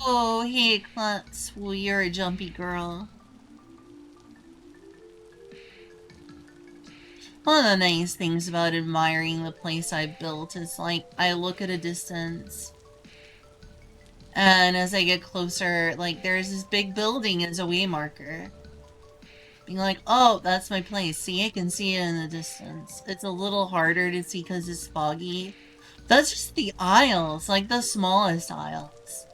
Oh, hey, Klutz. Well, you're a jumpy girl. One of the nice things about admiring the place I built is, like, I look at a distance. And as I get closer, like, there's this big building as a way marker. Being like, oh, that's my place. See, I can see it in the distance. It's a little harder to see because it's foggy. That's just the aisles, like the smallest aisles.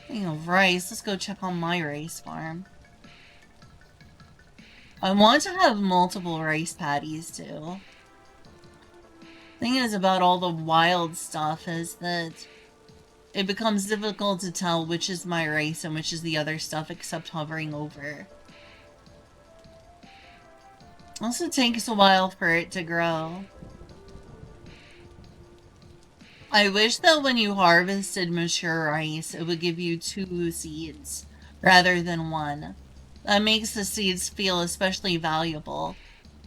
Speaking of rice, let's go check on my rice farm. I want to have multiple rice paddies too. Thing is about all the wild stuff is that it becomes difficult to tell which is my rice and which is the other stuff except hovering over. Also takes a while for it to grow. I wish that when you harvested mature rice, it would give you 2 seeds rather than 1. That makes the seeds feel especially valuable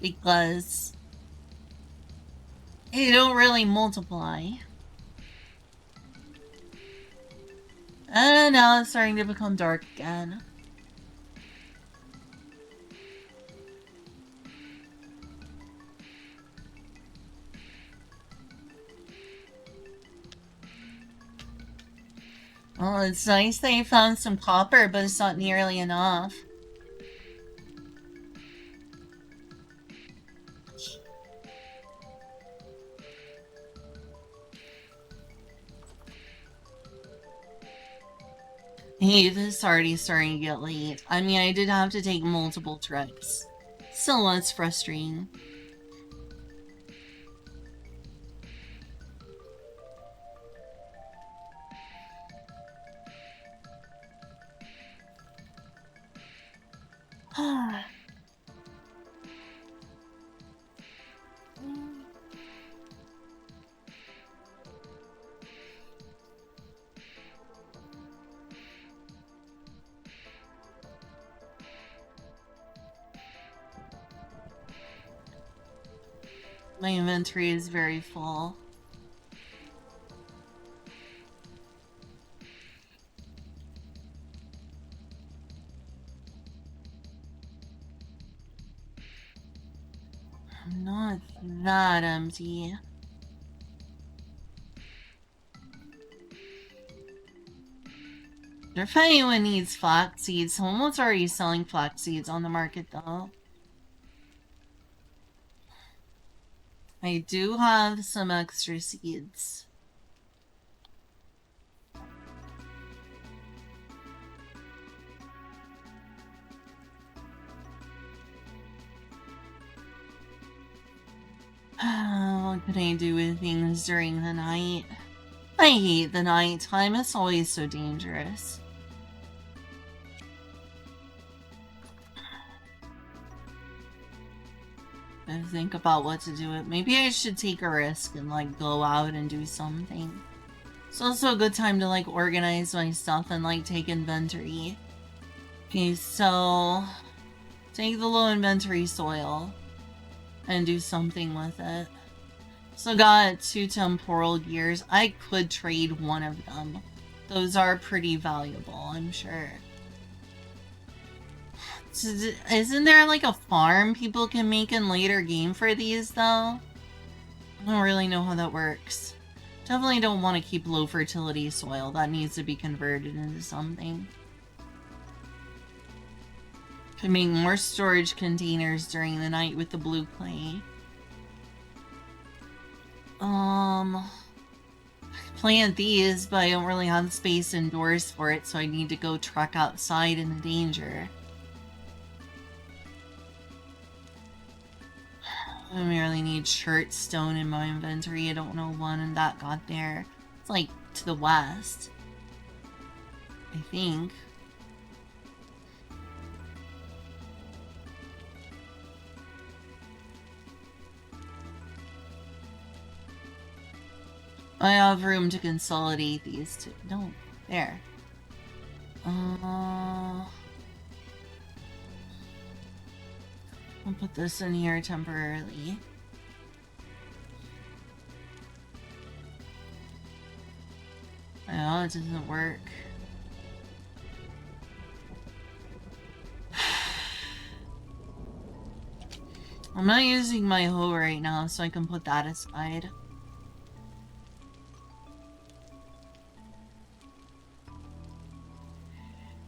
because they don't really multiply. And now it's starting to become dark again. Well, it's nice that you found some copper, but it's not nearly enough. Hey, this is already starting to get late. I mean, I did have to take multiple trips. Still, that's frustrating. My inventory is very full. Not that empty. If anyone needs flax seeds, someone's already selling flax seeds on the market though. I do have some extra seeds. What could I do with things during the night? I hate the nighttime, it's always so dangerous. I think about what to do. Maybe I should take a risk and like go out and do something. It's also a good time to like organize my stuff and like take inventory. Okay, so take the low inventory soil and do something with it. So got 2 temporal gears. I could trade one of them. Those are pretty valuable, I'm sure. So isn't there like a farm people can make in later game for these though? I don't really know how that works. Definitely don't want to keep low fertility soil. That needs to be converted into something. Could make more storage containers during the night with the blue clay. plant these, but I don't really have space indoors for it, so I need to go trek outside in the danger. I merely need chert stone in my inventory. I don't know when that got there. It's like to the west, I think. I have room to consolidate these two. No, there. I'll put this in here temporarily. Oh, it doesn't work. I'm not using my hoe right now, so I can put that aside.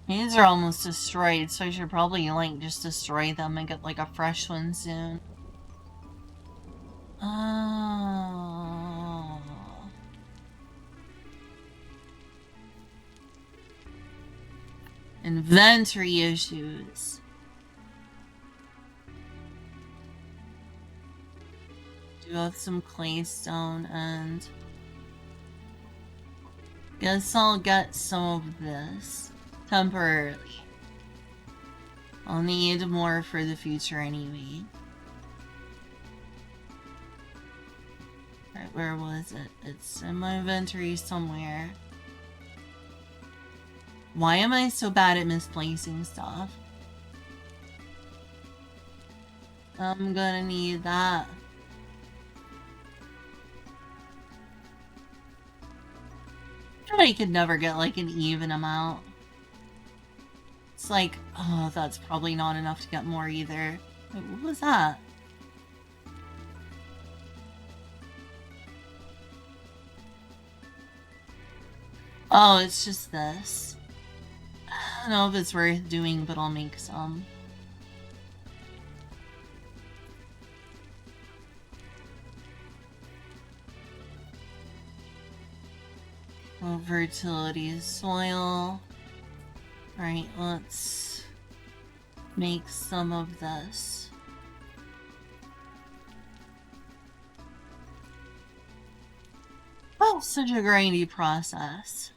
These are almost destroyed, so I should probably, like, just destroy them and get, like, a fresh one soon. Oh. Inventory issues. Do have some claystone and... guess I'll get some of this. Temporarily. I'll need more for the future anyway. Right, where was it? It's in my inventory somewhere. Why am I so bad at misplacing stuff? I'm gonna need that. I could never get like an even amount. It's like, oh, that's probably not enough to get more either. Wait, what was that? Oh, it's just this. I don't know if it's worth doing, but I'll make some. Oh, fertility soil. Alright, let's make some of this. Oh, such a grindy process.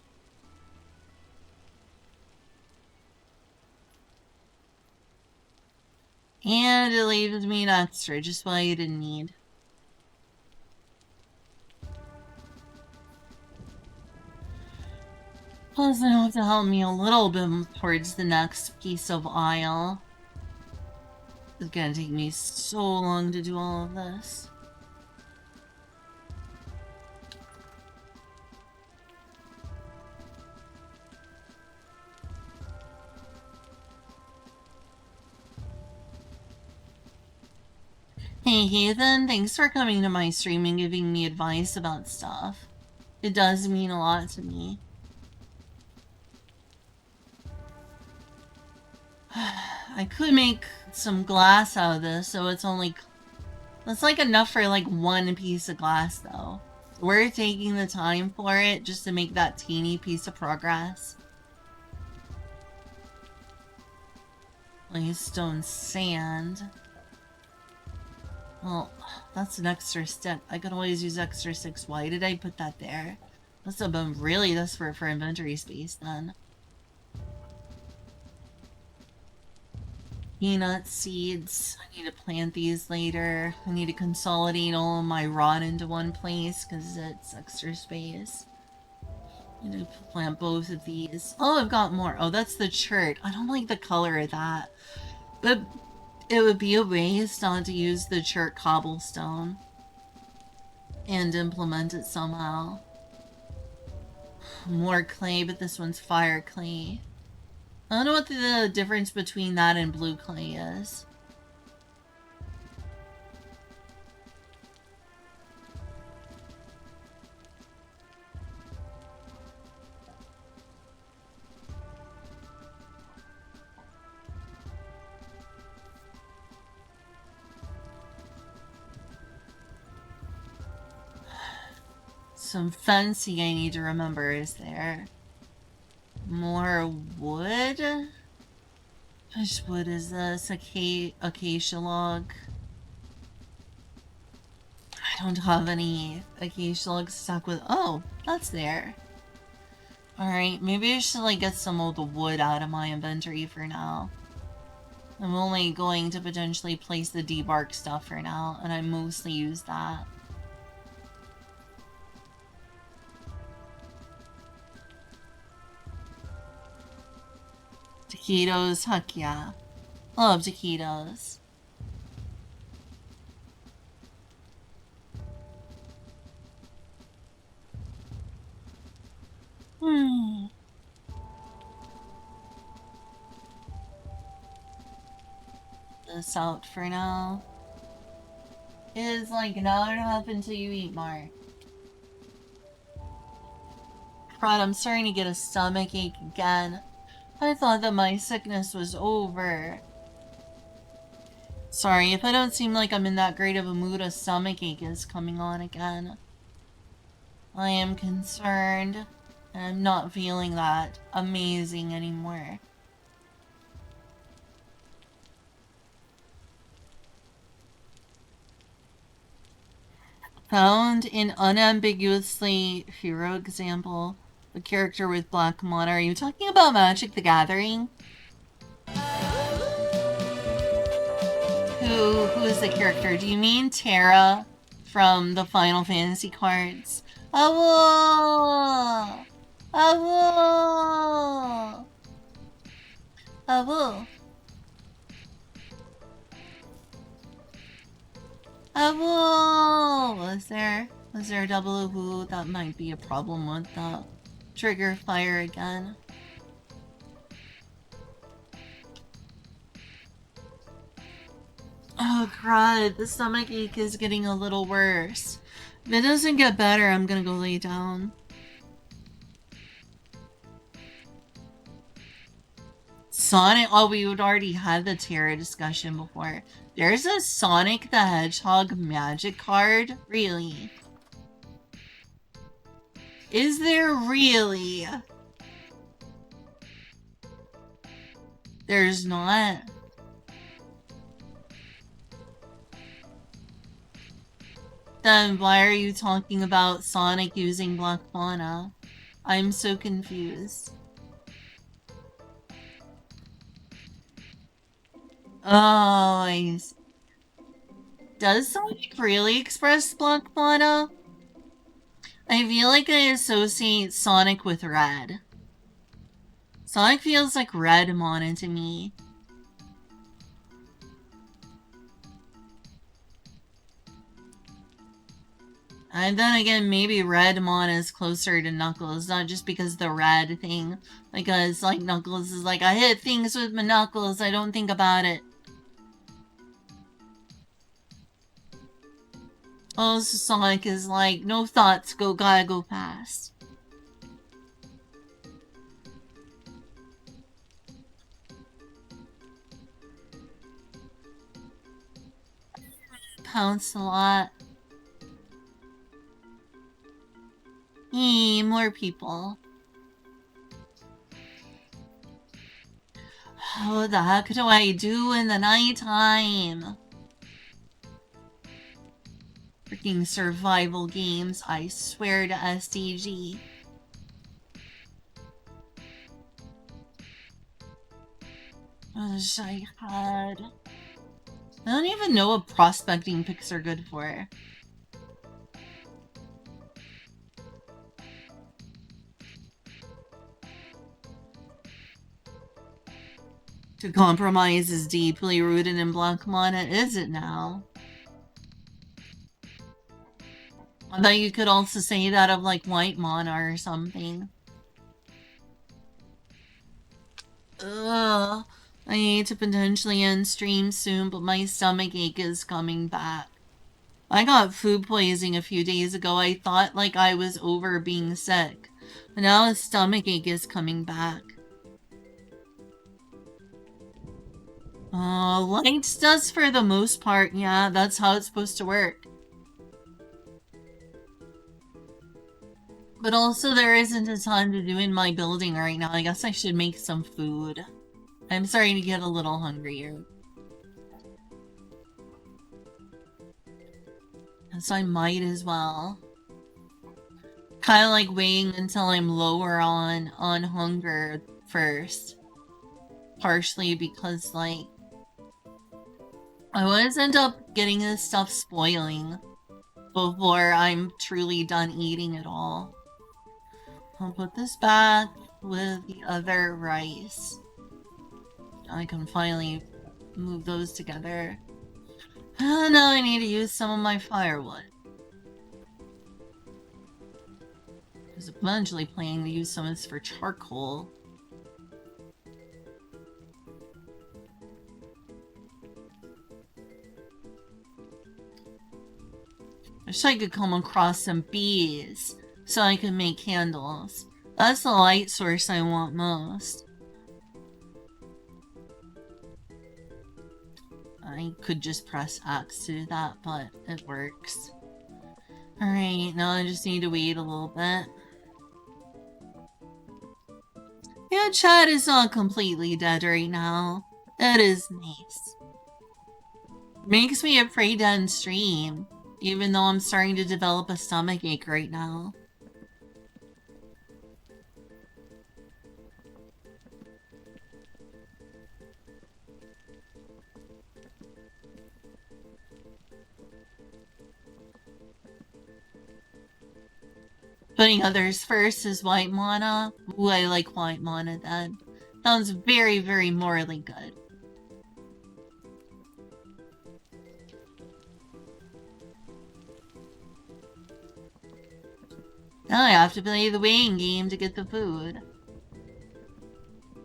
And it leaves me an extra, just what I didn't need. Plus, it'll have to help me a little bit towards the next piece of aisle. It's gonna take me so long to do all of this. Hey Heathen, thanks for coming to my stream and giving me advice about stuff. It does mean a lot to me. I could make some glass out of this, so it's only... that's like enough for like one piece of glass though. We're taking the time for it just to make that teeny piece of progress. Stone sand. Well, that's an extra stick. I could always use extra sticks. Why did I put that there? Must have been really desperate for inventory space then. Peanut seeds. I need to plant these later. I need to consolidate all of my rod into one place because it's extra space. I need to plant both of these. Oh, I've got more. Oh, that's the chert. I don't like the color of that. But it would be a waste not to use the chert cobblestone and implement it somehow. More clay, but this one's fire clay. I don't know what the difference between that and blue clay is. some fencing I need to remember, is there? More wood? Which wood is this? Acacia log. I don't have any acacia logs stuck with. Oh, that's there. Alright, maybe I should like get some of the wood out of my inventory for now. I'm only going to potentially place the debark stuff for now, and I mostly use that. Taquitos, heck yeah. Love taquitos. This out for now. It's like an hour and a half until you eat, Mark. Crud, I'm starting to get a stomach ache again. I thought that my sickness was over. Sorry, if I don't seem like I'm in that great of a mood, a stomach ache is coming on again. I am concerned, and I'm not feeling that amazing anymore. Found in unambiguously hero example, a character with black mana. Are you talking about Magic the Gathering? Who is the character? Do you mean Terra from the Final Fantasy cards? Awo! Awo! Awo! Awo! Was there a double who? That might be a problem with the trigger fire again. Oh crud, the stomach ache is getting a little worse. If it doesn't get better, I'm gonna go lay down. Sonic, oh, we would already had the Terra discussion before. There's a Sonic the Hedgehog magic card? Really? Is there really? There's not. Then why are you talking about Sonic using Black Fauna? I'm so confused. Oh, I see. Does Sonic really express Black Fauna? I feel like I associate Sonic with red. Sonic feels like red mana to me. And then again, maybe red mana is closer to Knuckles, not just because the red thing. Because, like, Knuckles is like, I hit things with my knuckles, I don't think about it. Oh, so Sonic is like, no thoughts, gotta go fast. Pounced a lot. More people. What the heck do I do in the nighttime? Freaking survival games, I swear to SDG. I don't even know what prospecting picks are good for. To compromise is deeply rooted in Black Mana, is it now? I thought you could also say that of like White Mana or something. Ugh. I need to potentially end stream soon, but my stomach ache is coming back. I got food poisoning a few days ago. I thought like I was over being sick. But now a stomach ache is coming back. Lights does for the most part. Yeah, that's how it's supposed to work. But also there isn't a ton to do in my building right now. I guess I should make some food. I'm starting to get a little hungrier. So I might as well. Kind of like waiting until I'm lower on hunger first. Partially because, like, I always end up getting this stuff spoiling before I'm truly done eating it all. I'll put this back with the other rice. I can finally move those together. Now I need to use some of my firewood. I was eventually planning to use some of this for charcoal. Wish I could come across some bees so I could make candles. That's the light source I want most. I could just press X to do that, but it works. Alright, now I just need to wait a little bit. Yeah, chat is not completely dead right now. That is nice. Makes me afraid to end stream, even though I'm starting to develop a stomachache right now. Putting others first is white mana. Ooh, I like white mana then. Sounds very, very morally good. Now I have to play the waiting game to get the food.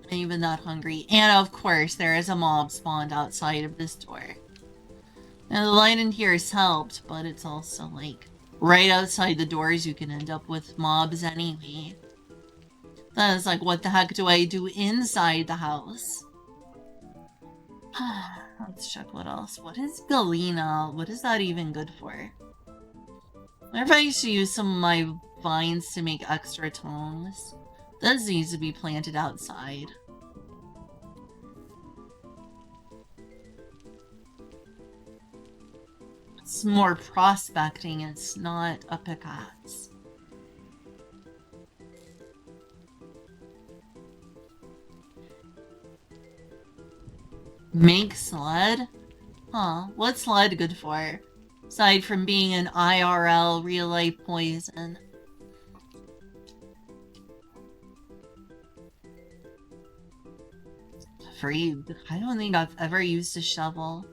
I'm even not hungry. And of course, there is a mob spawned outside of this door. Now the light in here has helped, but it's also like right outside the doors you can end up with mobs anyway. Then it's like, what the heck do I do inside the house? Let's check what else. What is Galena? What is that even good for? I wonder if I should use some of my vines to make extra tongs. This needs to be planted outside. It's more prospecting, it's not a pickaxe. Make sled? Huh, what's sled good for? Aside from being an IRL real-life poison. I don't think I've ever used a shovel.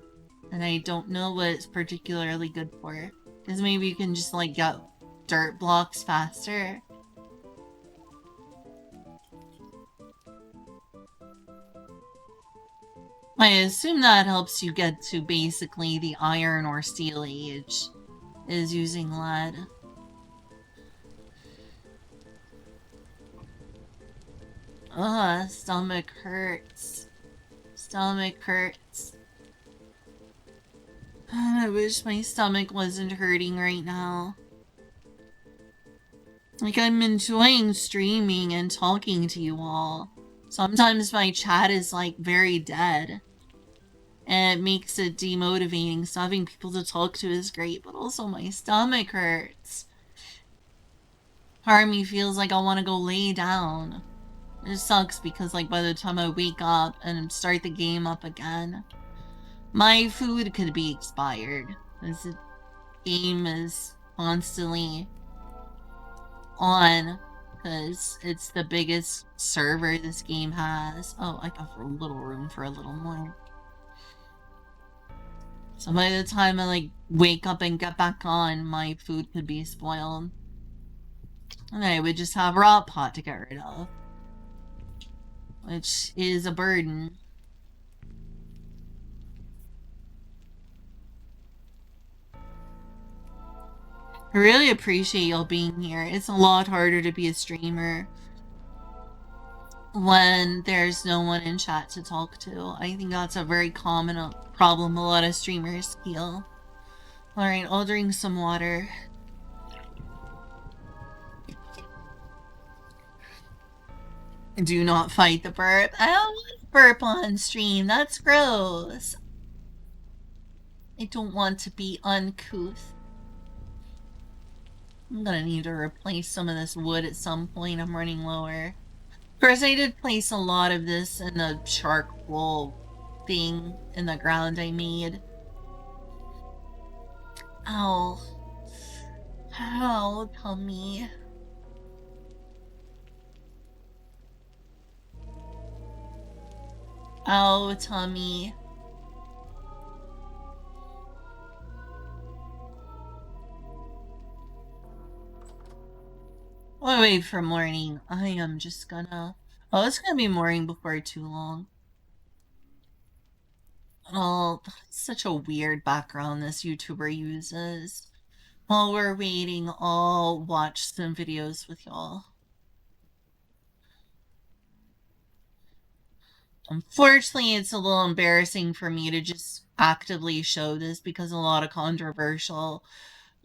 And I don't know what it's particularly good for. Because maybe you can just, like, get dirt blocks faster. I assume that helps you get to basically the Iron or Steel Age, is using lead. Ugh, stomach hurts. Stomach hurts. I wish my stomach wasn't hurting right now. Like, I'm enjoying streaming and talking to you all. Sometimes my chat is, like, very dead. And it makes it demotivating, so having people to talk to is great, but also my stomach hurts. Part of me feels like I want to go lay down. It sucks because, like, by the time I wake up and start the game up again, my food could be expired. This game is constantly on because it's the biggest server this game has. Oh, I got a little room for a little more. So by the time I, like, wake up and get back on, my food could be spoiled. And I would just have raw pot to get rid of. Which is a burden. I really appreciate y'all being here. It's a lot harder to be a streamer when there's no one in chat to talk to. I think that's a very common problem a lot of streamers feel. Alright, I'll drink some water. Do not fight the burp. I don't want to burp on stream. That's gross. I don't want to be uncouth. I'm gonna need to replace some of this wood at some point. I'm running lower. Of course, I did place a lot of this in the charcoal thing in the ground I made. Ow. Ow, tummy. Ow, tummy. I'll wait for morning. I am just gonna... Oh, it's gonna be morning before too long. Oh, that's such a weird background this YouTuber uses. While we're waiting, I'll watch some videos with y'all. Unfortunately, it's a little embarrassing for me to just actively show this because a lot of controversial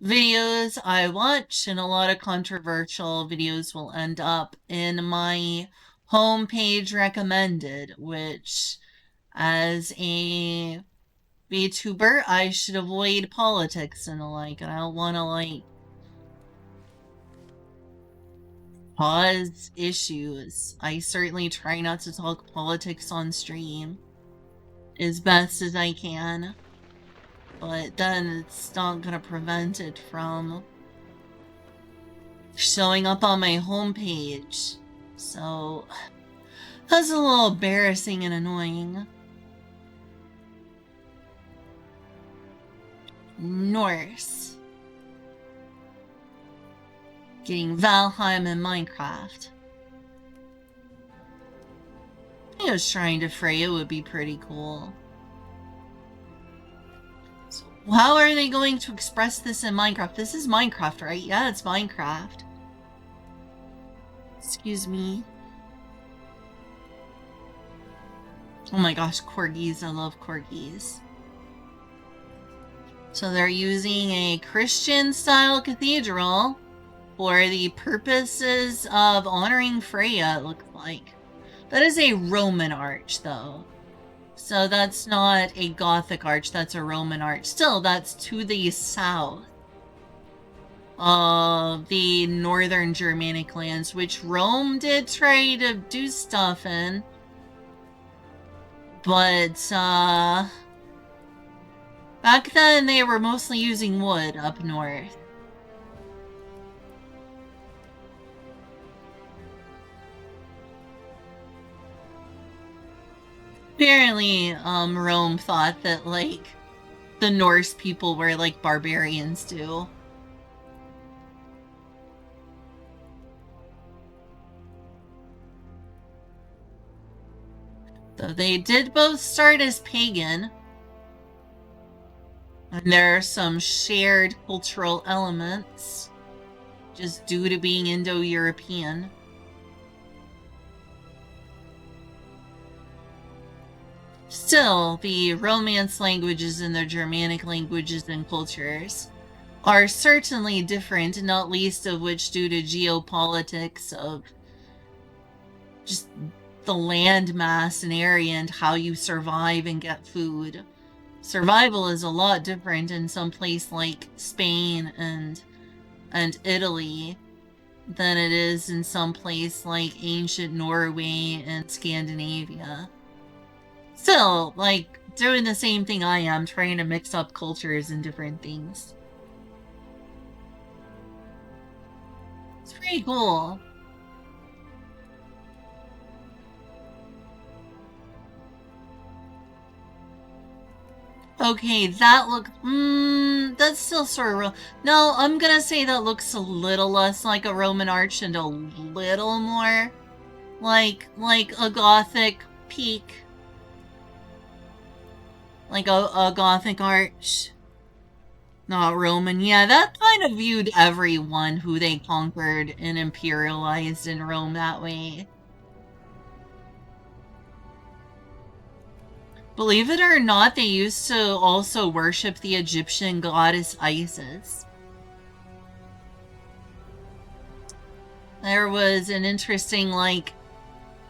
videos I watch and a lot of controversial videos will end up in my homepage recommended, which as a VTuber, I should avoid politics and the like, and I don't want to like cause issues. I certainly try not to talk politics on stream as best as I can, but then it's not gonna prevent it from showing up on my homepage. So that's a little embarrassing and annoying. Norse. Getting Valheim in Minecraft. I was trying to Freya would be pretty cool. So how are they going to express this in Minecraft? This is Minecraft, right? Yeah, it's Minecraft. Excuse me. Oh my gosh, corgis. I love corgis. So they're using a Christian-style cathedral for the purposes of honoring Freya, it looks like. That is a Roman arch, though. So that's not a Gothic arch, that's a Roman arch. Still, that's to the south of the northern Germanic lands, which Rome did try to do stuff in. But, back then they were mostly using wood up north. Apparently, Rome thought that, like, the Norse people were like barbarians too. Though they did both start as pagan. And there are some shared cultural elements, just due to being Indo-European. Still, the Romance languages and the Germanic languages and cultures are certainly different, not least of which due to geopolitics of just the land mass and area and how you survive and get food. Survival is a lot different in some place like Spain and Italy than it is in some place like ancient Norway and Scandinavia. Still, like, doing the same thing I am, trying to mix up cultures and different things. It's pretty cool. Okay, that look, that's still sort of, no, I'm gonna say that looks a little less like a Roman arch and a little more like a Gothic peak. Like a Gothic arch. Not Roman. Yeah, that kind of viewed everyone who they conquered and imperialized in Rome that way. Believe it or not, they used to also worship the Egyptian goddess Isis. There was an interesting, like,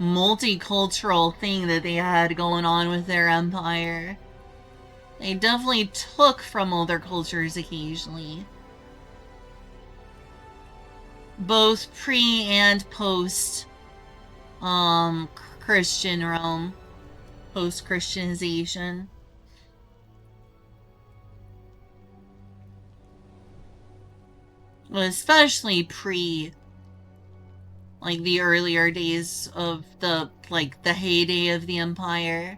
multicultural thing that they had going on with their empire. They definitely took from other cultures occasionally. Both pre and post Christian Rome. Post-Christianization. Well, especially pre, like, the earlier days of the heyday of the empire.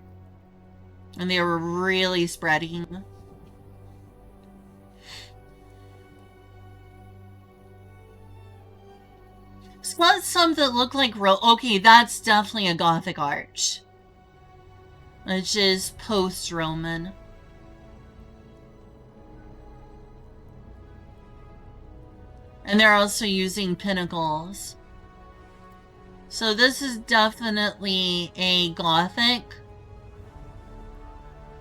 And they were really spreading. Spot some that look like okay, that's definitely a Gothic arch. Which is post-Roman. And they're also using pinnacles. So this is definitely a Gothic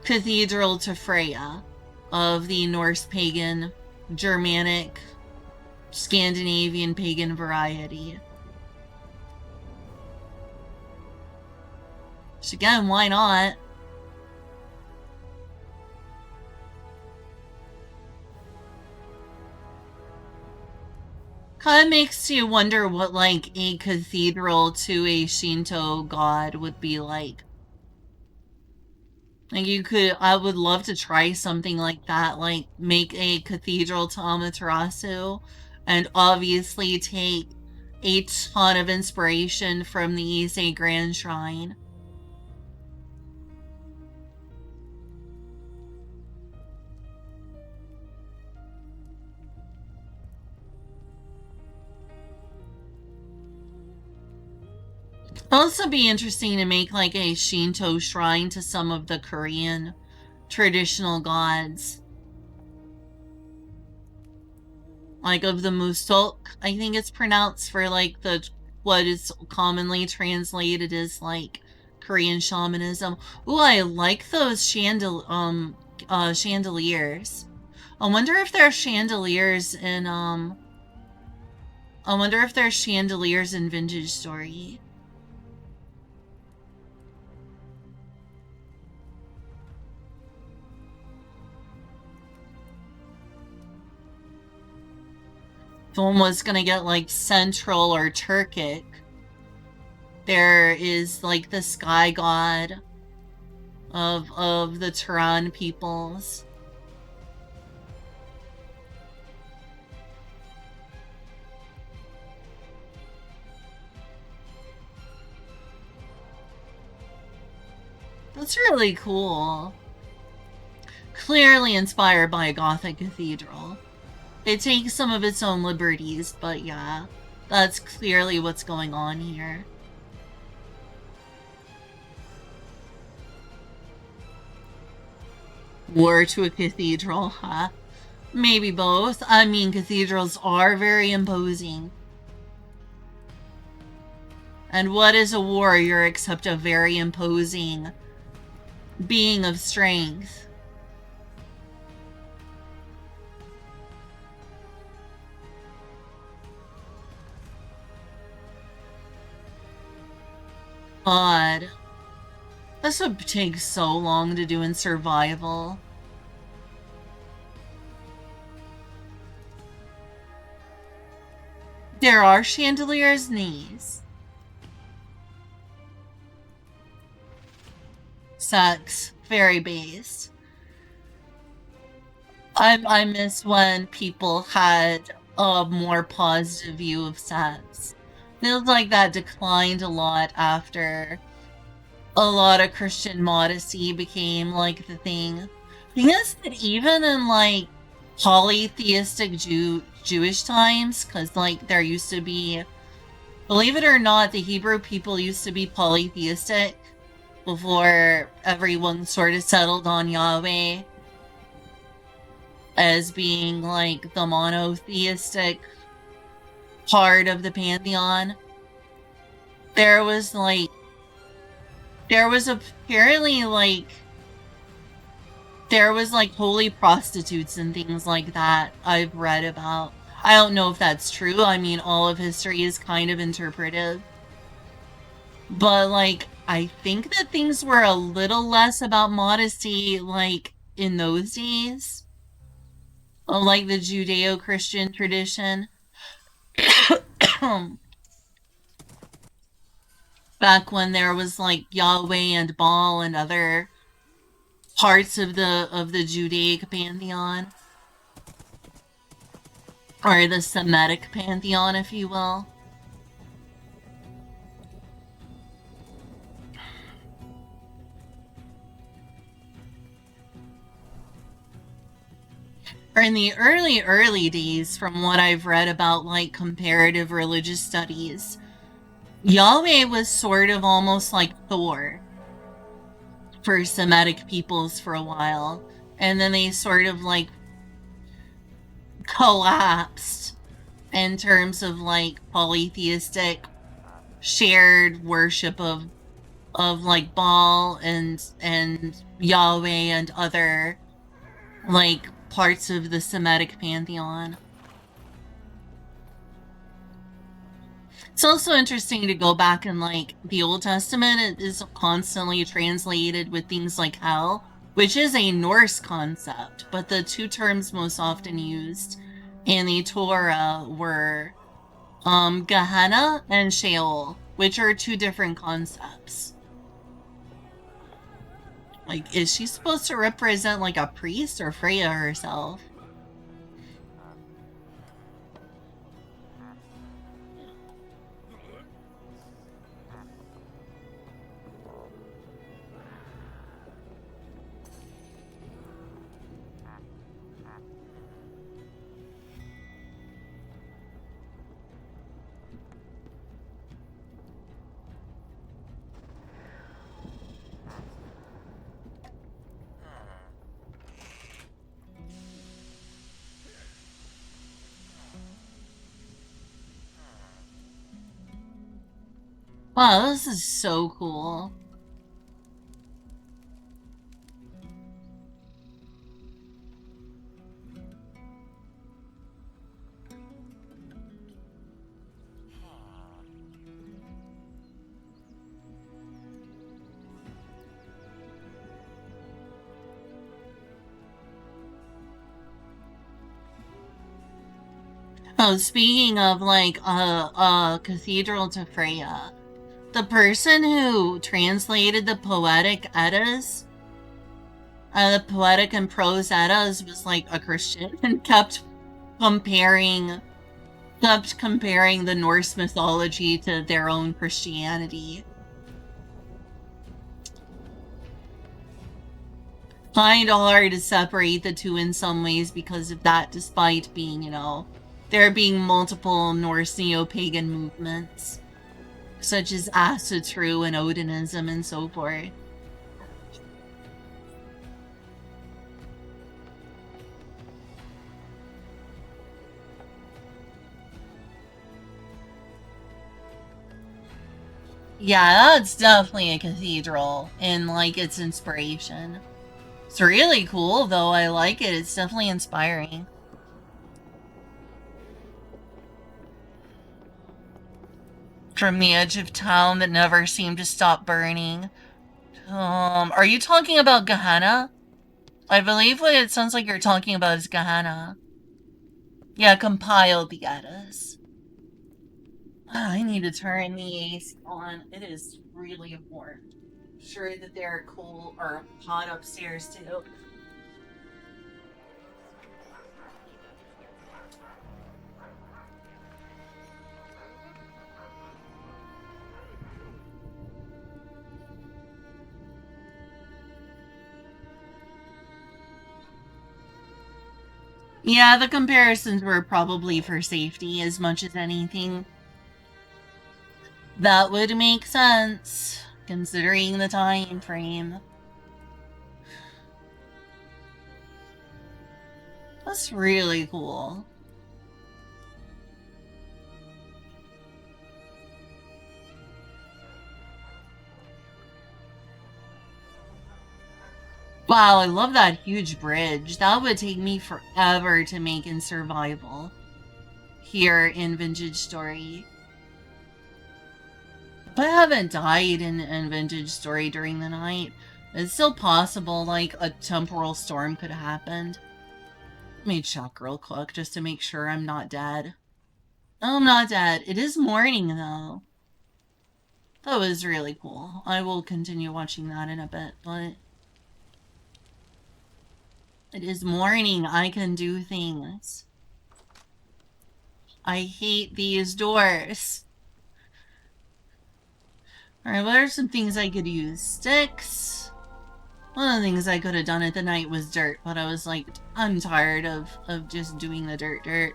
cathedral to Freya of the Norse pagan, Germanic, Scandinavian pagan variety. Which again, why not? Kind of makes you wonder what, like, a cathedral to a Shinto god would be like. Like, I would love to try something like that, like, make a cathedral to Amaterasu, and obviously take a ton of inspiration from the Ise Grand Shrine. Also be interesting to make like a Shinto shrine to some of the Korean traditional gods. Like of the Musok, I think it's pronounced, for like what is commonly translated as like Korean shamanism. Ooh, I like those chandeliers. I wonder if there are chandeliers in Vintage Story. If one was gonna get like Central or Turkic, there is like the sky god of the Turan peoples. That's really cool. Clearly inspired by a Gothic cathedral. It takes some of its own liberties, but yeah, that's clearly what's going on here. War to a cathedral, huh? Maybe both. I mean, cathedrals are very imposing. And what is a warrior except a very imposing being of strength? Odd. This would take so long to do in survival. There are chandeliers, knees. Sucks. Very based. I miss when people had a more positive view of sex. Feels like that declined a lot after a lot of Christian modesty became like the thing. Thing is that even in like polytheistic Jewish times, because like there used to be, believe it or not, the Hebrew people used to be polytheistic before everyone sort of settled on Yahweh as being like the monotheistic part of the pantheon. There was apparently like there was like holy prostitutes and things like that I've read about. I don't know if that's true. I mean, all of history is kind of interpretive. But, like, I think that things were a little less about modesty, like, in those days. Like the Judeo-Christian tradition. Back when there was, like, Yahweh and Baal and other parts of the Judaic pantheon. Or the Semitic pantheon, if you will. Or in the early days, from what I've read about, like, comparative religious studies, Yahweh was sort of almost like Thor for Semitic peoples for a while. And then they sort of, like, collapsed in terms of, like, polytheistic shared worship of like Baal and Yahweh and other, like, parts of the Semitic pantheon. It's also interesting to go back and, like, the Old Testament is constantly translated with things like hell, which is a Norse concept, but the two terms most often used in the Torah were Gehenna and Sheol, which are two different concepts. Like, is she supposed to represent, like, a priest or Freya herself? Wow, this is so cool. Oh, speaking of, like, Cathedral to Freya, the person who translated the Poetic Eddas, the Poetic and Prose Eddas, was, like, a Christian and kept comparing the Norse mythology to their own Christianity. Kind of hard to separate the two in some ways because of that, despite being, there being multiple Norse neo-pagan movements, such as Asatru and Odinism and so forth. Yeah, that's definitely a cathedral in, like, its inspiration. It's really cool, though. I like it. It's definitely inspiring. From the edge of town that never seemed to stop burning. Are you talking about Gehenna? I believe what it sounds like you're talking about is Gehenna. Yeah, compile the Eddas. I need to turn the AC on. It is really important. I'm sure that they're cool or hot upstairs too. Yeah, the comparisons were probably for safety as much as anything. That would make sense, considering the time frame. That's really cool. Wow, I love that huge bridge. That would take me forever to make in survival here in Vintage Story. But I haven't died in Vintage Story during the night. It's still possible, like, a temporal storm could have happened. Let me check real quick just to make sure I'm not dead. Oh, I'm not dead. It is morning, though. That was really cool. I will continue watching that in a bit, but... It is morning. I can do things. I hate these doors. Alright, what are some things I could use? Sticks. One of the things I could have done at the night was dirt, but I was like, I'm tired of just doing the dirt.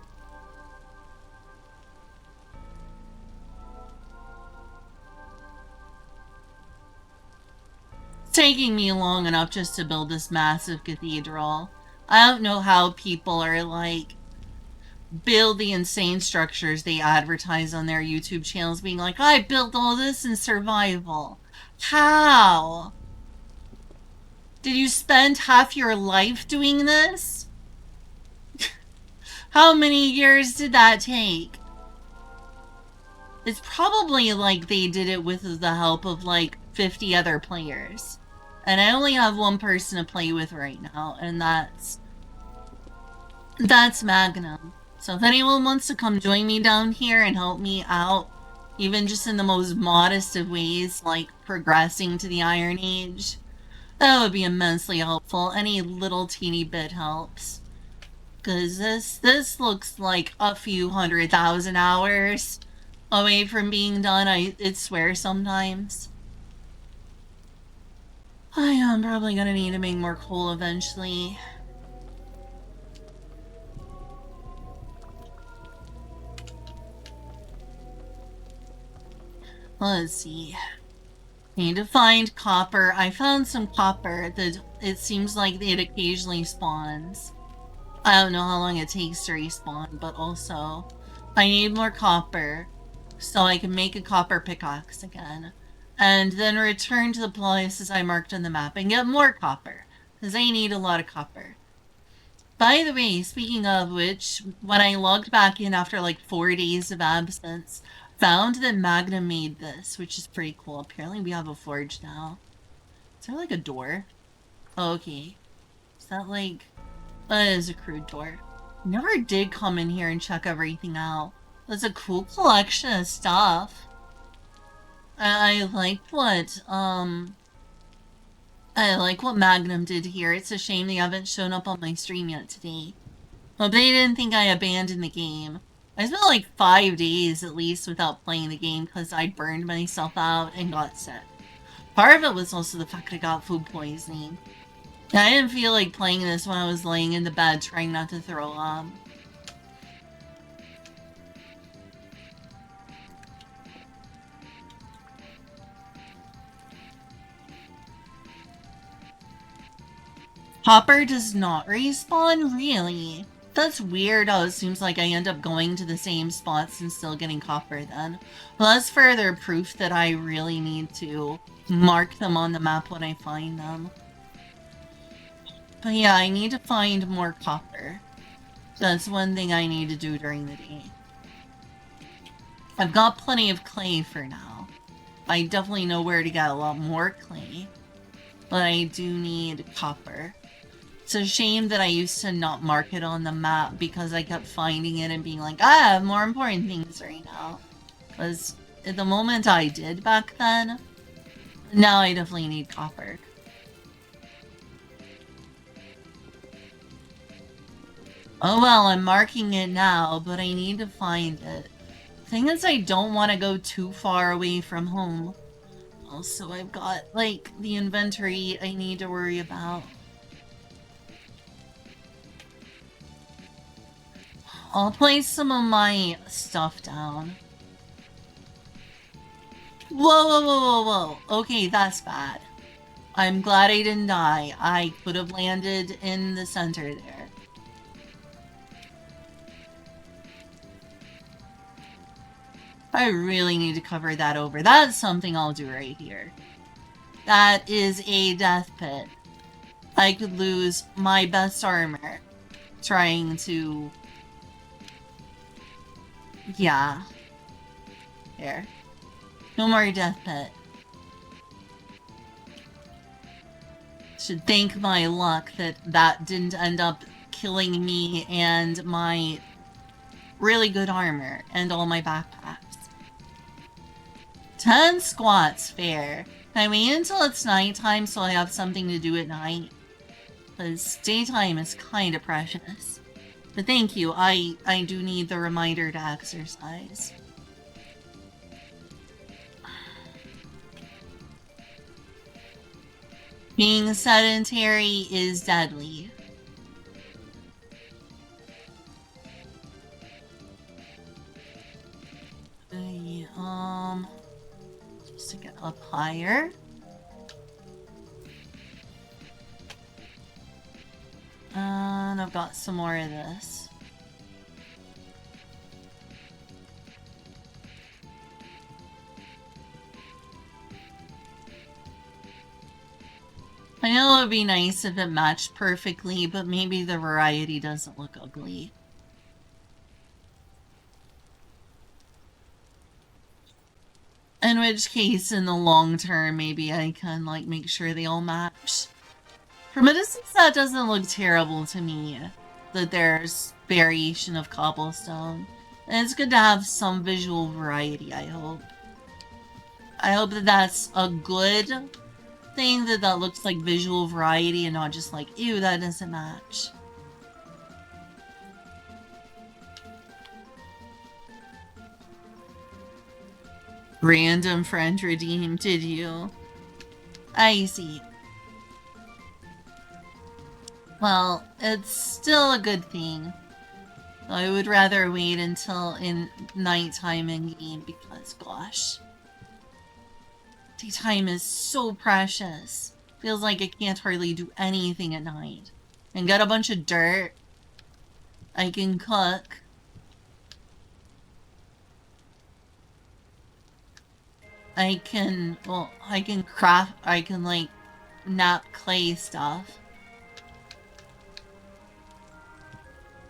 It's taking me long enough just to build this massive cathedral. I don't know how people are like, build the insane structures they advertise on their YouTube channels being like, I built all this in survival. How? Did you spend half your life doing this? How many years did that take? It's probably like they did it with the help of like 50 other players. And I only have one person to play with right now, and that's Magnum. So if anyone wants to come join me down here and help me out, even just in the most modest of ways, like progressing to the Iron Age, that would be immensely helpful. Any little teeny bit helps. Because this looks like a few 100,000 hours away from being done, it swears sometimes. I am probably gonna need to make more coal eventually. Let's see. Need to find copper. I found some copper that it seems like it occasionally spawns. I don't know how long it takes to respawn, but also I need more copper so I can make a copper pickaxe again. And then return to the places I marked on the map and get more copper, because I need a lot of copper. By the way, speaking of which, when I logged back in after like 4 days of absence, found that Magna made this, which is pretty cool. Apparently we have a forge now. Is there like a door? Oh, okay. Is that like... That is a crude door. Never did come in here and check everything out. It's a cool collection of stuff. I like what, I like what Magnum did here. It's a shame they haven't shown up on my stream yet today. But they didn't think I abandoned the game. I spent like 5 days at least without playing the game because I burned myself out and got sick. Part of it was also the fact I got food poisoning. I didn't feel like playing this when I was laying in the bed trying not to throw up. Hopper does not respawn? Really? That's weird how it seems like I end up going to the same spots and still getting copper then. Well, that's further proof that I really need to mark them on the map when I find them. But yeah, I need to find more copper. That's one thing I need to do during the day. I've got plenty of clay for now. I definitely know where to get a lot more clay. But I do need copper. It's a shame that I used to not mark it on the map because I kept finding it and being like, I have more important things right now. Because at the moment I did back then, now I definitely need copper. Oh well, I'm marking it now, but I need to find it. Thing is, I don't want to go too far away from home. Also, I've got, like, the inventory I need to worry about. I'll place some of my stuff down. Whoa, whoa, whoa, whoa, whoa. Okay, that's bad. I'm glad I didn't die. I could have landed in the center there. I really need to cover that over. That's something I'll do right here. That is a death pit. I could lose my best armor trying to... Yeah. Here. No more death pit. Should thank my luck that that didn't end up killing me and my really good armor and all my backpacks. 10 squats, fair. I wait until it's nighttime so I have something to do at night. Because daytime is kind of precious. But thank you, I do need the reminder to exercise. Being sedentary is deadly. Just to get up higher. And I've got some more of this. I know it would be nice if it matched perfectly, but maybe the variety doesn't look ugly. In which case, in the long term, maybe I can, like, make sure they all match. From a distance, that doesn't look terrible to me, that there's variation of cobblestone. And it's good to have some visual variety, I hope. I hope that that's a good thing, that looks like visual variety and not just like, ew, that doesn't match. Random friend redeemed, did you? I see. Well, it's still a good thing. I would rather wait until in nighttime in game because, gosh. Daytime is so precious. Feels like I can't hardly do anything at night. And get a bunch of dirt. I can cook. I can craft, I can, like, nap clay stuff.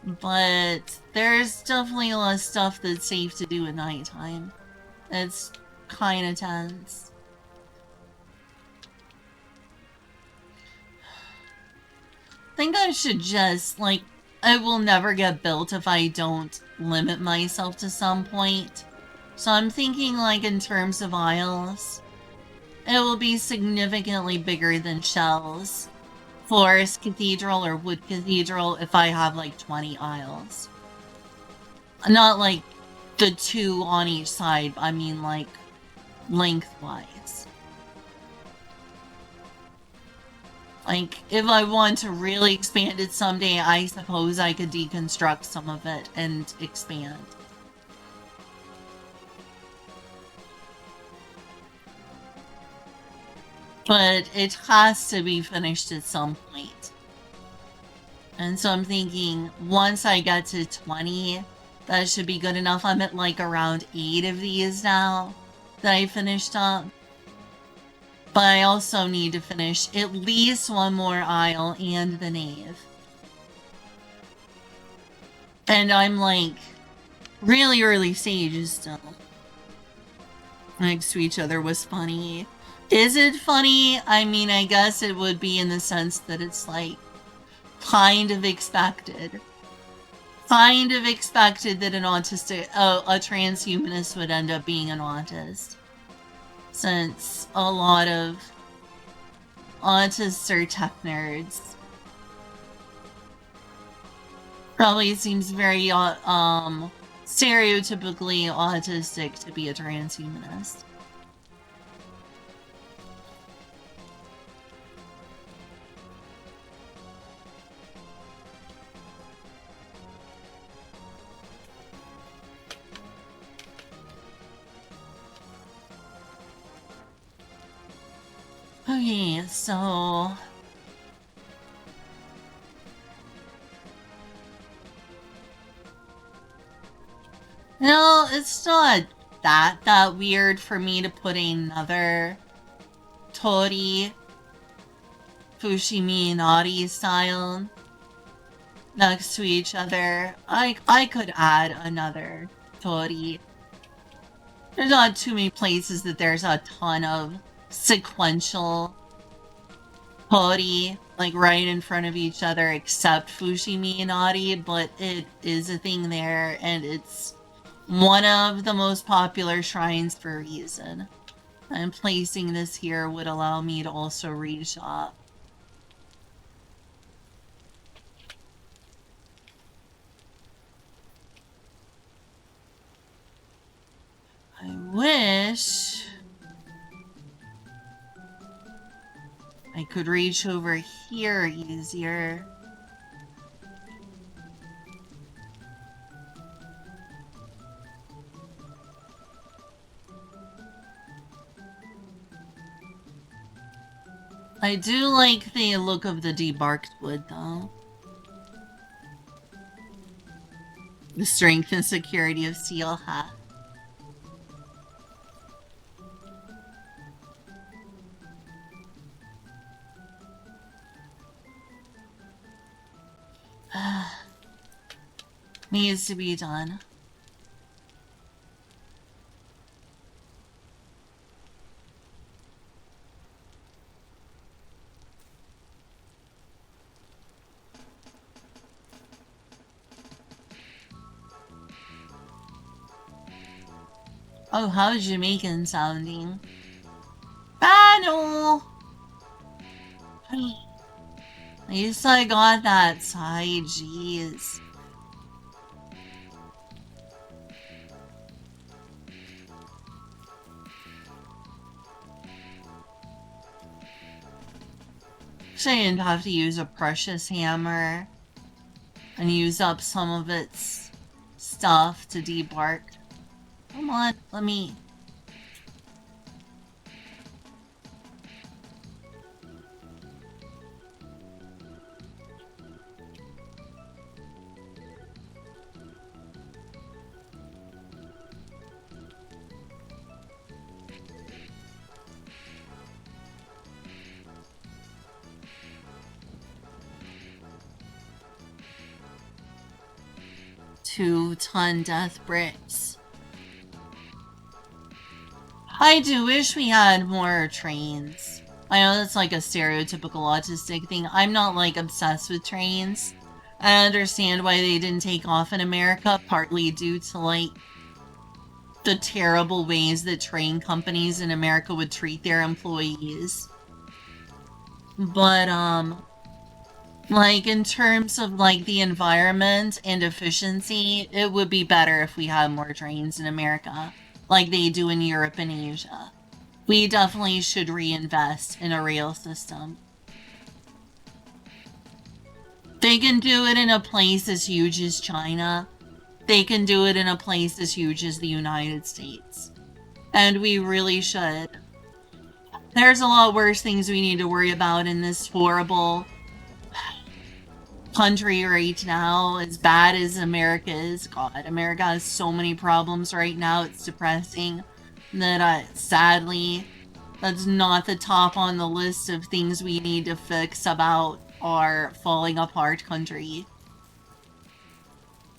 But there's definitely a lot of stuff that's safe to do at nighttime. It's kinda tense. I think I should just, like, it will never get built if I don't limit myself to some point. So I'm thinking, like, in terms of aisles, it will be significantly bigger than shells. Forest Cathedral or Wood Cathedral if I have, like, 20 aisles. Not, like, the 2 on each side, I mean, like, lengthwise. Like, if I want to really expand it someday, I suppose I could deconstruct some of it and expand. But it has to be finished at some point. And so I'm thinking, once I get to 20, that should be good enough. I'm at, like, around 8 of these now that I finished up. But I also need to finish at least one more aisle and the nave. And I'm, like, really early stages still. Next to each other was funny. Is it funny? I mean, I guess it would be in the sense that it's, like, kind of expected. Kind of expected that an autistic, a transhumanist would end up being an autist. Since a lot of autists are tech nerds. Probably seems very, stereotypically autistic to be a transhumanist. Okay, so... No, it's not that weird for me to put another Tori Fushimi Inari style next to each other. I could add another Tori. There's not too many places that there's a ton of sequential Hori, like right in front of each other, except Fushimi and Adi, but it is a thing there, and it's one of the most popular shrines for a reason. And placing this here would allow me to also reshop. I wish I could reach over here easier. I do like the look of the debarked wood, though. The strength and security of Seal Hat. Needs to be done. Oh, how's Jamaican sounding? Battle! At least I got that side, jeez. Actually, I didn't have to use a precious hammer and use up some of its stuff to debark. Come on, let me... Two-ton death bricks. I do wish we had more trains. I know that's like a stereotypical autistic thing. I'm not like obsessed with trains. I understand why they didn't take off in America, partly due to like the terrible ways that train companies in America would treat their employees. But like in terms of like the environment and efficiency, it would be better if we had more trains in America, like they do in Europe and Asia. We definitely should reinvest in a rail system. They can do it in a place as huge as China. They can do it in a place as huge as the United States. And we really should. There's a lot worse things we need to worry about in this horrible country right now, as bad as America is. God, America has so many problems right now, it's depressing. That sadly, that's not the top on the list of things we need to fix about our falling apart country.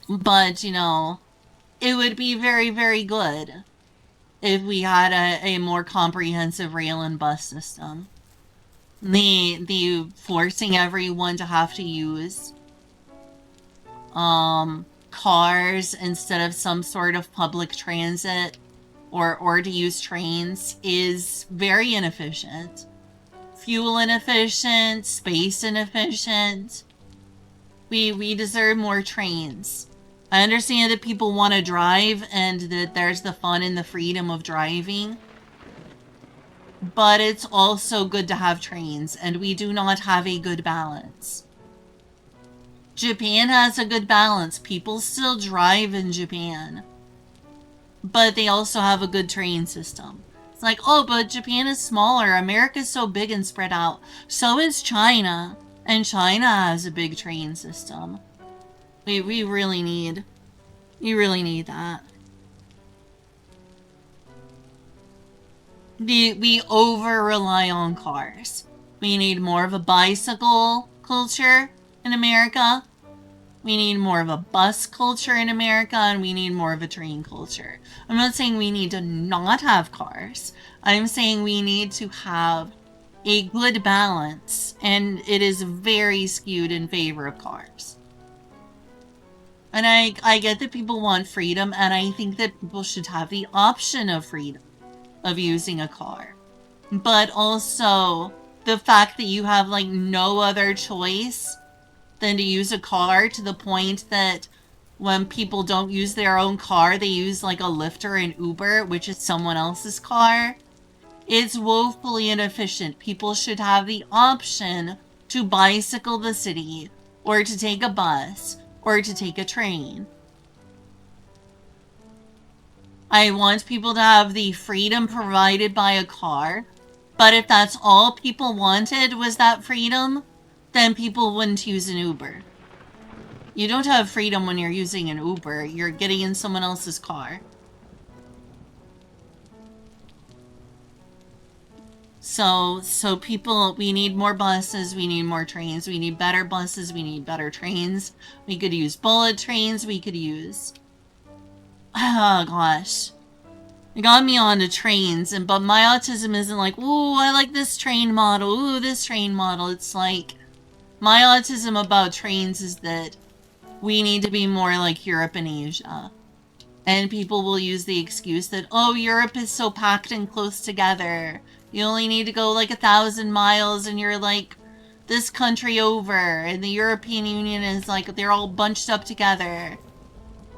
But, you know, it would be very, very good if we had a more comprehensive rail and bus system. The forcing everyone to have to use cars instead of some sort of public transit or to use trains is very inefficient. Fuel inefficient, space inefficient. We deserve more trains. I understand that people want to drive and that there's the fun and the freedom of driving. But it's also good to have trains, and we do not have a good balance. Japan has a good balance. People still drive in Japan. But they also have a good train system. It's like, oh, but Japan is smaller. America's so big and spread out. So is China. And China has a big train system. We really need... We really need that. We over-rely on cars. We need more of a bicycle culture in America. We need more of a bus culture in America, and we need more of a train culture. I'm not saying we need to not have cars. I'm saying we need to have a good balance, and it is very skewed in favor of cars. And I get that people want freedom, and I think that people should have the option of freedom of using a car. But also, the fact that you have, like, no other choice than to use a car, to the point that when people don't use their own car, they use, like, a Lyft or an Uber, which is someone else's car. It's woefully inefficient. People should have the option to bicycle the city, or to take a bus, or to take a train. I want people to have the freedom provided by a car, but if that's all people wanted was that freedom, then people wouldn't use an Uber. You don't have freedom when you're using an Uber. You're getting in someone else's car. So people, we need more buses, we need more trains, we need better buses, we need better trains. We could use bullet trains, we could use... Oh gosh. It got me onto trains, but my autism isn't like, ooh, I like this train model, ooh, this train model. It's like, my autism about trains is that we need to be more like Europe and Asia. And people will use the excuse that, oh, Europe is so packed and close together. You only need to go like 1,000 miles and you're like this country over. And the European Union is like, they're all bunched up together.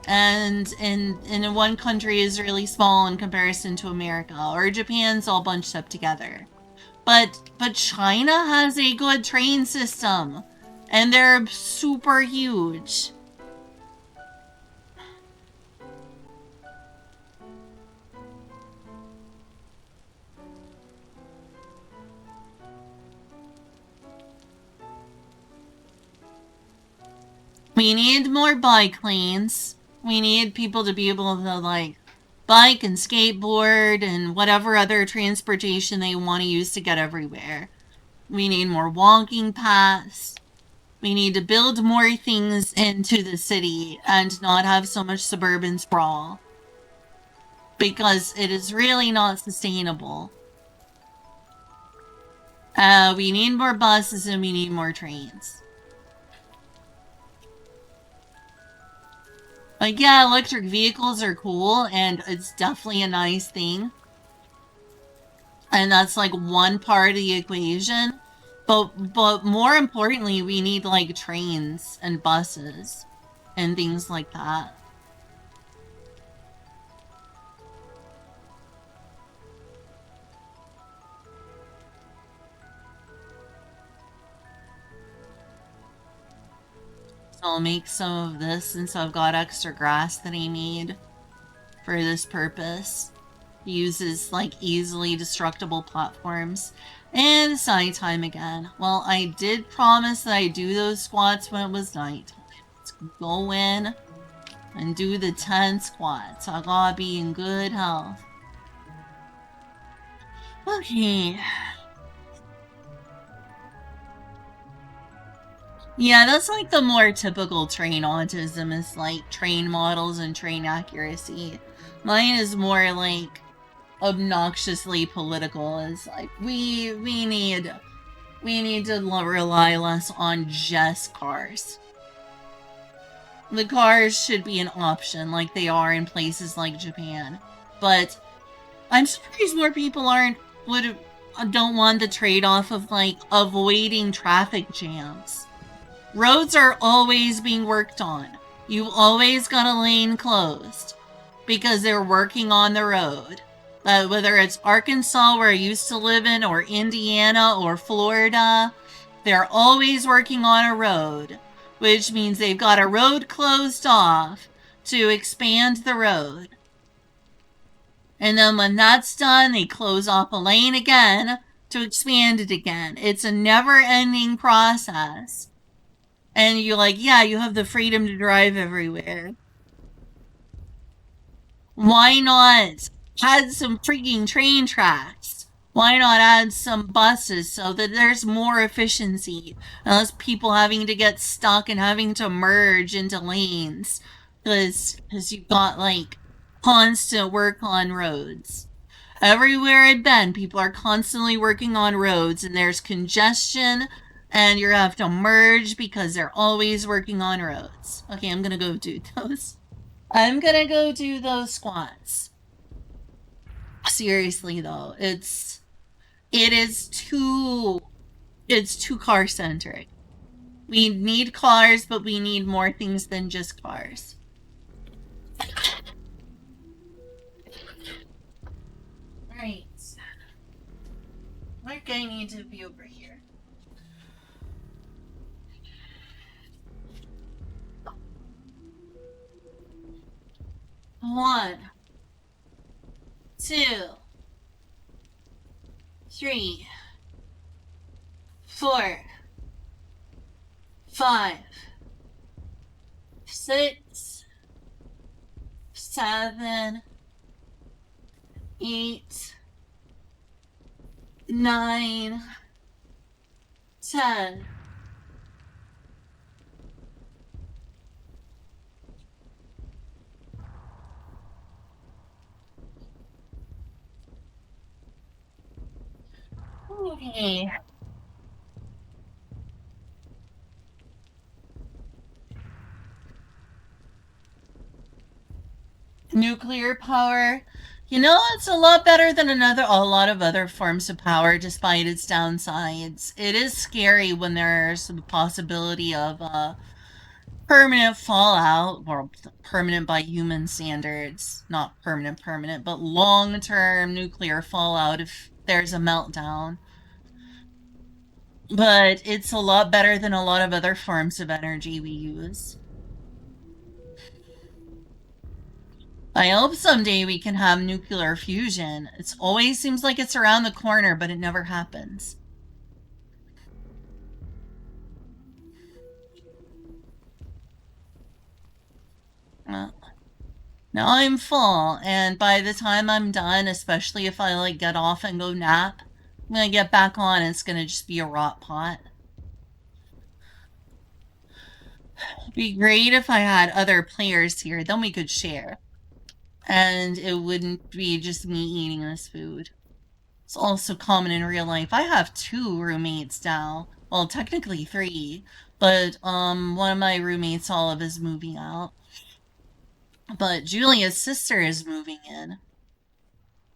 And one country is really small in comparison to America. Or Japan's all bunched up together. But China has a good train system. And they're super huge. We need more bike lanes. We need people to be able to, like, bike and skateboard and whatever other transportation they want to use to get everywhere. We need more walking paths. We need to build more things into the city and not have so much suburban sprawl. Because it is really not sustainable. We need more buses and we need more trains. Like, yeah, electric vehicles are cool, and it's definitely a nice thing. And that's, like, one part of the equation. But more importantly, we need, like, trains and buses and things like that. So I'll make some of this since I've got extra grass that I made for this purpose. Uses, like, easily destructible platforms. And it's nighttime again. Well, I did promise that I'd do those squats when it was nighttime. Let's go in and do the 10 squats. I gotta be in good health. Okay. Yeah, that's like the more typical train autism, is like train models and train accuracy. Mine is more like obnoxiously political. Is like we need to rely less on just cars. The cars should be an option like they are in places like Japan. But I'm surprised more people don't want the trade-off of, like, avoiding traffic jams. Roads are always being worked on. You've always got a lane closed because they're working on the road. Whether it's Arkansas, where I used to live in, or Indiana, or Florida, they're always working on a road, which means they've got a road closed off to expand the road. And then when that's done, they close off a lane again to expand it again. It's a never-ending process. And you're like, yeah, you have the freedom to drive everywhere. Why not add some freaking train tracks? Why not add some buses so that there's more efficiency? And less people having to get stuck and having to merge into lanes. Because you've got, like, constant work on roads. Everywhere I've been, people are constantly working on roads, and there's congestion, and you have to merge because they're always working on roads. Okay, I'm gonna go do those. I'm gonna go do those squats. Seriously though, it is too it's too car centric. We need cars, but we need more things than just cars. Right. We're going to need to be over here. One, two, three, 4, 5, 6, 7, 8, 9, 10. Okay. Nuclear power. You know, it's a lot better than a lot of other forms of power, despite its downsides. It is scary when there's the possibility of permanent fallout, or permanent by human standards, not permanent, but long-term nuclear fallout if there's a meltdown. But it's a lot better than a lot of other forms of energy we use. I hope someday we can have nuclear fusion. It always seems like it's around the corner, but it never happens. Well, now I'm full, and by the time I'm done, especially if I like get off and go nap, I'm gonna get back on and it's gonna just be a rot pot. It'd be great if I had other players here, then we could share. And it wouldn't be just me eating this food. It's also common in real life. I have 2 roommates now. Well, technically 3, but one of my roommates, Olive, is moving out. But Julia's sister is moving in.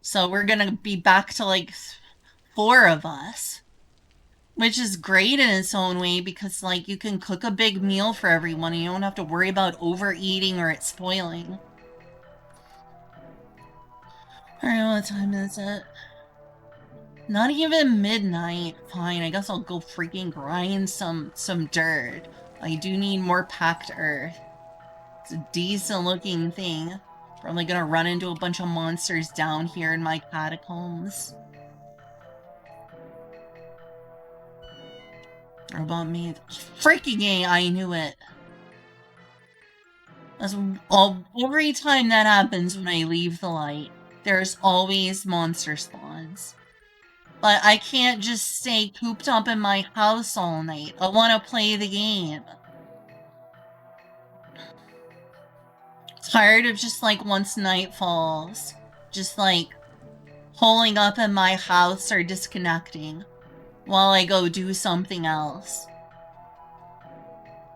So we're gonna be back to like 4 of us. Which is great in its own way because, like, you can cook a big meal for everyone and you don't have to worry about overeating or it spoiling. I don't know what time is it. Not even midnight. Fine, I guess I'll go freaking grind some dirt. I do need more packed earth. It's a decent looking thing. Probably gonna run into a bunch of monsters down here in my catacombs. Robot meat. Freaking A, I knew it. That's every time that happens when I leave the light. There's always monster spawns. But I can't just stay cooped up in my house all night. I want to play the game. Tired of just like once night falls, just like holing up in my house or disconnecting while I go do something else.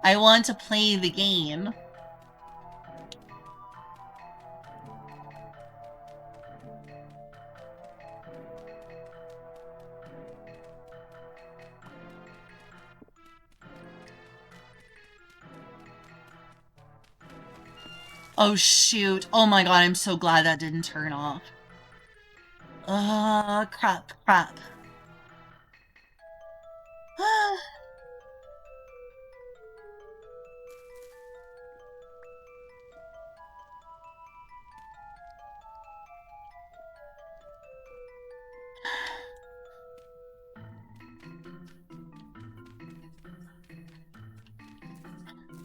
I want to play the game. Oh shoot. Oh my god, I'm so glad that didn't turn off. Crap.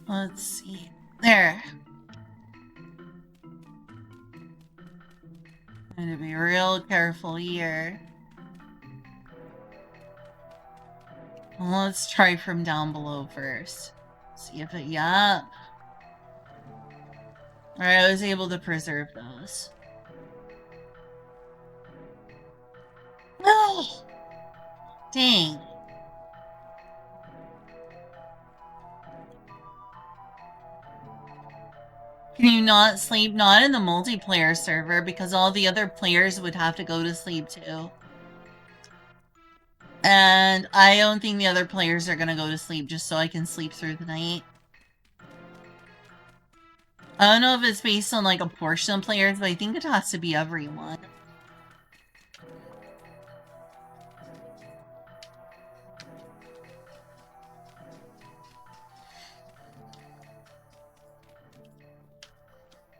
Let's see. There. I'm gonna be real careful here. Well, let's try from down below first. See if it... Yeah. Alright, I was able to preserve those. No! Dang. Can you not sleep? Not in the multiplayer server, because all the other players would have to go to sleep too. And I don't think the other players are gonna go to sleep just so I can sleep through the night. I don't know if it's based on like a portion of players, but I think it has to be everyone.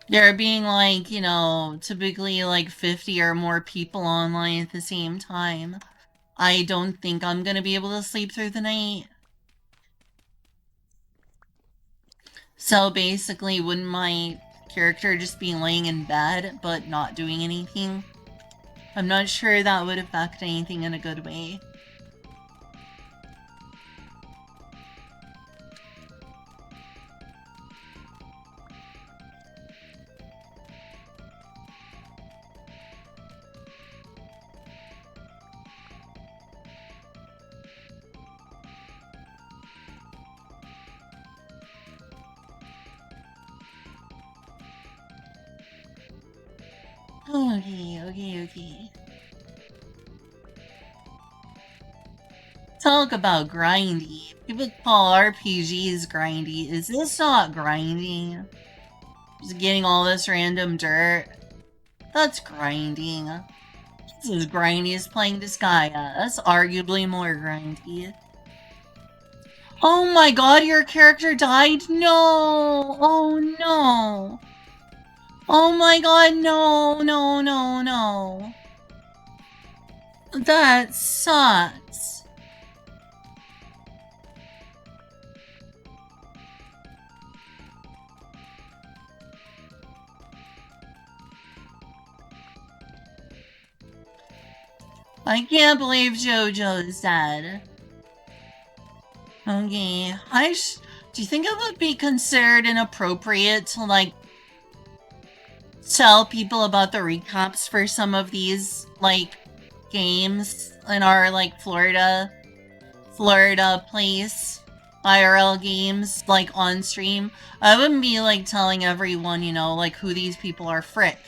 There being like, you know, typically like 50 or more people online at the same time. I don't think I'm gonna be able to sleep through the night. So basically, wouldn't my character just be laying in bed but not doing anything? I'm not sure that would affect anything in a good way. Okay. Talk about grindy. People call RPGs grindy. Is this not grinding? Just getting all this random dirt? That's grinding. This is grindy as playing Disgaea. That's arguably more grindy. Oh my god, your character died? No! Oh no! Oh my god, no. That sucks. I can't believe JoJo is dead. Okay, do you think it would be considered inappropriate to, like, tell people about the recaps for some of these, like, games in our, like, Florida place? IRL games, like, on stream? I wouldn't be, like, telling everyone, you know, like, who these people are, frick.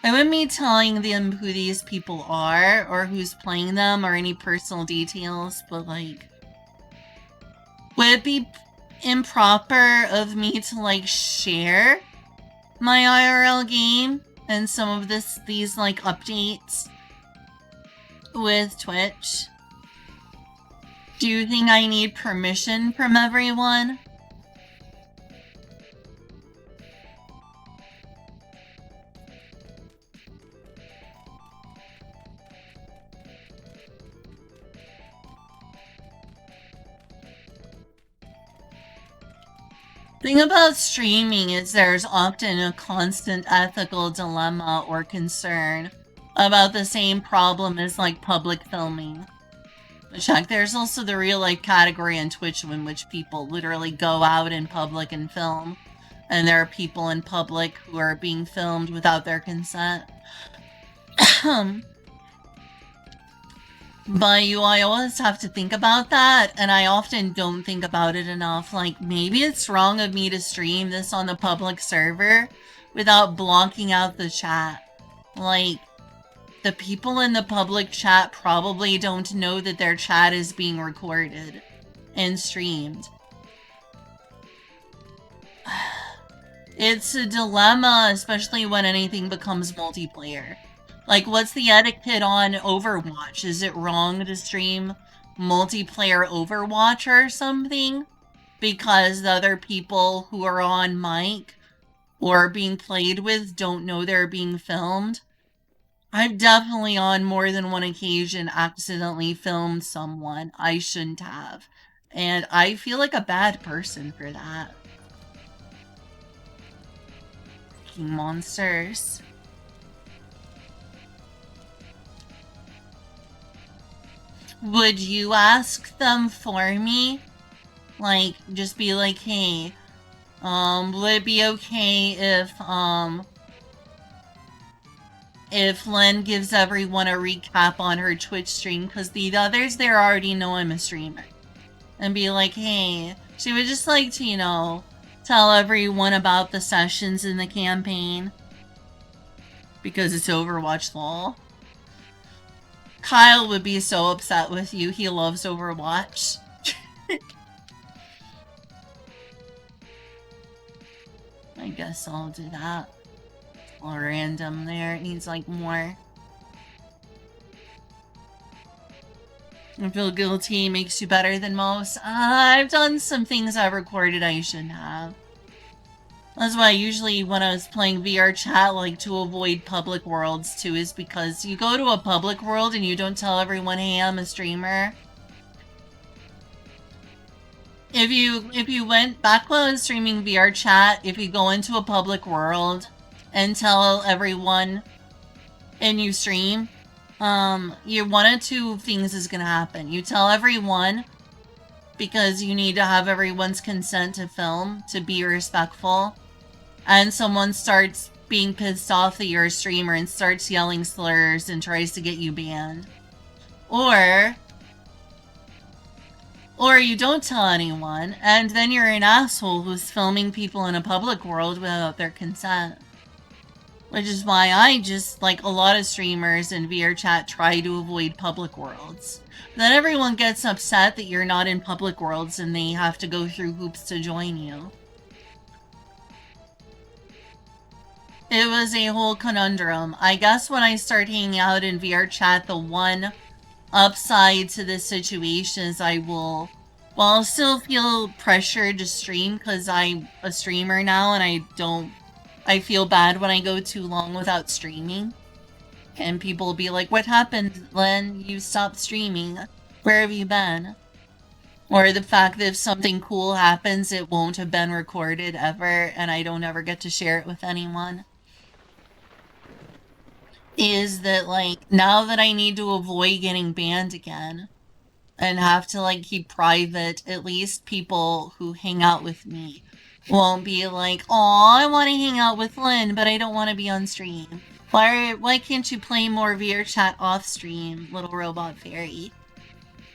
I wouldn't be telling them who these people are, or who's playing them, or any personal details, but, like... Would it be improper of me to, like, share my IRL game and some of these, like, updates with Twitch? Do you think I need permission from everyone? The thing about streaming is there's often a constant ethical dilemma or concern about the same problem as, like, public filming. Check, there's also the real-life category on Twitch in which people literally go out in public and film. And there are people in public who are being filmed without their consent. But I always have to think about that, and I often don't think about it enough. Like, maybe it's wrong of me to stream this on a public server without blocking out the chat. Like, the people in the public chat probably don't know that their chat is being recorded and streamed. It's a dilemma, especially when anything becomes multiplayer. Like, what's the etiquette on Overwatch? Is it wrong to stream multiplayer Overwatch or something? Because the other people who are on mic or being played with don't know they're being filmed? I've definitely on more than one occasion accidentally filmed someone I shouldn't have. And I feel like a bad person for that. Fucking monsters. would you ask them for me? Like, just be like, hey, would it be okay if Lynn gives everyone a recap on her Twitch stream? Because the others there already know I'm a streamer. And be like, hey, she would just like to, you know, tell everyone about the sessions in the campaign. Because it's Overwatch lol. Kyle would be so upset with you. He loves Overwatch. I guess I'll do that. All random there. It needs like more. I feel guilty makes you better than most. I've done some things I recorded I shouldn't have. That's why usually when I was playing VR chat, like to avoid public worlds too, is because you go to a public world and you don't tell everyone, hey, I'm a streamer. If you went back when I was streaming VR chat, if you go into a public world and tell everyone and you stream, you one of two things is gonna happen. You tell everyone because you need to have everyone's consent to film, to be respectful, and someone starts being pissed off that you're a streamer and starts yelling slurs and tries to get you banned. Or you don't tell anyone, and then you're an asshole who's filming people in a public world without their consent. Which is why I just, like a lot of streamers in VR chat, try to avoid public worlds. Then everyone gets upset that you're not in public worlds and they have to go through hoops to join you. It was a whole conundrum. I guess when I start hanging out in VR chat, the one upside to this situation is I'll still feel pressured to stream because I'm a streamer now and I feel bad when I go too long without streaming. And people will be like, what happened, Len? You stopped streaming. Where have you been? Or the fact that if something cool happens, it won't have been recorded ever and I don't ever get to share it with anyone. Is that, like, now that I need to avoid getting banned again and have to, like, keep private, at least people who hang out with me won't be like, "Aw, I want to hang out with Lynn, but I don't want to be on stream. Why can't you play more VR chat off stream, little robot fairy?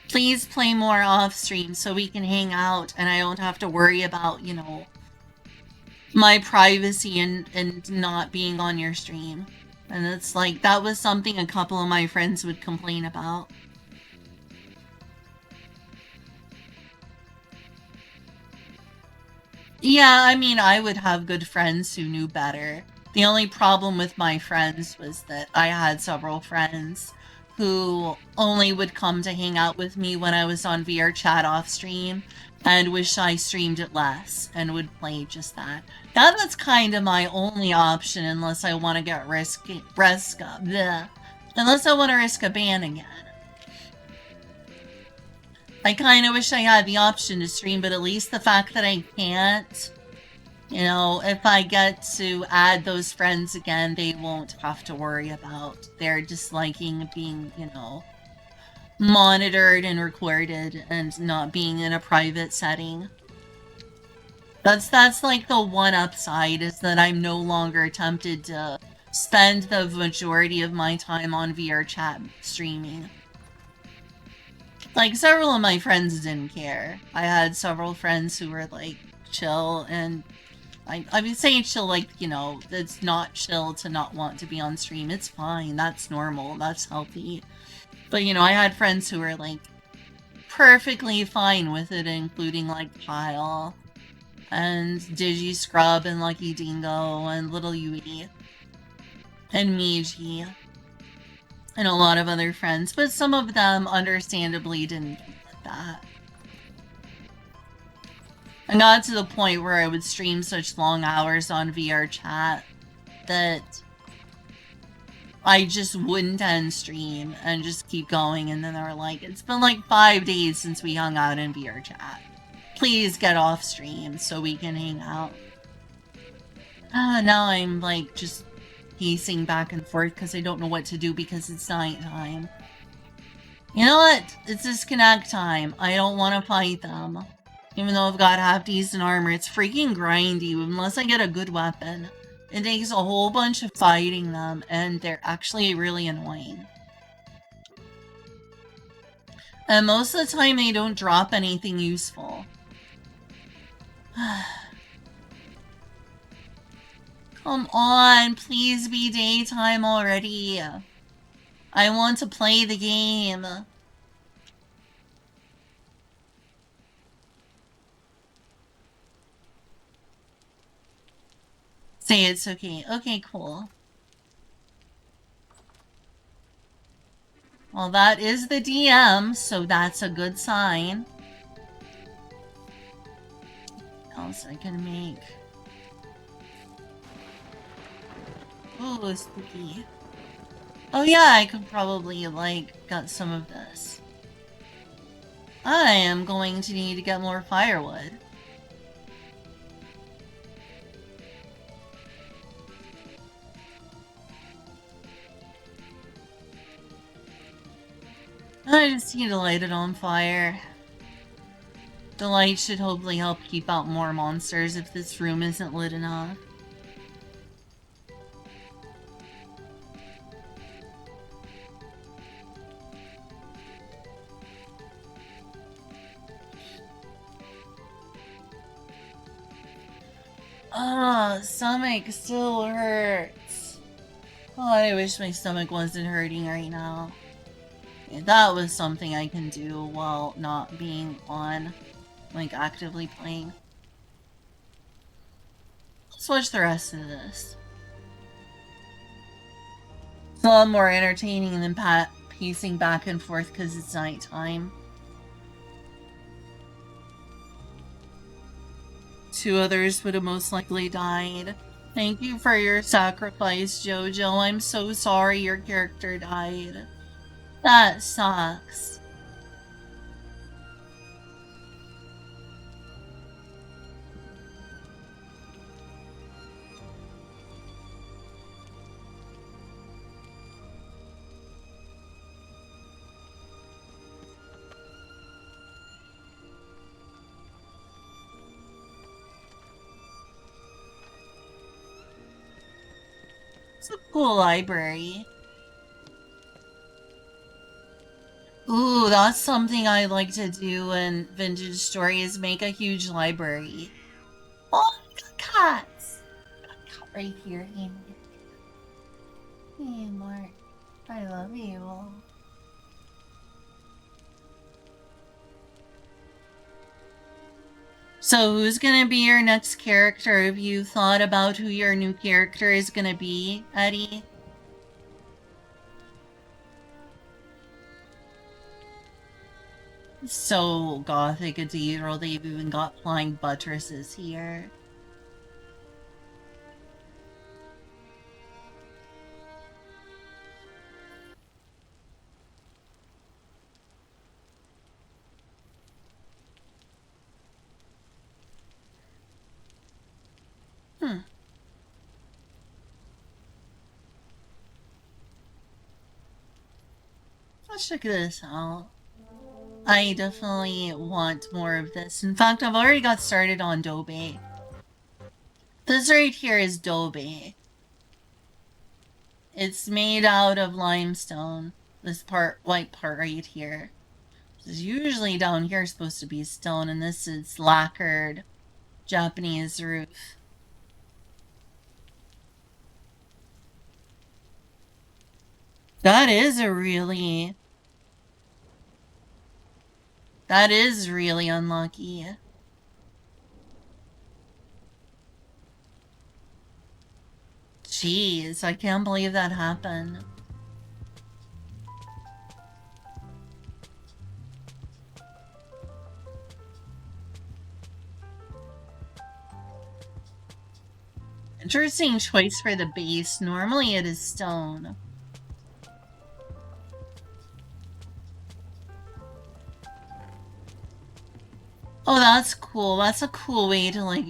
Please play more off stream so we can hang out and I don't have to worry about, you know, my privacy and not being on your stream." And it's like, that was something a couple of my friends would complain about. Yeah, I mean, I would have good friends who knew better. The only problem with my friends was that I had several friends who only would come to hang out with me when I was on VR chat off stream and wish I streamed it less and would play just that. That's kind of my only option unless I want to get unless I want to risk a ban again. I kind of wish I had the option to stream, but at least the fact that I can't, you know, if I get to add those friends again, they won't have to worry about their disliking being, you know, monitored and recorded and not being in a private setting. That's like the one upside, is that I'm no longer tempted to spend the majority of my time on VR chat streaming. Like, several of my friends didn't care. I had several friends who were, like, chill, and I would say chill, like, you know, it's not chill to not want to be on stream. It's fine. That's normal. That's healthy. But, you know, I had friends who were, like, perfectly fine with it, including, like, Kyle, and Digi Scrub, and Lucky Dingo, and Little Yui, and Miji, and a lot of other friends, but some of them understandably didn't get that. I got to the point where I would stream such long hours on VR chat that I just wouldn't end stream and just keep going, and then they were like, it's been like 5 days since we hung out in VR chat. Please get off stream so we can hang out. Now I'm like just pacing back and forth because I don't know what to do because it's nighttime. You know what? It's disconnect time. I don't want to fight them. Even though I've got half decent armor, it's freaking grindy unless I get a good weapon. It takes a whole bunch of fighting them, and they're actually really annoying. And most of the time they don't drop anything useful. Come on, please be daytime already. I want to play the game. Say it's okay. Okay, cool. Well, that is the DM, so that's a good sign. What else I can make? Ooh, spooky. Oh yeah, I could probably, like, get some of this. I am going to need to get more firewood. I just need to light it on fire. The light should hopefully help keep out more monsters if this room isn't lit enough. Ah, stomach still hurts. Oh, I wish my stomach wasn't hurting right now. Yeah, that was something I can do while not being on, like, actively playing. Let's watch the rest of this. It's a lot more entertaining than pacing back and forth because it's nighttime. 2 others would have most likely died. Thank you for your sacrifice, Jojo. I'm so sorry your character died. That sucks. It's a cool library. Ooh, that's something I like to do in vintage stories, make a huge library. Oh, I got cats! I got a cat right here. Hey, Mark. I love you. So who's gonna be your next character? Have you thought about who your new character is gonna be, Eddie? So gothic Cathedral, they've even got flying buttresses here. Let's check this out. I definitely want more of this. In fact, I've already got started on Dobe. This right here is Dobe. It's made out of limestone. This part, white part right here. This is usually down here supposed to be stone, and this is lacquered Japanese roof. That is really unlucky. Jeez, I can't believe that happened. Interesting choice for the base. Normally it is stone. Oh, that's cool. That's a cool way to, like,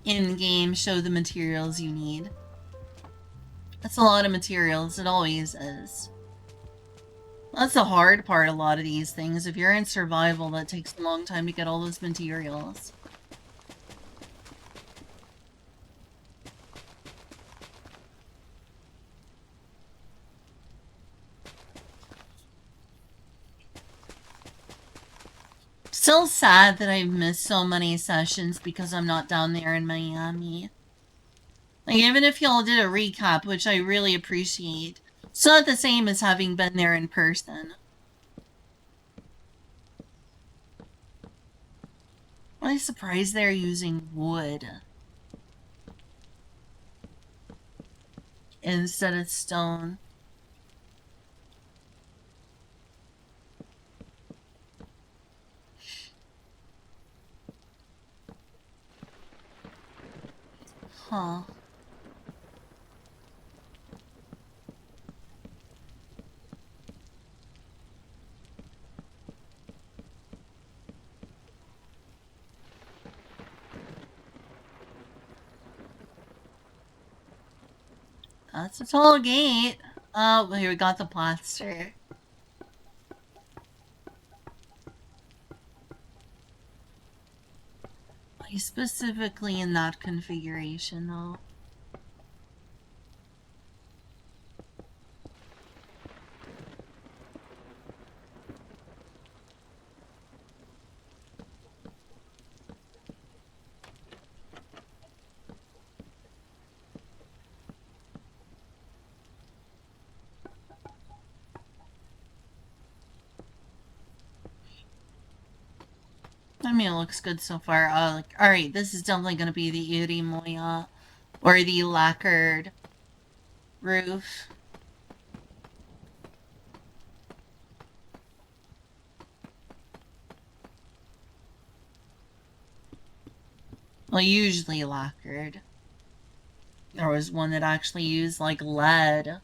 in-game show the materials you need. That's a lot of materials. It always is. That's the hard part, a lot of these things. If you're in survival, that takes a long time to get all those materials. Still sad that I've missed so many sessions because I'm not down there in Miami. Like, even if y'all did a recap, which I really appreciate, it's not the same as having been there in person. I'm surprised they're using wood instead of stone. Huh. That's a tall gate. Oh, here we got the plaster. Why specifically in that configuration, though? I mean, it looks good so far. Alright, this is definitely gonna be the Uri Moya, or the lacquered roof. Well, usually lacquered. There was one that actually used, like, lead,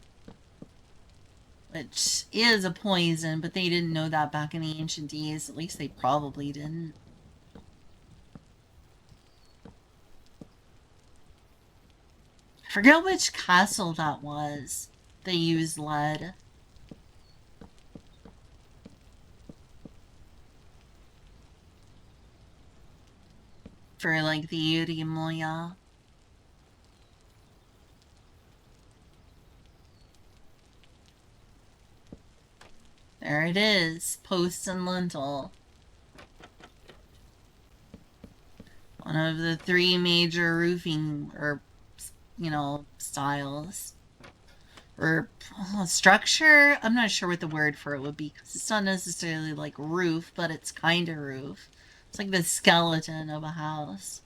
which is a poison, but they didn't know that back in the ancient days. At least they probably didn't. I forget which castle that was. They used lead. For, like, the Uri Moya. There it is. Post and lintel. One of the three major roofing, or, styles. Or structure? I'm not sure what the word for it would be, because it's not necessarily like roof, but it's kind of roof. It's like the skeleton of a house.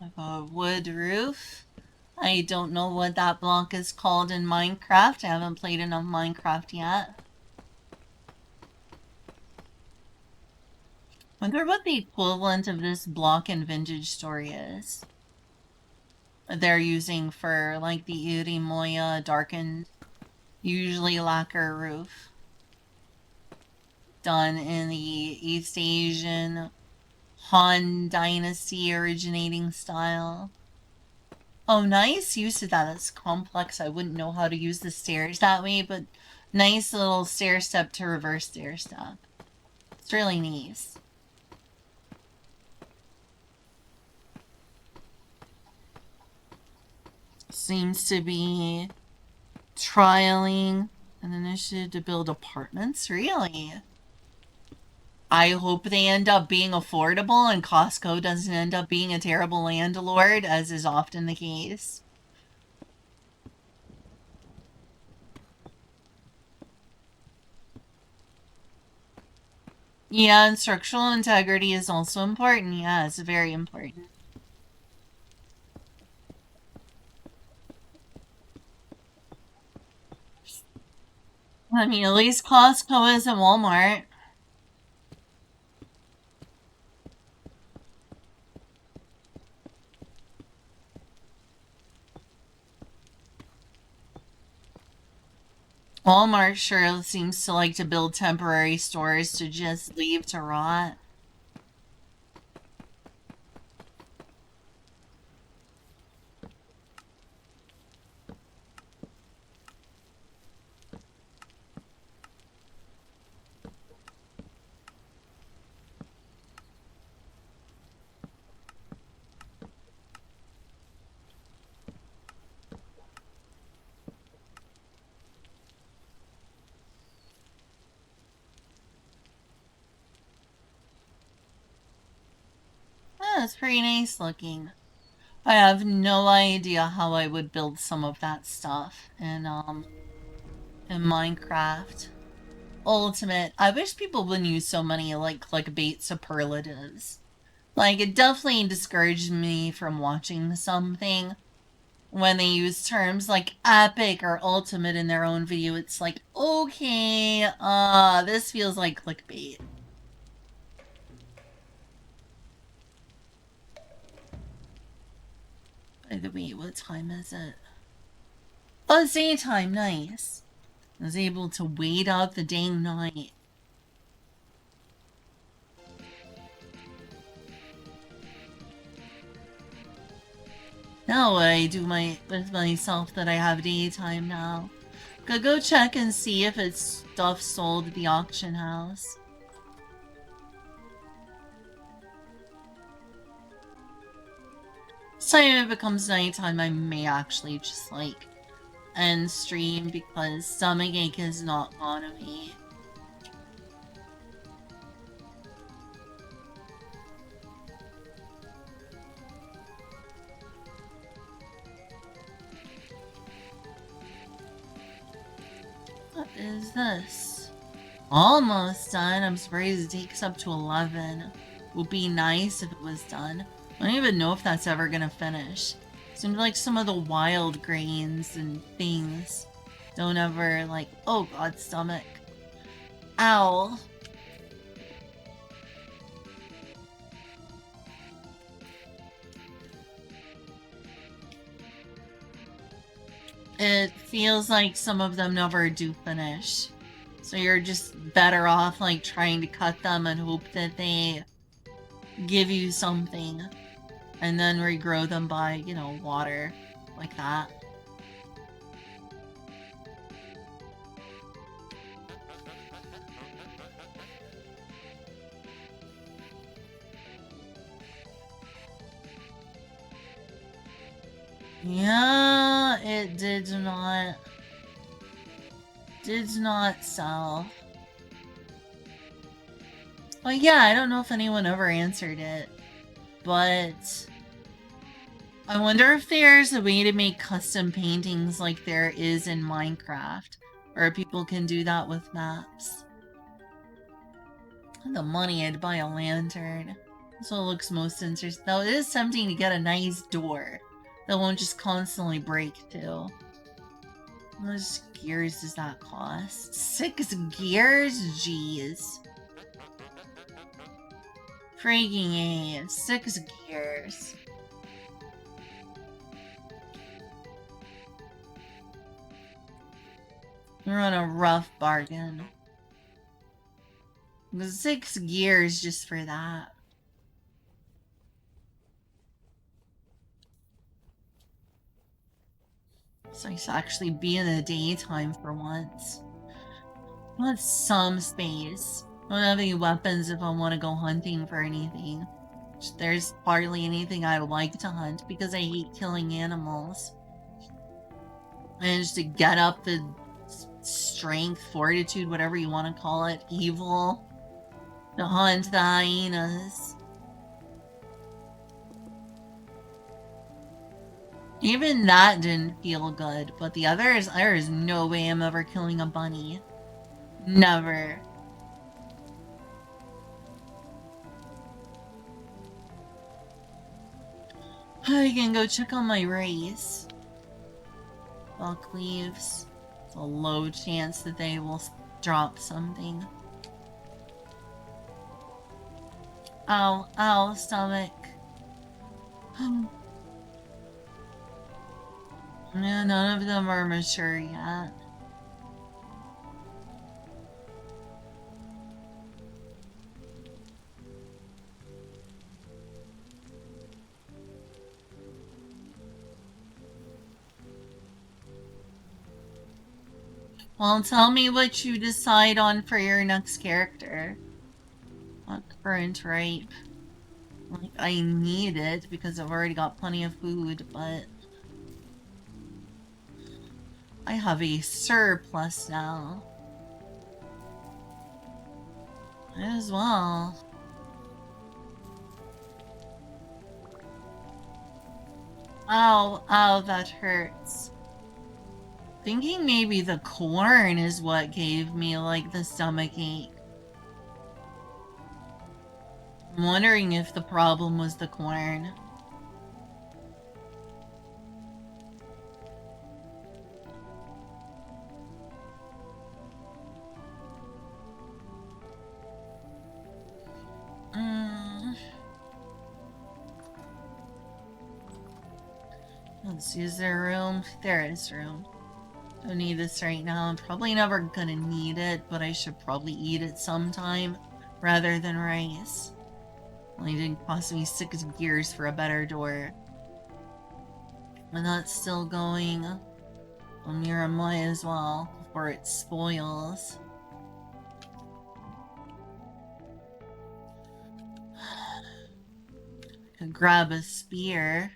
Like a wood roof. I don't know what that block is called in Minecraft. I haven't played enough Minecraft yet. Wonder what the equivalent of this block in Vintage Story is. They're using for, like, the Uri Moya darkened, usually lacquer roof. Done in the East Asian Han Dynasty originating style. Oh, nice use of that. That's complex. I wouldn't know how to use the stairs that way, but nice little stair step to reverse stair step. It's really nice. Seems to be trialing an initiative to build apartments. Really? I hope they end up being affordable and Costco doesn't end up being a terrible landlord, as is often the case. Yeah, and structural integrity is also important. Yeah, it's very important. I mean, at least Costco isn't Walmart. Walmart sure seems to like to build temporary stores to just leave to rot. Yeah, it's pretty nice looking. I have no idea how I would build some of that stuff in Minecraft. Ultimate. I wish people wouldn't use so many like clickbait superlatives. Like it definitely discouraged me from watching something when they use terms like epic or ultimate in their own video. It's like, okay, this feels like clickbait. By the way, what time is it? Oh, it's daytime, nice. I was able to wait out the dang night. Now I do with myself that I have daytime now. Could go check and see if it's stuff sold at the auction house. So if it becomes nighttime, I may actually just like end stream because stomachache is not gonna be. What is this? Almost done. I'm surprised it takes up to 11. Would be nice if it was done. I don't even know if that's ever gonna finish. Seems like some of the wild grains and things don't ever like, oh god, stomach. Ow. It feels like some of them never do finish. So you're just better off like trying to cut them and hope that they give you something. And then regrow them by, you know, water. Like that. Yeah, it did not sell. Well, yeah, I don't know if anyone ever answered it, but I wonder if there's a way to make custom paintings like there is in Minecraft, or people can do that with maps. The money, I'd buy a lantern. That's what looks most interesting. Though it is tempting to get a nice door that won't just constantly break too. How much gears does that cost? 6 gears? Jeez. Freaking A. 6 gears. We're on a rough bargain. 6 gears just for that. So I should actually be in the daytime for once. I want some space. I don't have any weapons if I want to go hunting for anything. There's hardly anything I would like to hunt because I hate killing animals. And just to get up the strength, fortitude, whatever you want to call it, evil, to hunt the hyenas. Even that didn't feel good, but the others, there is no way I'm ever killing a bunny. Never. I can go check on my race. Buck leaves. It's a low chance that they will drop something. Ow, ow, stomach. Yeah, none of them are mature yet. Well, tell me what you decide on for your next character. Not current ripe. Like, I need it because I've already got plenty of food, but I have a surplus now. Might as well. Ow, ow, that hurts. Thinking maybe the corn is what gave me, like, the stomach ache. I'm wondering if the problem was the corn. Let's use their room. There is room. Don't need this right now. I'm probably never gonna need it, but I should probably eat it sometime rather than rice. Only didn't cost me 6 gears for a better door. And that's still going. Amira might as well before it spoils. Could grab a spear.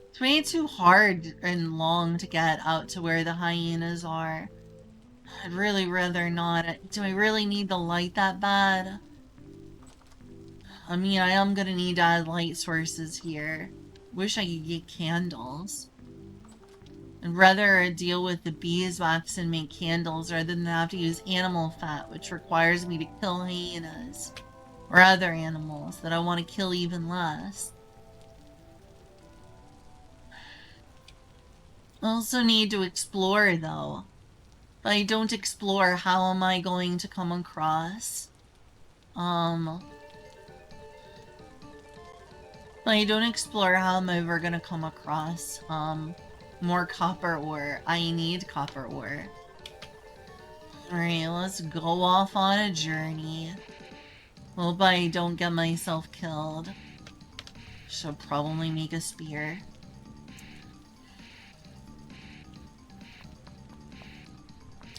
It's way too hard and long to get out to where the hyenas are. I'd really rather not. Do I really need the light that bad? I mean, I am gonna need to add light sources here. Wish I could get candles. I'd rather deal with the beeswax and make candles rather than have to use animal fat, which requires me to kill hyenas. Or other animals that I want to kill even less. I also need to explore, though. If I don't explore, how am I going to come across? If I don't explore, how am I ever gonna come across, more copper ore? I need copper ore. Alright, let's go off on a journey. Hope I don't get myself killed. Should probably make a spear.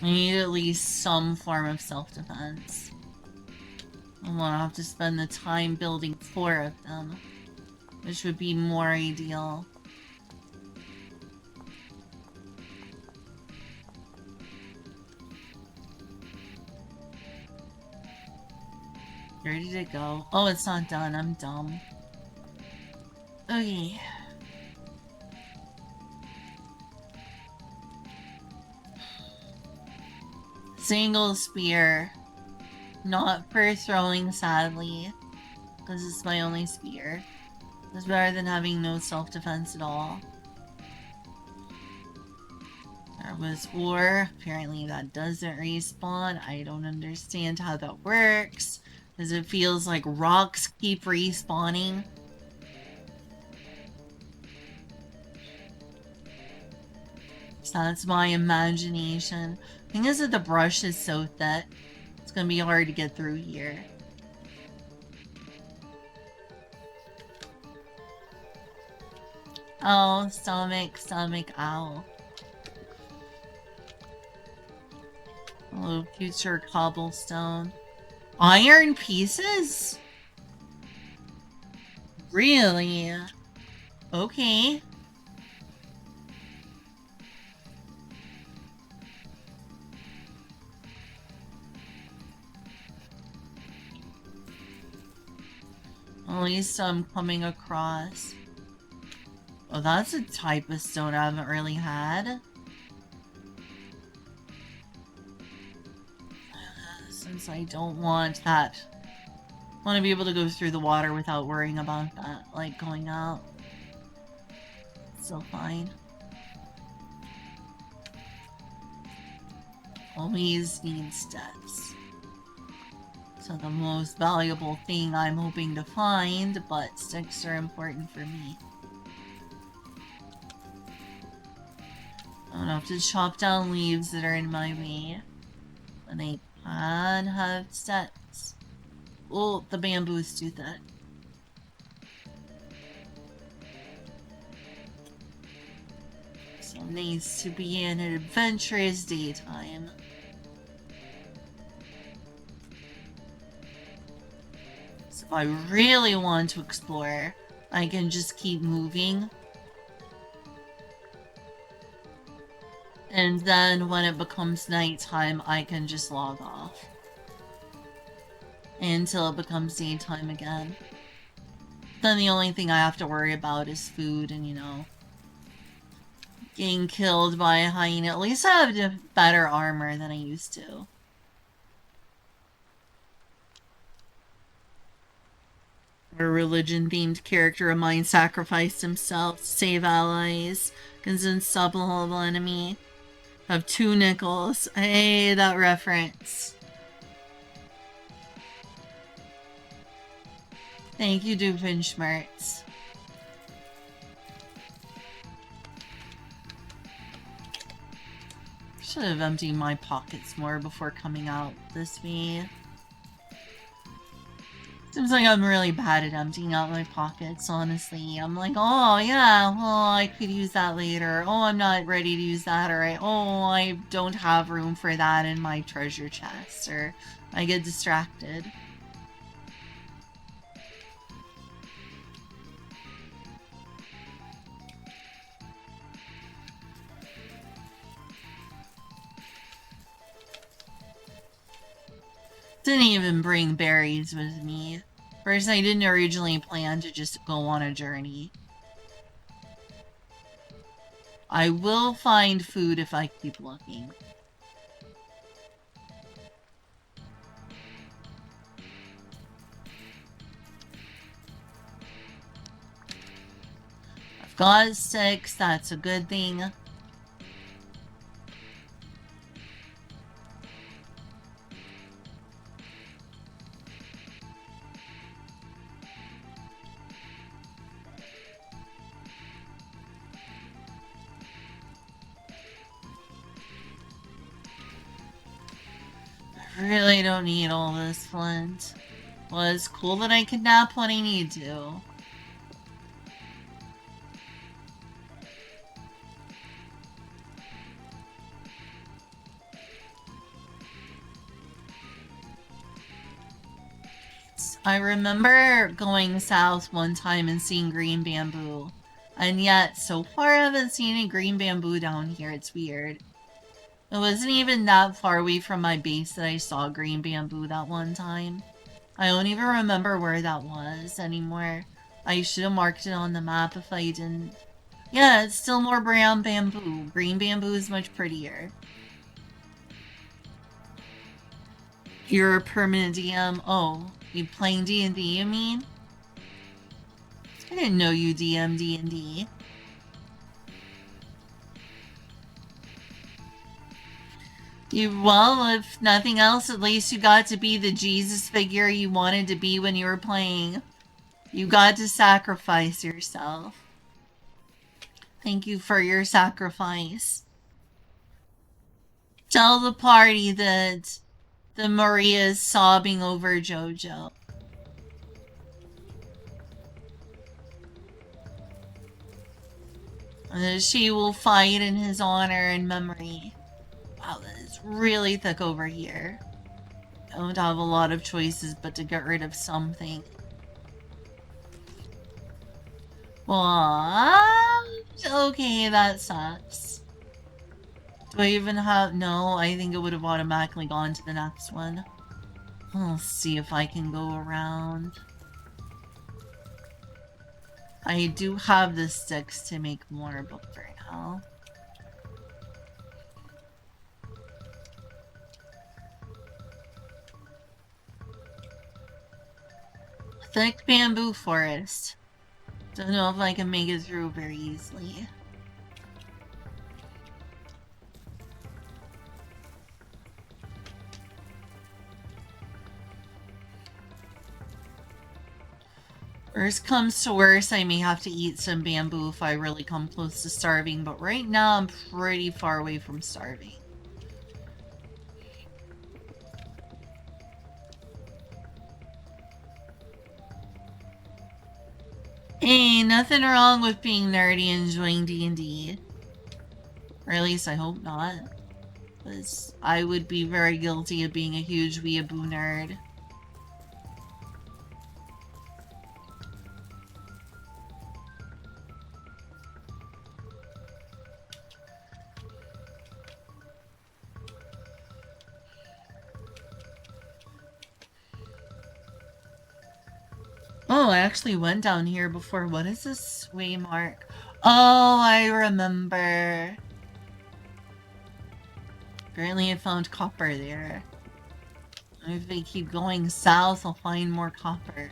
I need at least some form of self-defense. I won't have to spend the time building 4 of them, which would be more ideal. Where did it go? Oh, it's not done. I'm dumb. Okay. Single spear. Not for throwing, sadly. Because it's my only spear. It's better than having no self-defense at all. There was ore. Apparently that doesn't respawn. I don't understand how that works. Because it feels like rocks keep respawning. So that's my imagination. The thing is that the brush is so thick. It's gonna be hard to get through here. Oh, stomach, ow. Hello, future cobblestone. Iron pieces? Really? Okay. At least I'm coming across. Oh, that's a type of stone I haven't really had. Since I don't want that want to be able to go through the water without worrying about that, like going out. Still fine. Always need steps. So the most valuable thing I'm hoping to find, but sticks are important for me. I don't have to chop down leaves that are in my way. And they can have steps. Oh, the bamboo's too thick. So nice to be in an adventurous daytime. So if I really want to explore, I can just keep moving. And then when it becomes nighttime, I can just log off. Until it becomes daytime again. Then the only thing I have to worry about is food and, you know, getting killed by a hyena. At least I have better armor than I used to. A religion-themed character of mine sacrificed himself to save allies against an unstoppable enemy. Have 2 nickels. Hey, that reference. Thank you, Doofenshmirtz. Should have emptied my pockets more before coming out this way. Seems like I'm really bad at emptying out my pockets, honestly. I'm like, oh yeah, well, I could use that later. Oh, I'm not ready to use that, or oh, I don't have room for that in my treasure chest, or I get distracted. Didn't even bring berries with me. First, I didn't originally plan to just go on a journey. I will find food if I keep looking. I've got 6, that's a good thing. I really don't need all this flint. Well, it's cool that I can nap when I need to. I remember going south one time and seeing green bamboo. And yet, so far I haven't seen any green bamboo down here. It's weird. It wasn't even that far away from my base that I saw green bamboo that one time. I don't even remember where that was anymore. I should have marked it on the map if I didn't. Yeah, it's still more brown bamboo. Green bamboo is much prettier. You're a permanent DM. Oh, you playing D&D, you mean? I didn't know you DM D&D. Well, if nothing else, at least you got to be the Jesus figure you wanted to be when you were playing. You got to sacrifice yourself. Thank you for your sacrifice. Tell the party that the Maria is sobbing over Jojo. And that she will fight in his honor and memory. Wow, that is really thick over here. I don't have a lot of choices but to get rid of something. What? Okay, that sucks. Do I even have... No, I think it would have automatically gone to the next one. I'll see if I can go around. I do have the sticks to make more, but for now... thick bamboo forest. Don't know if I can make it through very easily. Worst comes to worst, I may have to eat some bamboo if I really come close to starving, but right now I'm pretty far away from starving. Hey, nothing wrong with being nerdy and enjoying D&D. Or at least I hope not. Because I would be very guilty of being a huge weeaboo nerd. Oh, I actually went down here before. What is this waymark? Oh, I remember. Apparently I found copper there. If they keep going south, I'll find more copper.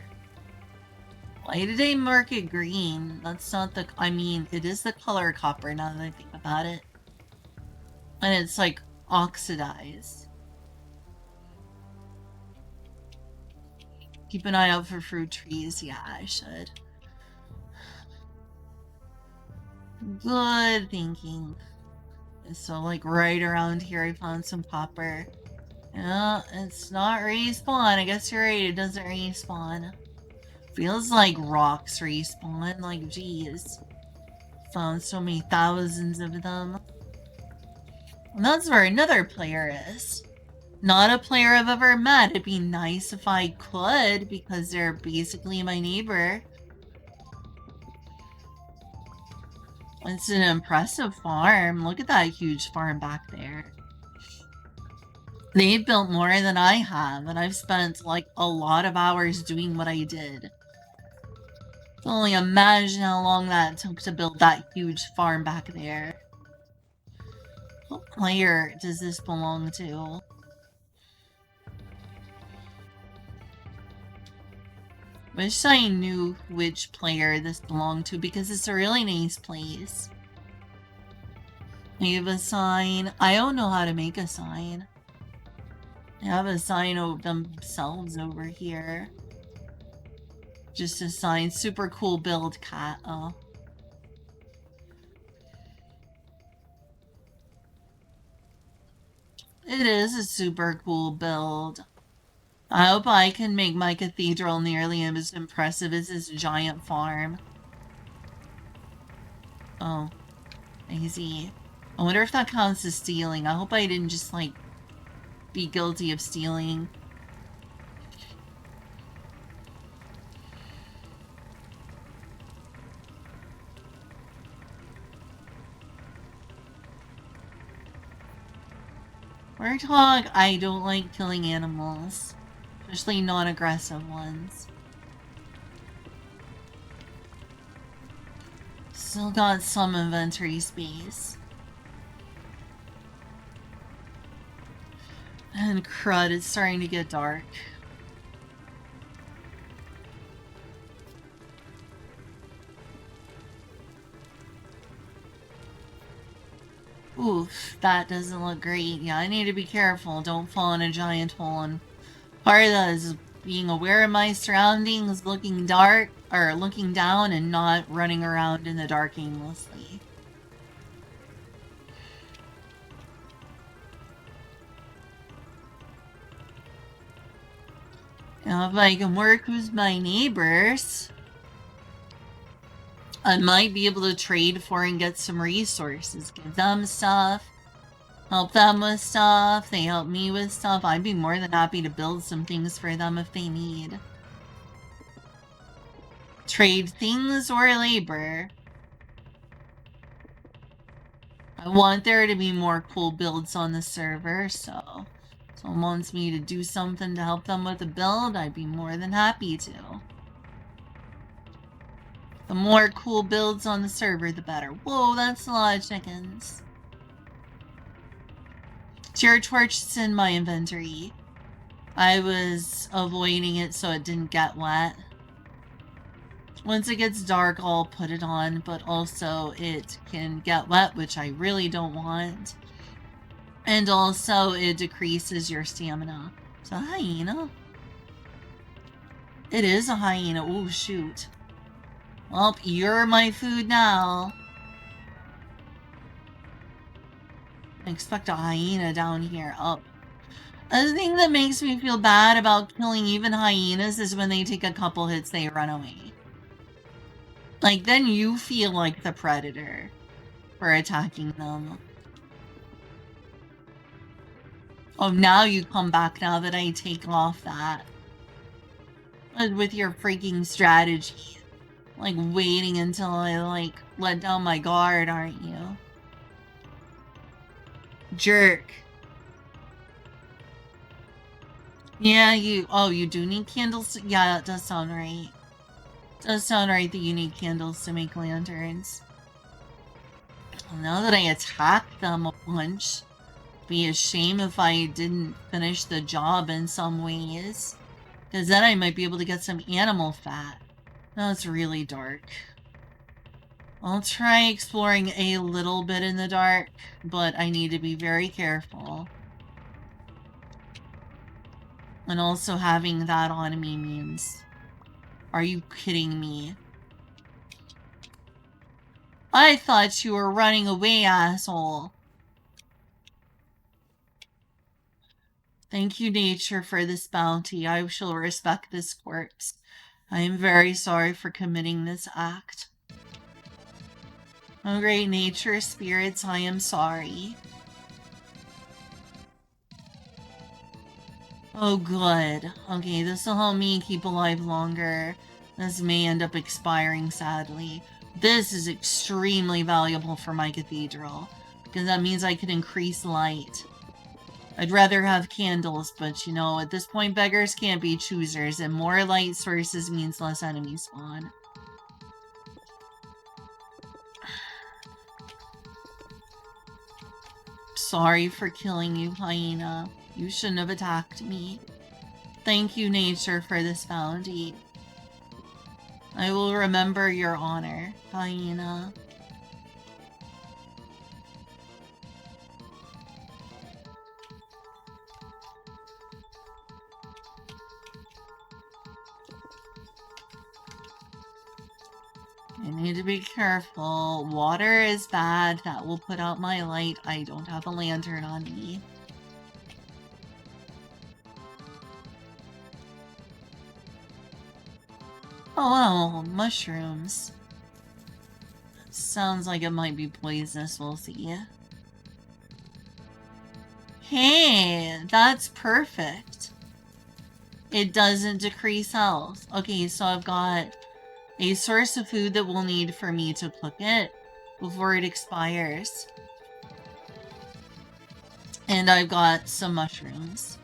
Why did they mark it green? That's not the... I mean, it is the color copper now that I think about it. And it's like oxidized. Keep an eye out for fruit trees. Yeah, I should. Good thinking. So, like, right around here I found some copper. Yeah, it's not respawn. I guess you're right, it doesn't respawn. Feels like rocks respawn. Like, geez. Found so many thousands of them. And that's where another player is. Not a player I've ever met. It'd be nice if I could, because they're basically my neighbor. It's an impressive farm. Look at that huge farm back there. They've built more than I have, and I've spent, like, a lot of hours doing what I did. Only imagine how long that took to build that huge farm back there. What player does this belong to? Wish I knew which player this belonged to, because it's a really nice place. Leave a sign. I don't know how to make a sign. They have a sign of themselves over here. Just a sign. Super cool build, cat. Oh. It is a super cool build. I hope I can make my cathedral nearly as impressive as this giant farm. Oh. Easy. I wonder if that counts as stealing. I hope I didn't just, like, be guilty of stealing. Warthog, I don't like killing animals. Especially non-aggressive ones. Still got some inventory space. And crud, it's starting to get dark. Oof, that doesn't look great. Yeah, I need to be careful. Don't fall in a giant hole. And part of that is being aware of my surroundings, looking dark, or looking down and not running around in the dark aimlessly. Now, if I can work with my neighbors, I might be able to trade for and get some resources. Give them stuff. Help them with stuff. They help me with stuff. I'd be more than happy to build some things for them if they need. Trade things or labor. I want there to be more cool builds on the server, so if someone wants me to do something to help them with a build, I'd be more than happy to. The more cool builds on the server, the better. Whoa, that's a lot of chickens. Your torch is in my inventory. I was avoiding it so it didn't get wet. Once it gets dark, I'll put it on, but also it can get wet, which I really don't want. And also it decreases your stamina. It's a hyena. It is a hyena. Oh, shoot. Well, you're my food now. I expect a hyena down here. Up. The thing that makes me feel bad about killing even hyenas is when they take a couple hits, they run away. Like, then you feel like the predator for attacking them. Oh, now you come back now that I take off that. With your freaking strategy. Like, waiting until I, like, let down my guard, aren't you? Jerk. Yeah, you do need candles? Yeah, that does sound right. It does sound right that you need candles to make lanterns. Well, now that I attacked them a bunch, it'd be a shame if I didn't finish the job in some ways. Because then I might be able to get some animal fat. No, it's really dark. I'll try exploring a little bit in the dark, but I need to be very careful. And also having that on me means... Are you kidding me? I thought you were running away, asshole. Thank you, nature, for this bounty. I shall respect this corpse. I am very sorry for committing this act. Oh, great nature, spirits, I am sorry. Oh, good. Okay, this will help me keep alive longer. This may end up expiring, sadly. This is extremely valuable for my cathedral, because that means I can increase light. I'd rather have candles, but you know, at this point, beggars can't be choosers, and more light sources means less enemies spawn. Sorry for killing you, hyena. You shouldn't have attacked me. Thank you, nature, for this bounty. I will remember your honor, hyena. I need to be careful. Water is bad. That will put out my light. I don't have a lantern on me. Oh, wow. Mushrooms. Sounds like it might be poisonous. We'll see. Hey, that's perfect. It doesn't decrease health. Okay, so I've got a source of food that we'll need for me to cook it before it expires. And I've got some mushrooms.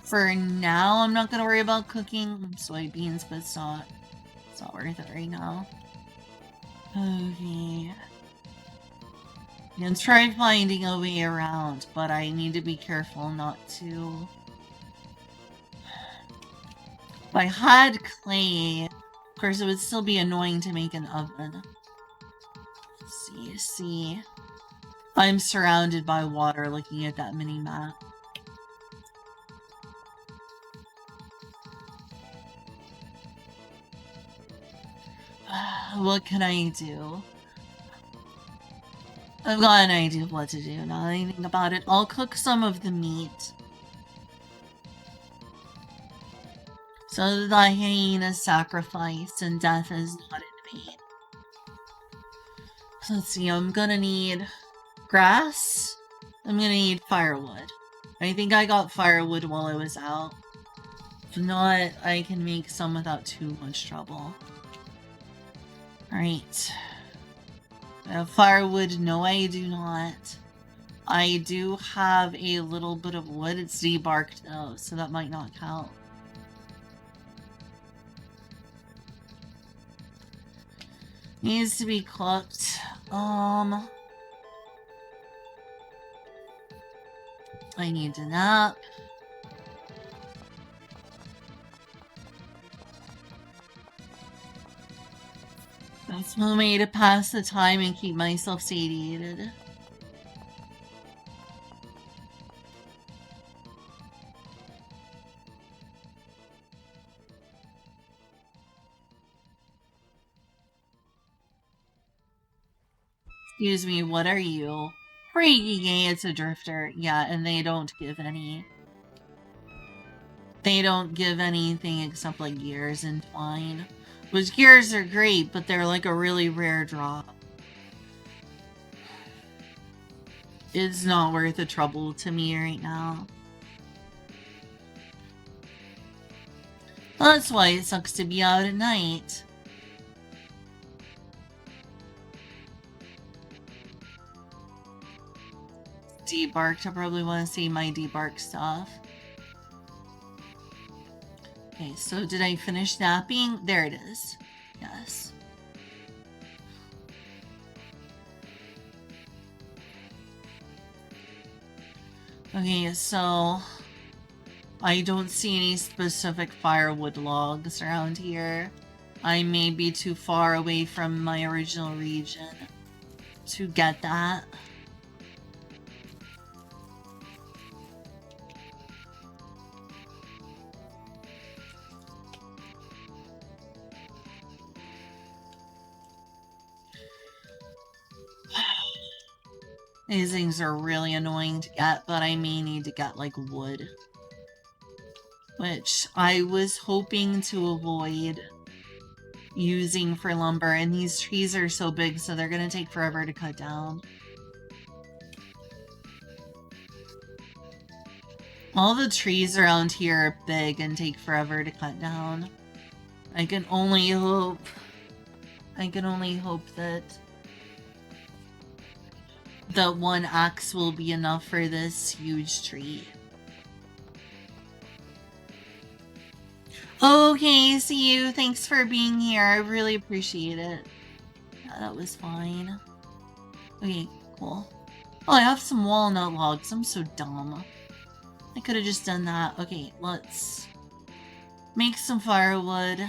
For now, I'm not going to worry about cooking soybeans, but it's not worth it right now. Okay. I'm gonna try finding a way around, but I need to be careful not to... If I had clay, of course it would still be annoying to make an oven. Let's see. I'm surrounded by water looking at that mini-map. What can I do? I've got an idea of what to do now that I think about it. I'll cook some of the meat. So that the hyena's sacrifice and death is not in vain. So let's see, I'm gonna need grass. I'm gonna need firewood. I think I got firewood while I was out. If not, I can make some without too much trouble. Alright. I have firewood. No, I do not. I do have a little bit of wood. It's debarked though, so that might not count. Needs to be cooked. I need to nap. It's one way to pass the time and keep myself satiated. Excuse me, what are you? Pretty gay, it's a drifter. Yeah, and they don't give any. They don't give anything except like gears and twine. Which gears are great, but they're like a really rare drop. It's not worth the trouble to me right now. Well, that's why it sucks to be out at night. Debarked, I probably want to see my debark stuff. Okay, so did I finish napping? There it is. Yes. Okay, so I don't see any specific firewood logs around here. I may be too far away from my original region to get that. These things are really annoying to get, but I may need to get, like, wood. Which I was hoping to avoid using for lumber, and these trees are so big, so they're gonna take forever to cut down. All the trees around here are big and take forever to cut down. I can only hope that one axe will be enough for this huge tree. Okay, see you. Thanks for being here. I really appreciate it. Yeah, that was fine. Okay, cool. Oh, I have some walnut logs. I'm so dumb. I could have just done that. Okay, let's make some firewood.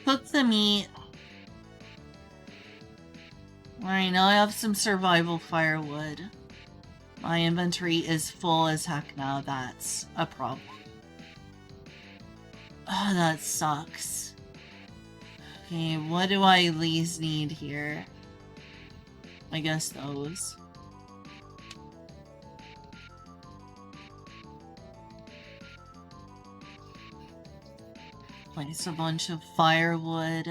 Cook the meat. Alright, now I have some survival firewood. My inventory is full as heck now. That's a problem. Oh, that sucks. Okay, what do I at least need here? I guess those. Place a bunch of firewood.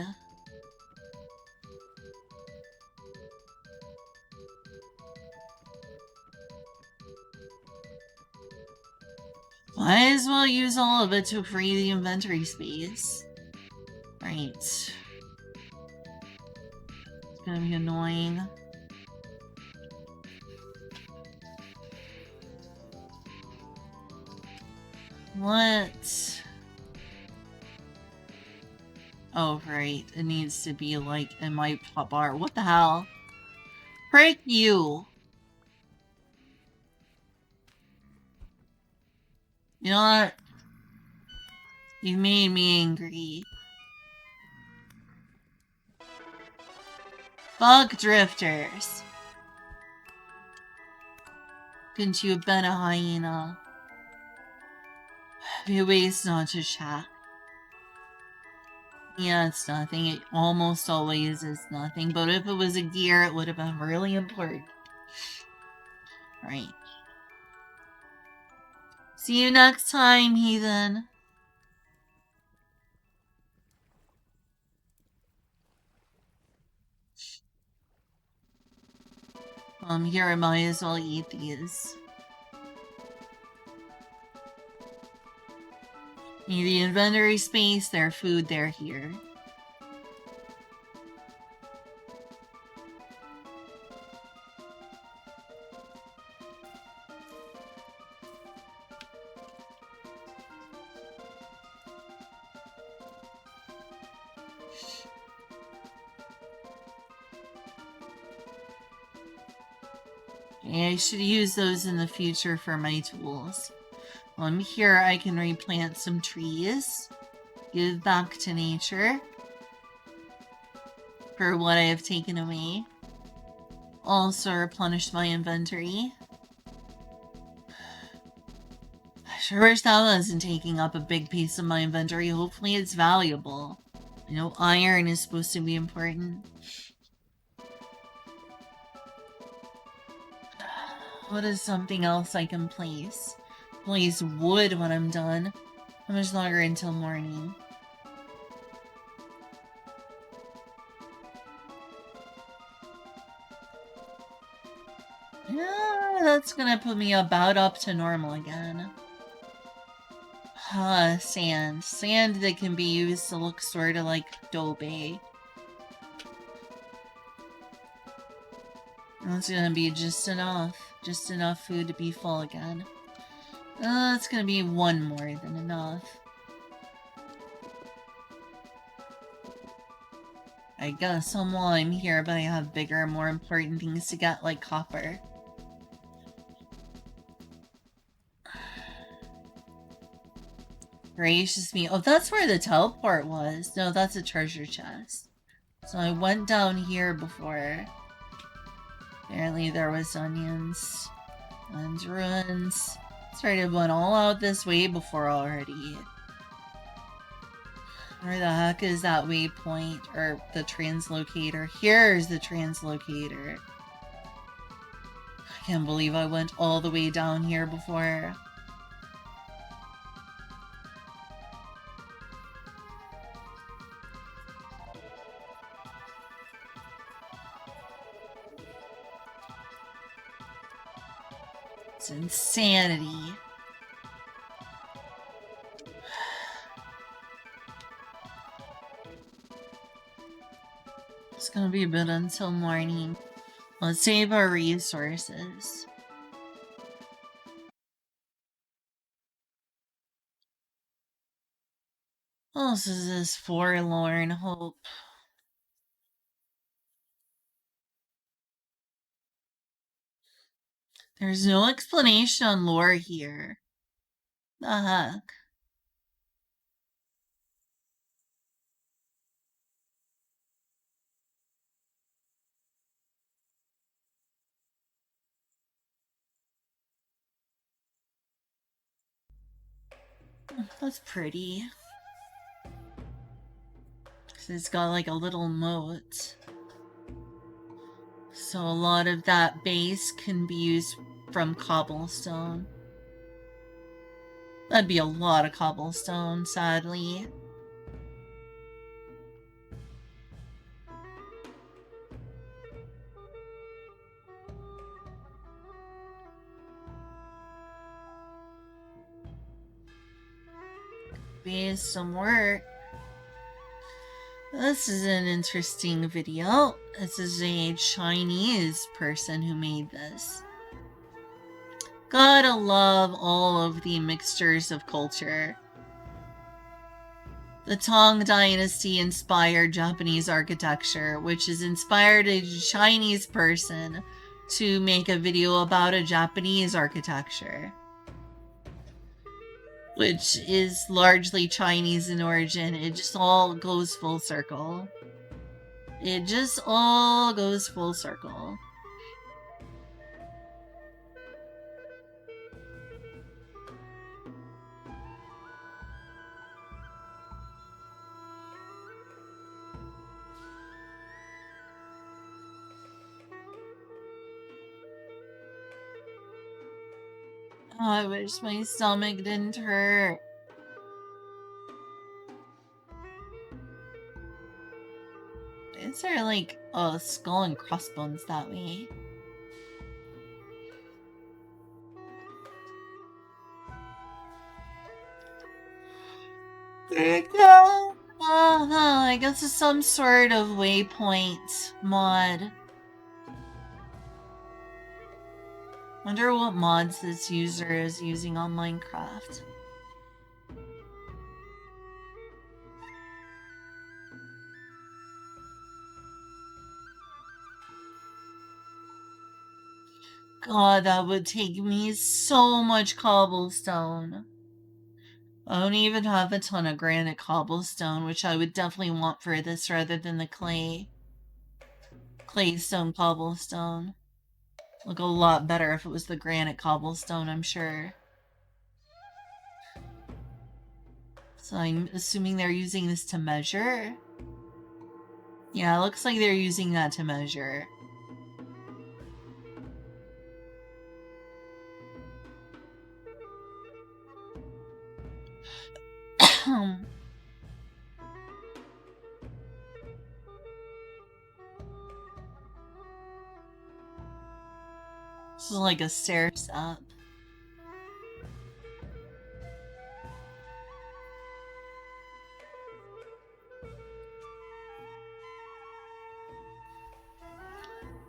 Might as well use all of it to free the inventory space. Right. It's gonna be annoying. What? Oh, right. It needs to be like in my top bar. What the hell? Frick you! You know what? You made me angry. Fuck drifters. Couldn't you have been a hyena? Be ways not to chat. Yeah, it's nothing. It almost always is nothing. But if it was a gear, it would have been really important. Right. See you next time, heathen. Here I might as well eat these. Need the inventory space, their food, they're here. I should use those in the future for my tools. Here I can replant some trees. Give back to nature. for what I have taken away. Also replenished my inventory. I sure wish that wasn't taking up a big piece of my inventory. Hopefully it's valuable. I know iron is supposed to be important. What is something else I can place? Place wood when I'm done. How much longer until morning? Yeah, that's gonna put me about up to normal again. Sand. Sand that can be used to look sort of like Dobe. That's gonna be just enough. Just enough food to be full again. That's gonna be one more than enough. I guess while I'm here, but I have bigger, more important things to get, like copper. Gracious me. Oh, that's where the teleport was. No, that's a treasure chest. So I went down here before. Apparently there was onions. And ruins. Started went all out this way before already. Where the heck is that waypoint? Or the translocator? Here's the translocator. I can't believe I went all the way down here before. It's insanity. It's gonna be a bit until morning. Let's save our resources. What else is this forlorn hope? There's no explanation on lore here. The heck? That's pretty. It's got like a little moat. So a lot of that base can be used from cobblestone. That'd be a lot of cobblestone, sadly. Be some work. This is an interesting video. This is a Chinese person who made this. Gotta love all of the mixtures of culture. The Tang Dynasty inspired Japanese architecture, which has inspired a Chinese person to make a video about a Japanese architecture, which is largely Chinese in origin. It just all goes full circle. It just all goes full circle. Oh, I wish my stomach didn't hurt. Is there like a skull and crossbones that way? I guess it's some sort of waypoint mod. Wonder what mods this user is using on Minecraft. God, that would take me so much cobblestone. I don't even have a ton of granite cobblestone, which I would definitely want for this rather than the clay. claystone cobblestone. Look a lot better if it was the granite cobblestone, I'm sure. So I'm assuming they're using this to measure? Yeah, it looks like they're using that to measure. This is like a stair step.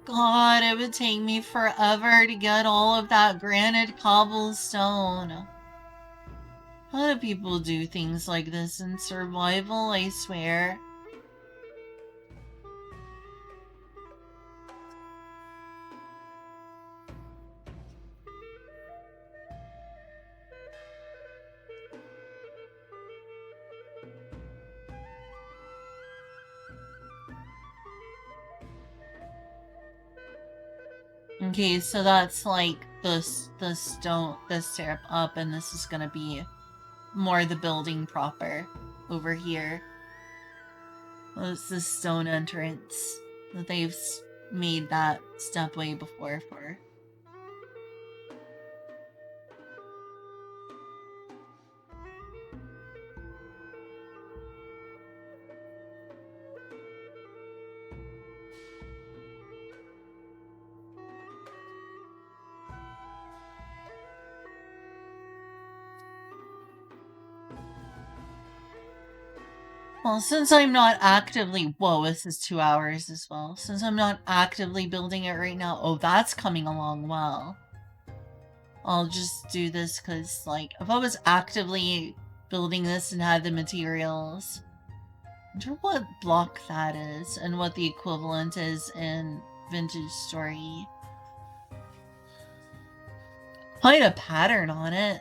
God, it would take me forever to get all of that granite cobblestone. How do people do things like this in survival, I swear? Okay, so that's like the stair up, and this is gonna be more the building proper over here. Well, it's the stone entrance that they've made that stepway before for. Well, since I'm not actively... Whoa, this is 2 hours as well. Since I'm not actively building it right now... Oh, that's coming along well. I'll just do this because, like, if I was actively building this and had the materials... I wonder what block that is and what the equivalent is in Vintage Story. Quite a pattern on it.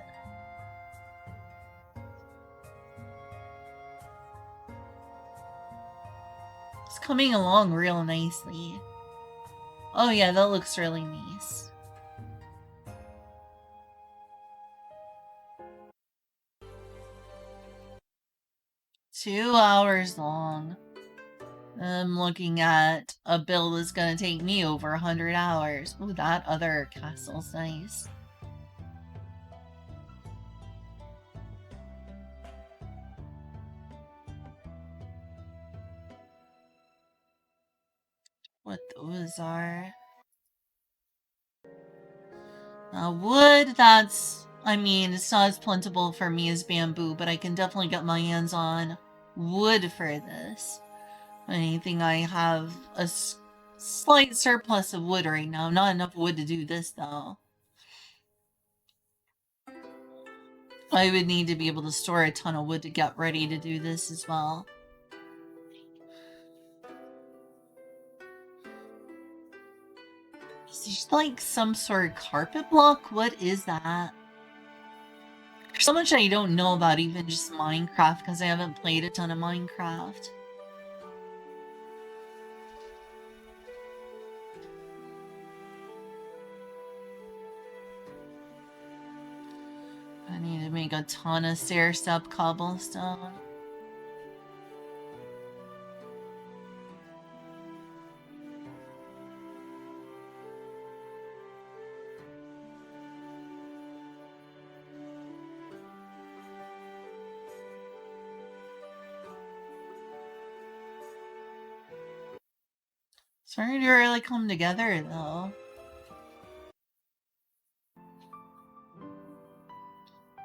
It's coming along real nicely. Oh yeah, that looks really nice. Two hours long. I'm looking at a build that's gonna take me over 100 hours. Ooh, that other castle's nice. What those are. Wood, that's... I mean, it's not as plentiful for me as bamboo, but I can definitely get my hands on wood for this. I think I have a slight surplus of wood right now. Not enough wood to do this, though. I would need to be able to store a ton of wood to get ready to do this as well. Is this like some sort of carpet block? What is that? There's so much I don't know about even just Minecraft because I haven't played a ton of Minecraft. I need to make a ton of stair step cobblestone. Starting to really come together, though.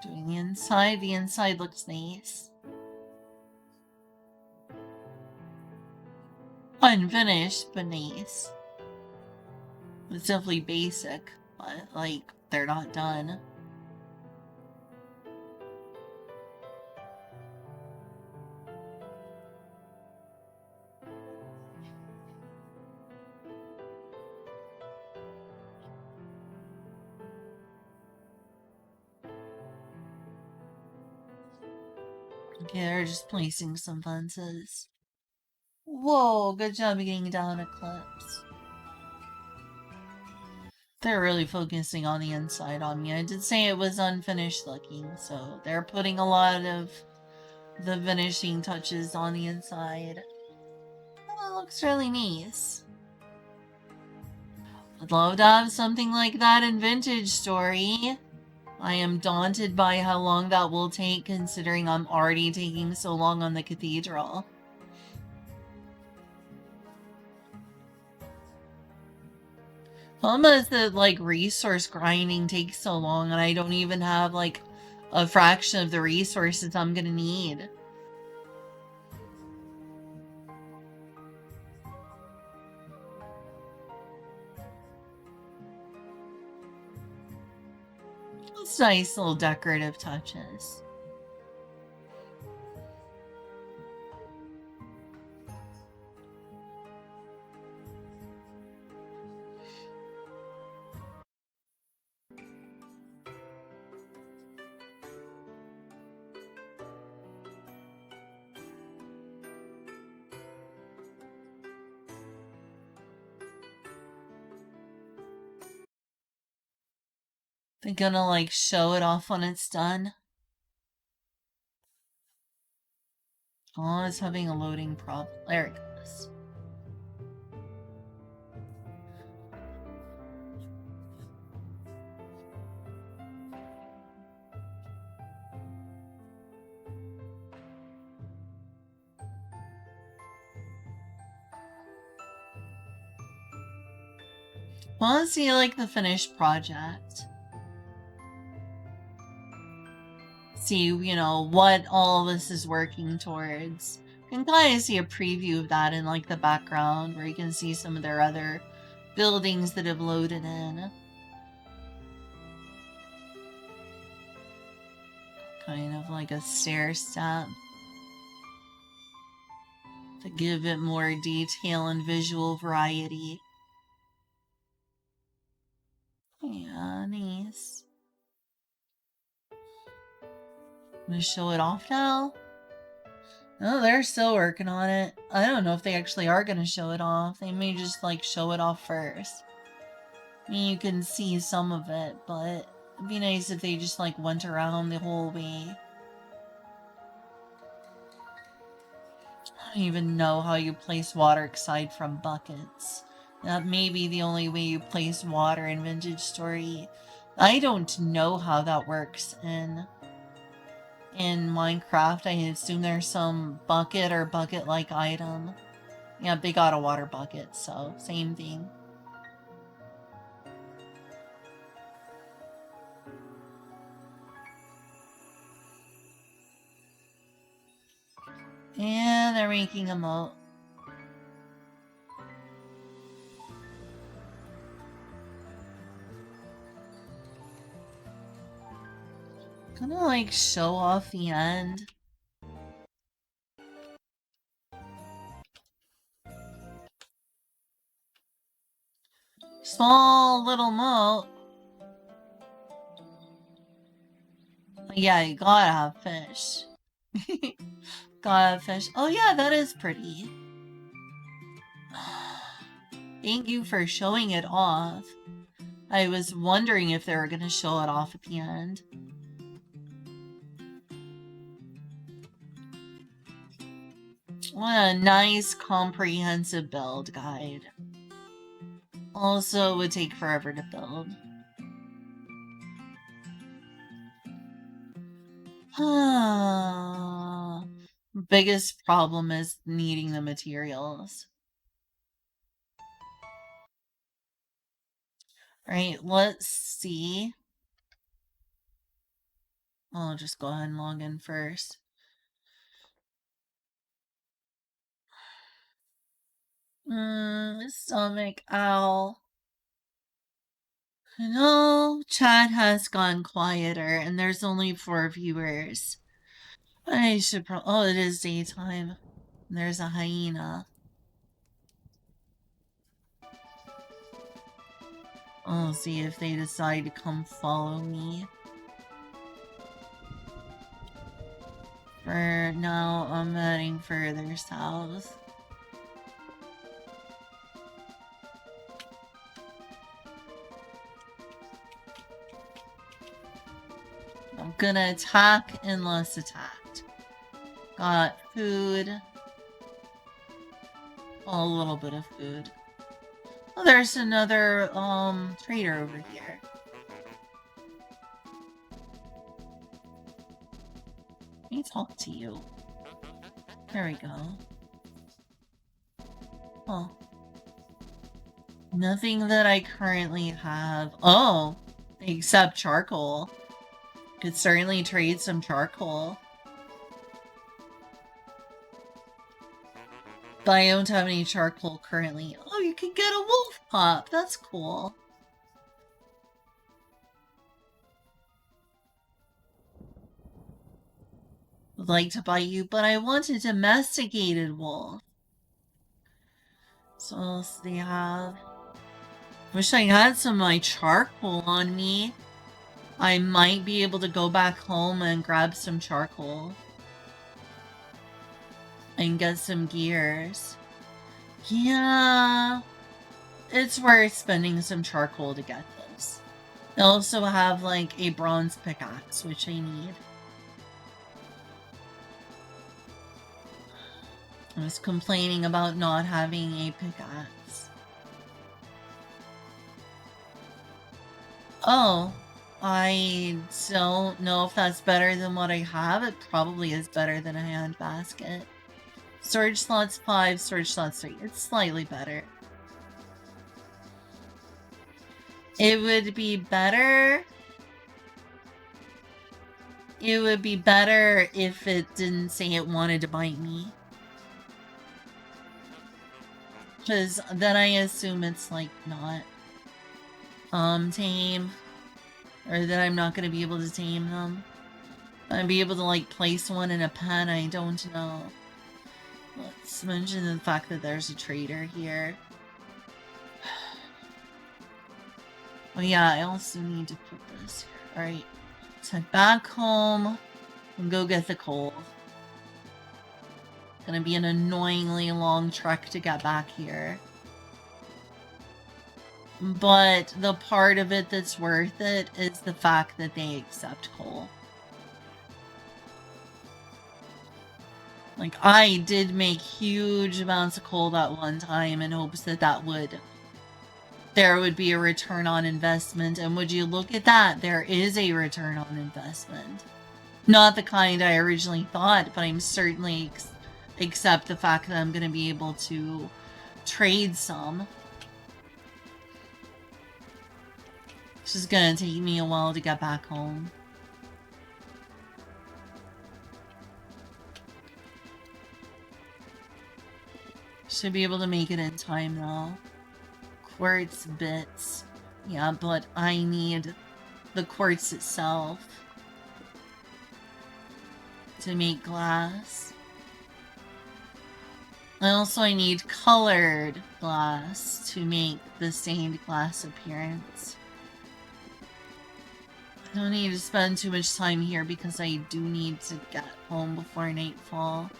Doing the inside looks nice. Unfinished, but nice. It's definitely basic, but, like, they're not done. Okay, they're just placing some fences. Whoa, good job getting down Eclipse. They're really focusing on the inside on me. I did say it was unfinished looking, so they're putting a lot of the finishing touches on the inside. Oh, it looks really nice. I'd love to have something like that in Vintage Story. I am daunted by how long that will take, considering I'm already taking so long on the Cathedral. Almost that, like, resource grinding takes so long, and I don't even have, like, a fraction of the resources I'm gonna need. It's nice little decorative touches. They're gonna, like, show it off when it's done. Oh, it's having a loading problem. There it goes. Well, see, like, the finished project. See, you know, what all this is working towards. You can kind of see a preview of that in, like, the background, where you can see some of their other buildings that have loaded in. Kind of like a stair step. To give it more detail and visual variety. Yeah, nice. I'm gonna show it off now. Oh, they're still working on it. I don't know if they actually are gonna show it off. They may just, like, show it off first. I mean, you can see some of it, but it'd be nice if they just, like, went around the whole way. I don't even know how you place water aside from buckets. That may be the only way you place water in Vintage Story. I don't know how that works in Minecraft. I assume there's some bucket or bucket-like item. Yeah, big auto water bucket, so same thing. And they're making a moat. Gonna, like, show off the end. Small little moat. Yeah, you gotta have fish. Gotta have fish. Oh yeah, that is pretty. Thank you for showing it off. I was wondering if they were gonna show it off at the end. What a nice comprehensive build guide. Also, it would take forever to build. Biggest problem is needing the materials. Right, let's see. I'll just go ahead and log in first. Stomach, owl. No, chat has gone quieter, and there's only 4 viewers. I should oh, it is daytime. There's a hyena. I'll see if they decide to come follow me. For now, I'm heading further south. I'm gonna attack unless attacked. Got food. A little bit of food. Oh, there's another, trader over here. Let me talk to you. There we go. Oh. Nothing that I currently have. Oh! Except charcoal. Could certainly trade some charcoal. But I don't have any charcoal currently. Oh, you can get a wolf pup. That's cool. Would like to buy you, but I want a domesticated wolf. So what else do they have? Wish I had some of my charcoal on me. I might be able to go back home and grab some charcoal. And get some gears. Yeah. It's worth spending some charcoal to get this. I also have, like, a bronze pickaxe, which I need. I was complaining about not having a pickaxe. Oh, I don't know if that's better than what I have. It probably is better than a hand basket. Storage slots 5, storage slots 3. It's slightly better. It would be better... It would be better if it didn't say it wanted to bite me. Because then I assume it's, like, not... tame. Or that I'm not going to be able to tame them. I'd be able to, like, place one in a pen, I don't know. Let's mention the fact that there's a trader here. Oh yeah, I also need to put this here. Alright, let's head back home and go get the coal. It's gonna be an annoyingly long trek to get back here. But the part of it that's worth it is the fact that they accept coal. Like, I did make huge amounts of coal that one time in hopes that there would be a return on investment, and would you look at that, there is a return on investment. Not the kind I originally thought, but I'm certainly accept the fact that I'm going to be able to trade some. It's just going to take me a while to get back home. Should be able to make it in time, though. Quartz bits. Yeah, but I need the quartz itself to make glass. I need colored glass to make the stained glass appearance. I don't need to spend too much time here because I do need to get home before nightfall.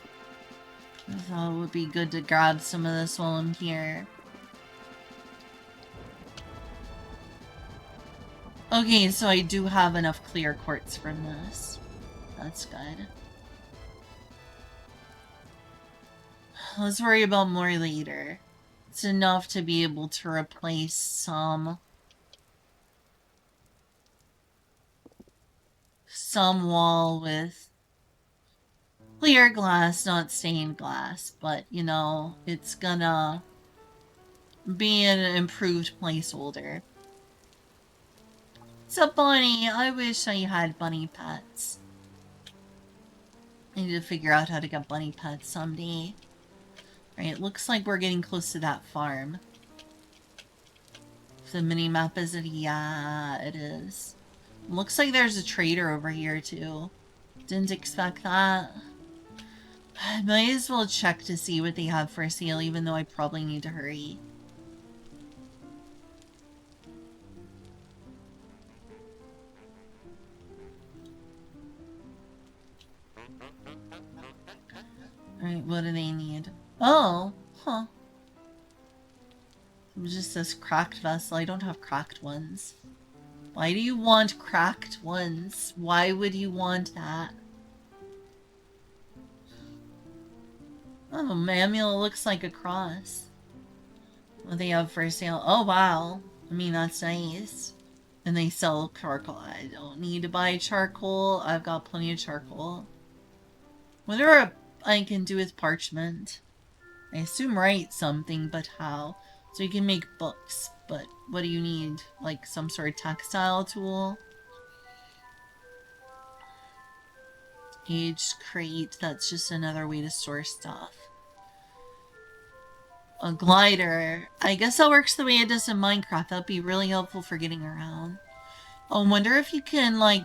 I thought it would be good to grab some of this while I'm here. Okay, so I do have enough clear quartz from this. That's good. Let's worry about more later. It's enough to be able to replace some wall with clear glass, not stained glass, but, you know, it's gonna be an improved placeholder. So, Bunny, I wish I had bunny pets. I need to figure out how to get bunny pets someday. Right, it looks like we're getting close to that farm. If the mini-map is it? Yeah, it is. Looks like there's a trader over here, too. Didn't expect that. I might as well check to see what they have for sale, even though I probably need to hurry. Alright, what do they need? Oh! Huh. It just says cracked vessel. I don't have cracked ones. Why do you want cracked ones? Why would you want that? Oh, Manuel looks like a cross. What they have for sale? Oh, wow. I mean, that's nice. And they sell charcoal. I don't need to buy charcoal. I've got plenty of charcoal. Whatever I can do with parchment. I assume write something, but how? So you can make books, but what do you need? Like some sort of textile tool? Aged crate, that's just another way to store stuff. A glider. I guess that works the way it does in Minecraft. That'd be really helpful for getting around. Oh, I wonder if you can, like,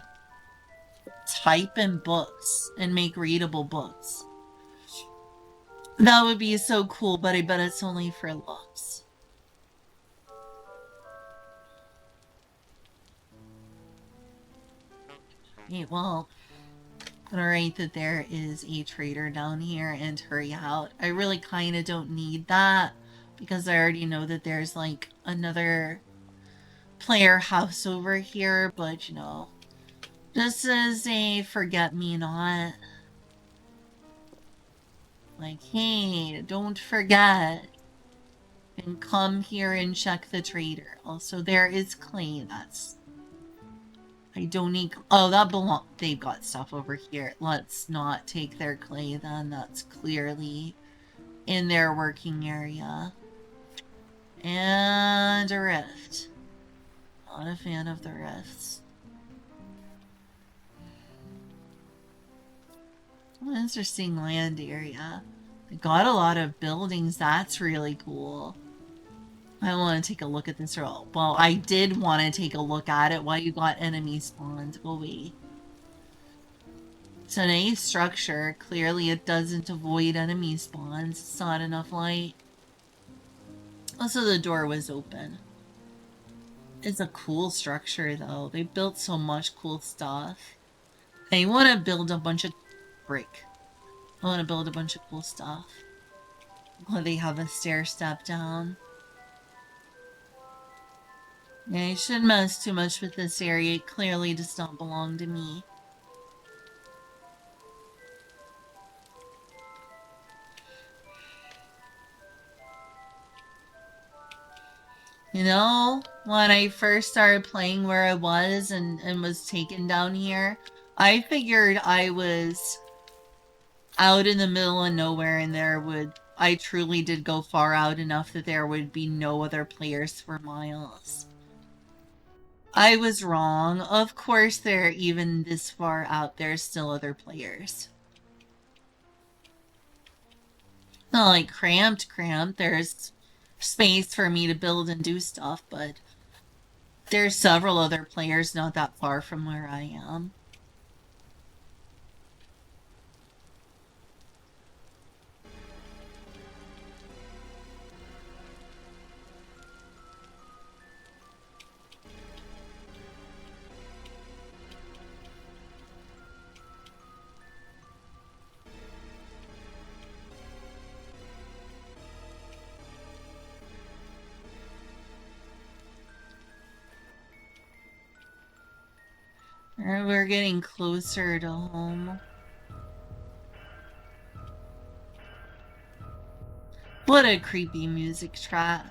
type in books and make readable books. That would be so cool, but I bet it's only for looks. Okay, well, I'm gonna write that there is a trader down here and hurry out. I really kind of don't need that because I already know that there's like another player house over here, but you know, this is a forget-me-not. Like, hey, don't forget. And come here and check the trader. Also, there is clay. That's... I don't need... Oh, that belong... They've got stuff over here. Let's not take their clay then. That's clearly in their working area. And a rift. Not a fan of the rifts. Oh, interesting land area. They got a lot of buildings. That's really cool. I want to take a look at this. Well, I did want to take a look at it while you got enemy spawned. Go away. It's an A structure. Clearly it doesn't avoid enemy spawns. It's not enough light. Also, the door was open. It's a cool structure, though. They built so much cool stuff. I want to build a bunch of brick. I want to build a bunch of cool stuff. Well, they have a stair step down. Yeah, I shouldn't mess too much with this area. It clearly does not belong to me. You know, when I first started playing where I was and was taken down here, I figured I was out in the middle of nowhere and I truly did go far out enough that there would be no other players for miles. I was wrong. Of course, they're even this far out. There's still other players. Not like cramped. There's space for me to build and do stuff, but there's several other players not that far from where I am. We're getting closer to home. What a creepy music track.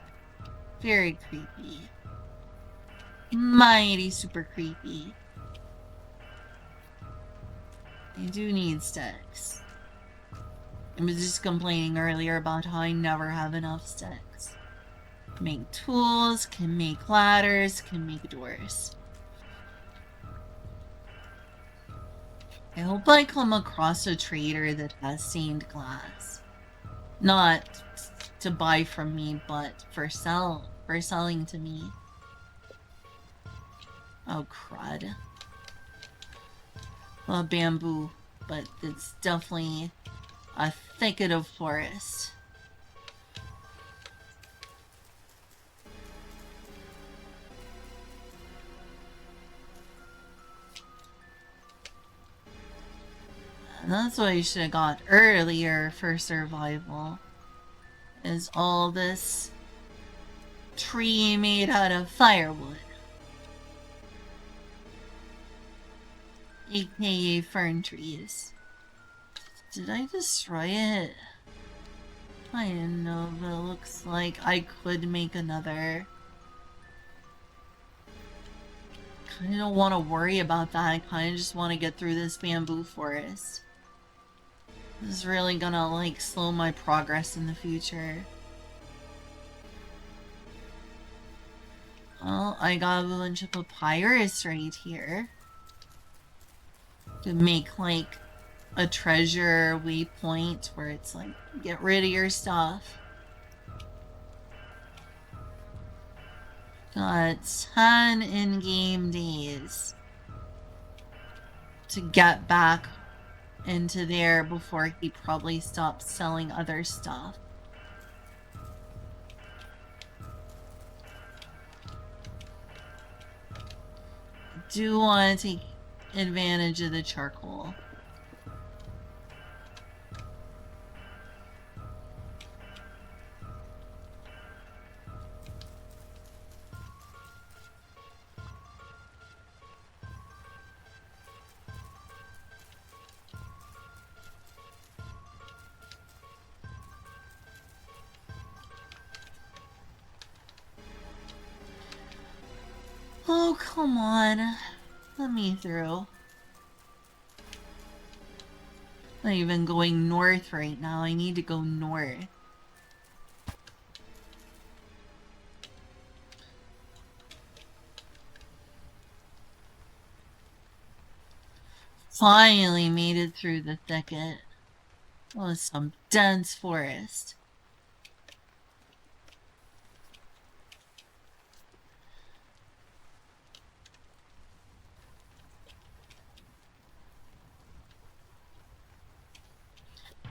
Very creepy. Mighty super creepy. I do need sticks. I was just complaining earlier about how I never have enough sticks. Can make tools, can make ladders, can make doors. I hope I come across a trader that has stained glass. Not to buy from me, but for selling to me. Oh, crud. Well, bamboo, but it's definitely a thicket of forest. And that's what I should have got earlier for survival. Is all this tree made out of firewood. AKA fern trees. Did I destroy it? I didn't know, but it looks like I could make another. I don't want to worry about that. I kind of just want to get through this bamboo forest. This is really gonna, like, slow my progress in the future. Well, I got a bunch of papyrus right here. To make, like, a treasure waypoint where it's like, get rid of your stuff. Got 10 in-game days to get back into there before he probably stops selling other stuff. Do want to take advantage of the charcoal. Oh, come on. Let me through. I'm not even going north right now. I need to go north. Finally made it through the thicket. Oh, some dense forest.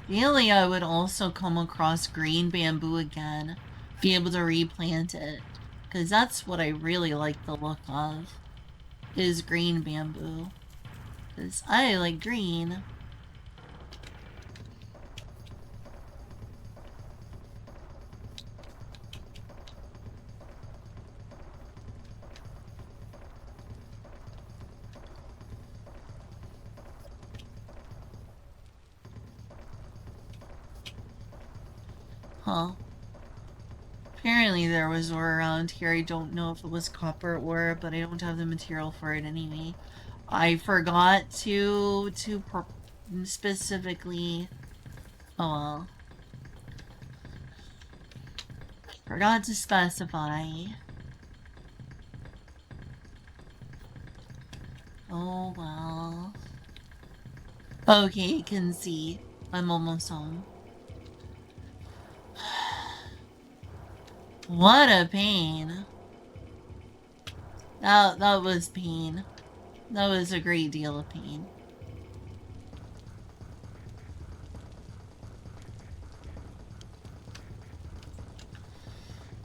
Ideally, I would also come across green bamboo again, be able to replant it, because that's what I really like the look of, is green bamboo, because I like green. Huh. Apparently there was ore around here. I don't know if it was copper ore, but I don't have the material for it anyway. I forgot to specifically... Oh well. Forgot to specify. Oh well. Okay, can see. I'm almost home. What a pain. That was pain. That was a great deal of pain.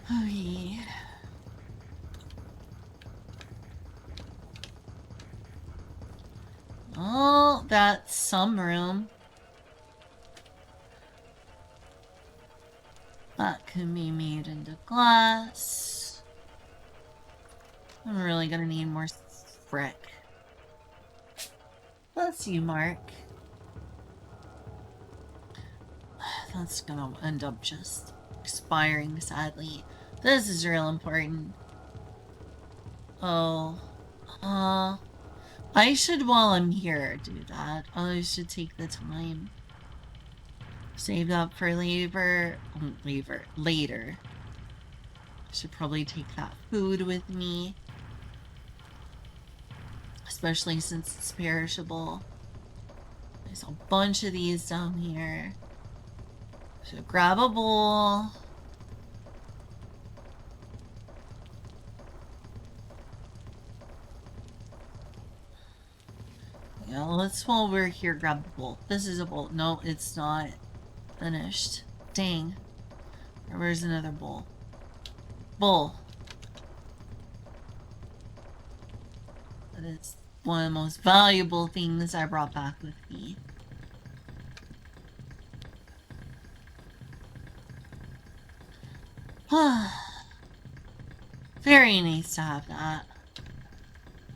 Okay. Oh, that's some room. That can be made into glass. I'm really gonna need more frick. Bless you, Mark. That's gonna end up just expiring, sadly. This is real important. Oh. I should, while I'm here, do that. I should take the time. Save that for later. Later. I should probably take that food with me. Especially since it's perishable. There's a bunch of these down here. So grab a bowl. Yeah, let's, while we're here, grab the bowl. This is a bowl. No, it's not finished. Dang. Where's another bowl? Bowl. That is one of the most valuable things I brought back with me. Very nice to have that.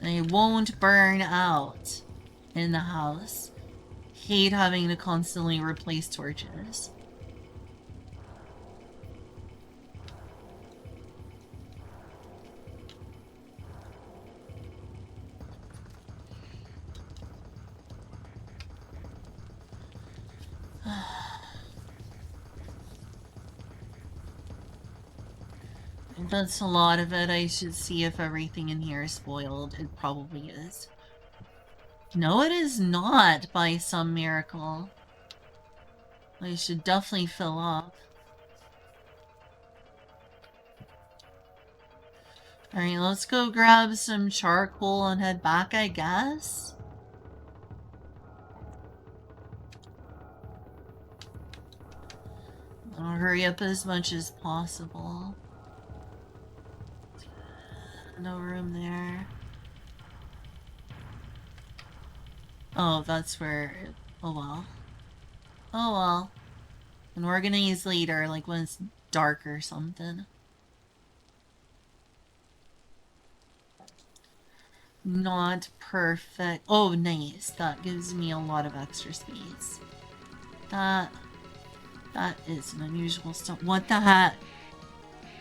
And it won't burn out. in the house. Hate having to constantly replace torches. That's a lot of it. I should see if everything in here is spoiled. It probably is. No, it is not, by some miracle. I should definitely fill up. Alright, let's go grab some charcoal and head back, I guess. I'll hurry up as much as possible. No room there. Oh, that's where... Oh well. Oh well. And we're gonna use later, like when it's dark or something. Not perfect. Oh, nice. That gives me a lot of extra space. That is an unusual stuff. What the heck?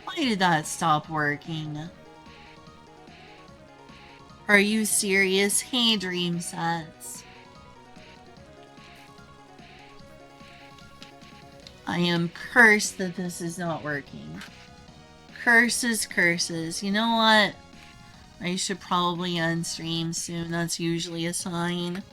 Why did that stop working? Are you serious? Hey, dream sets. I am cursed that this is not working. Curses, curses. You know what? I should probably end stream soon. That's usually a sign.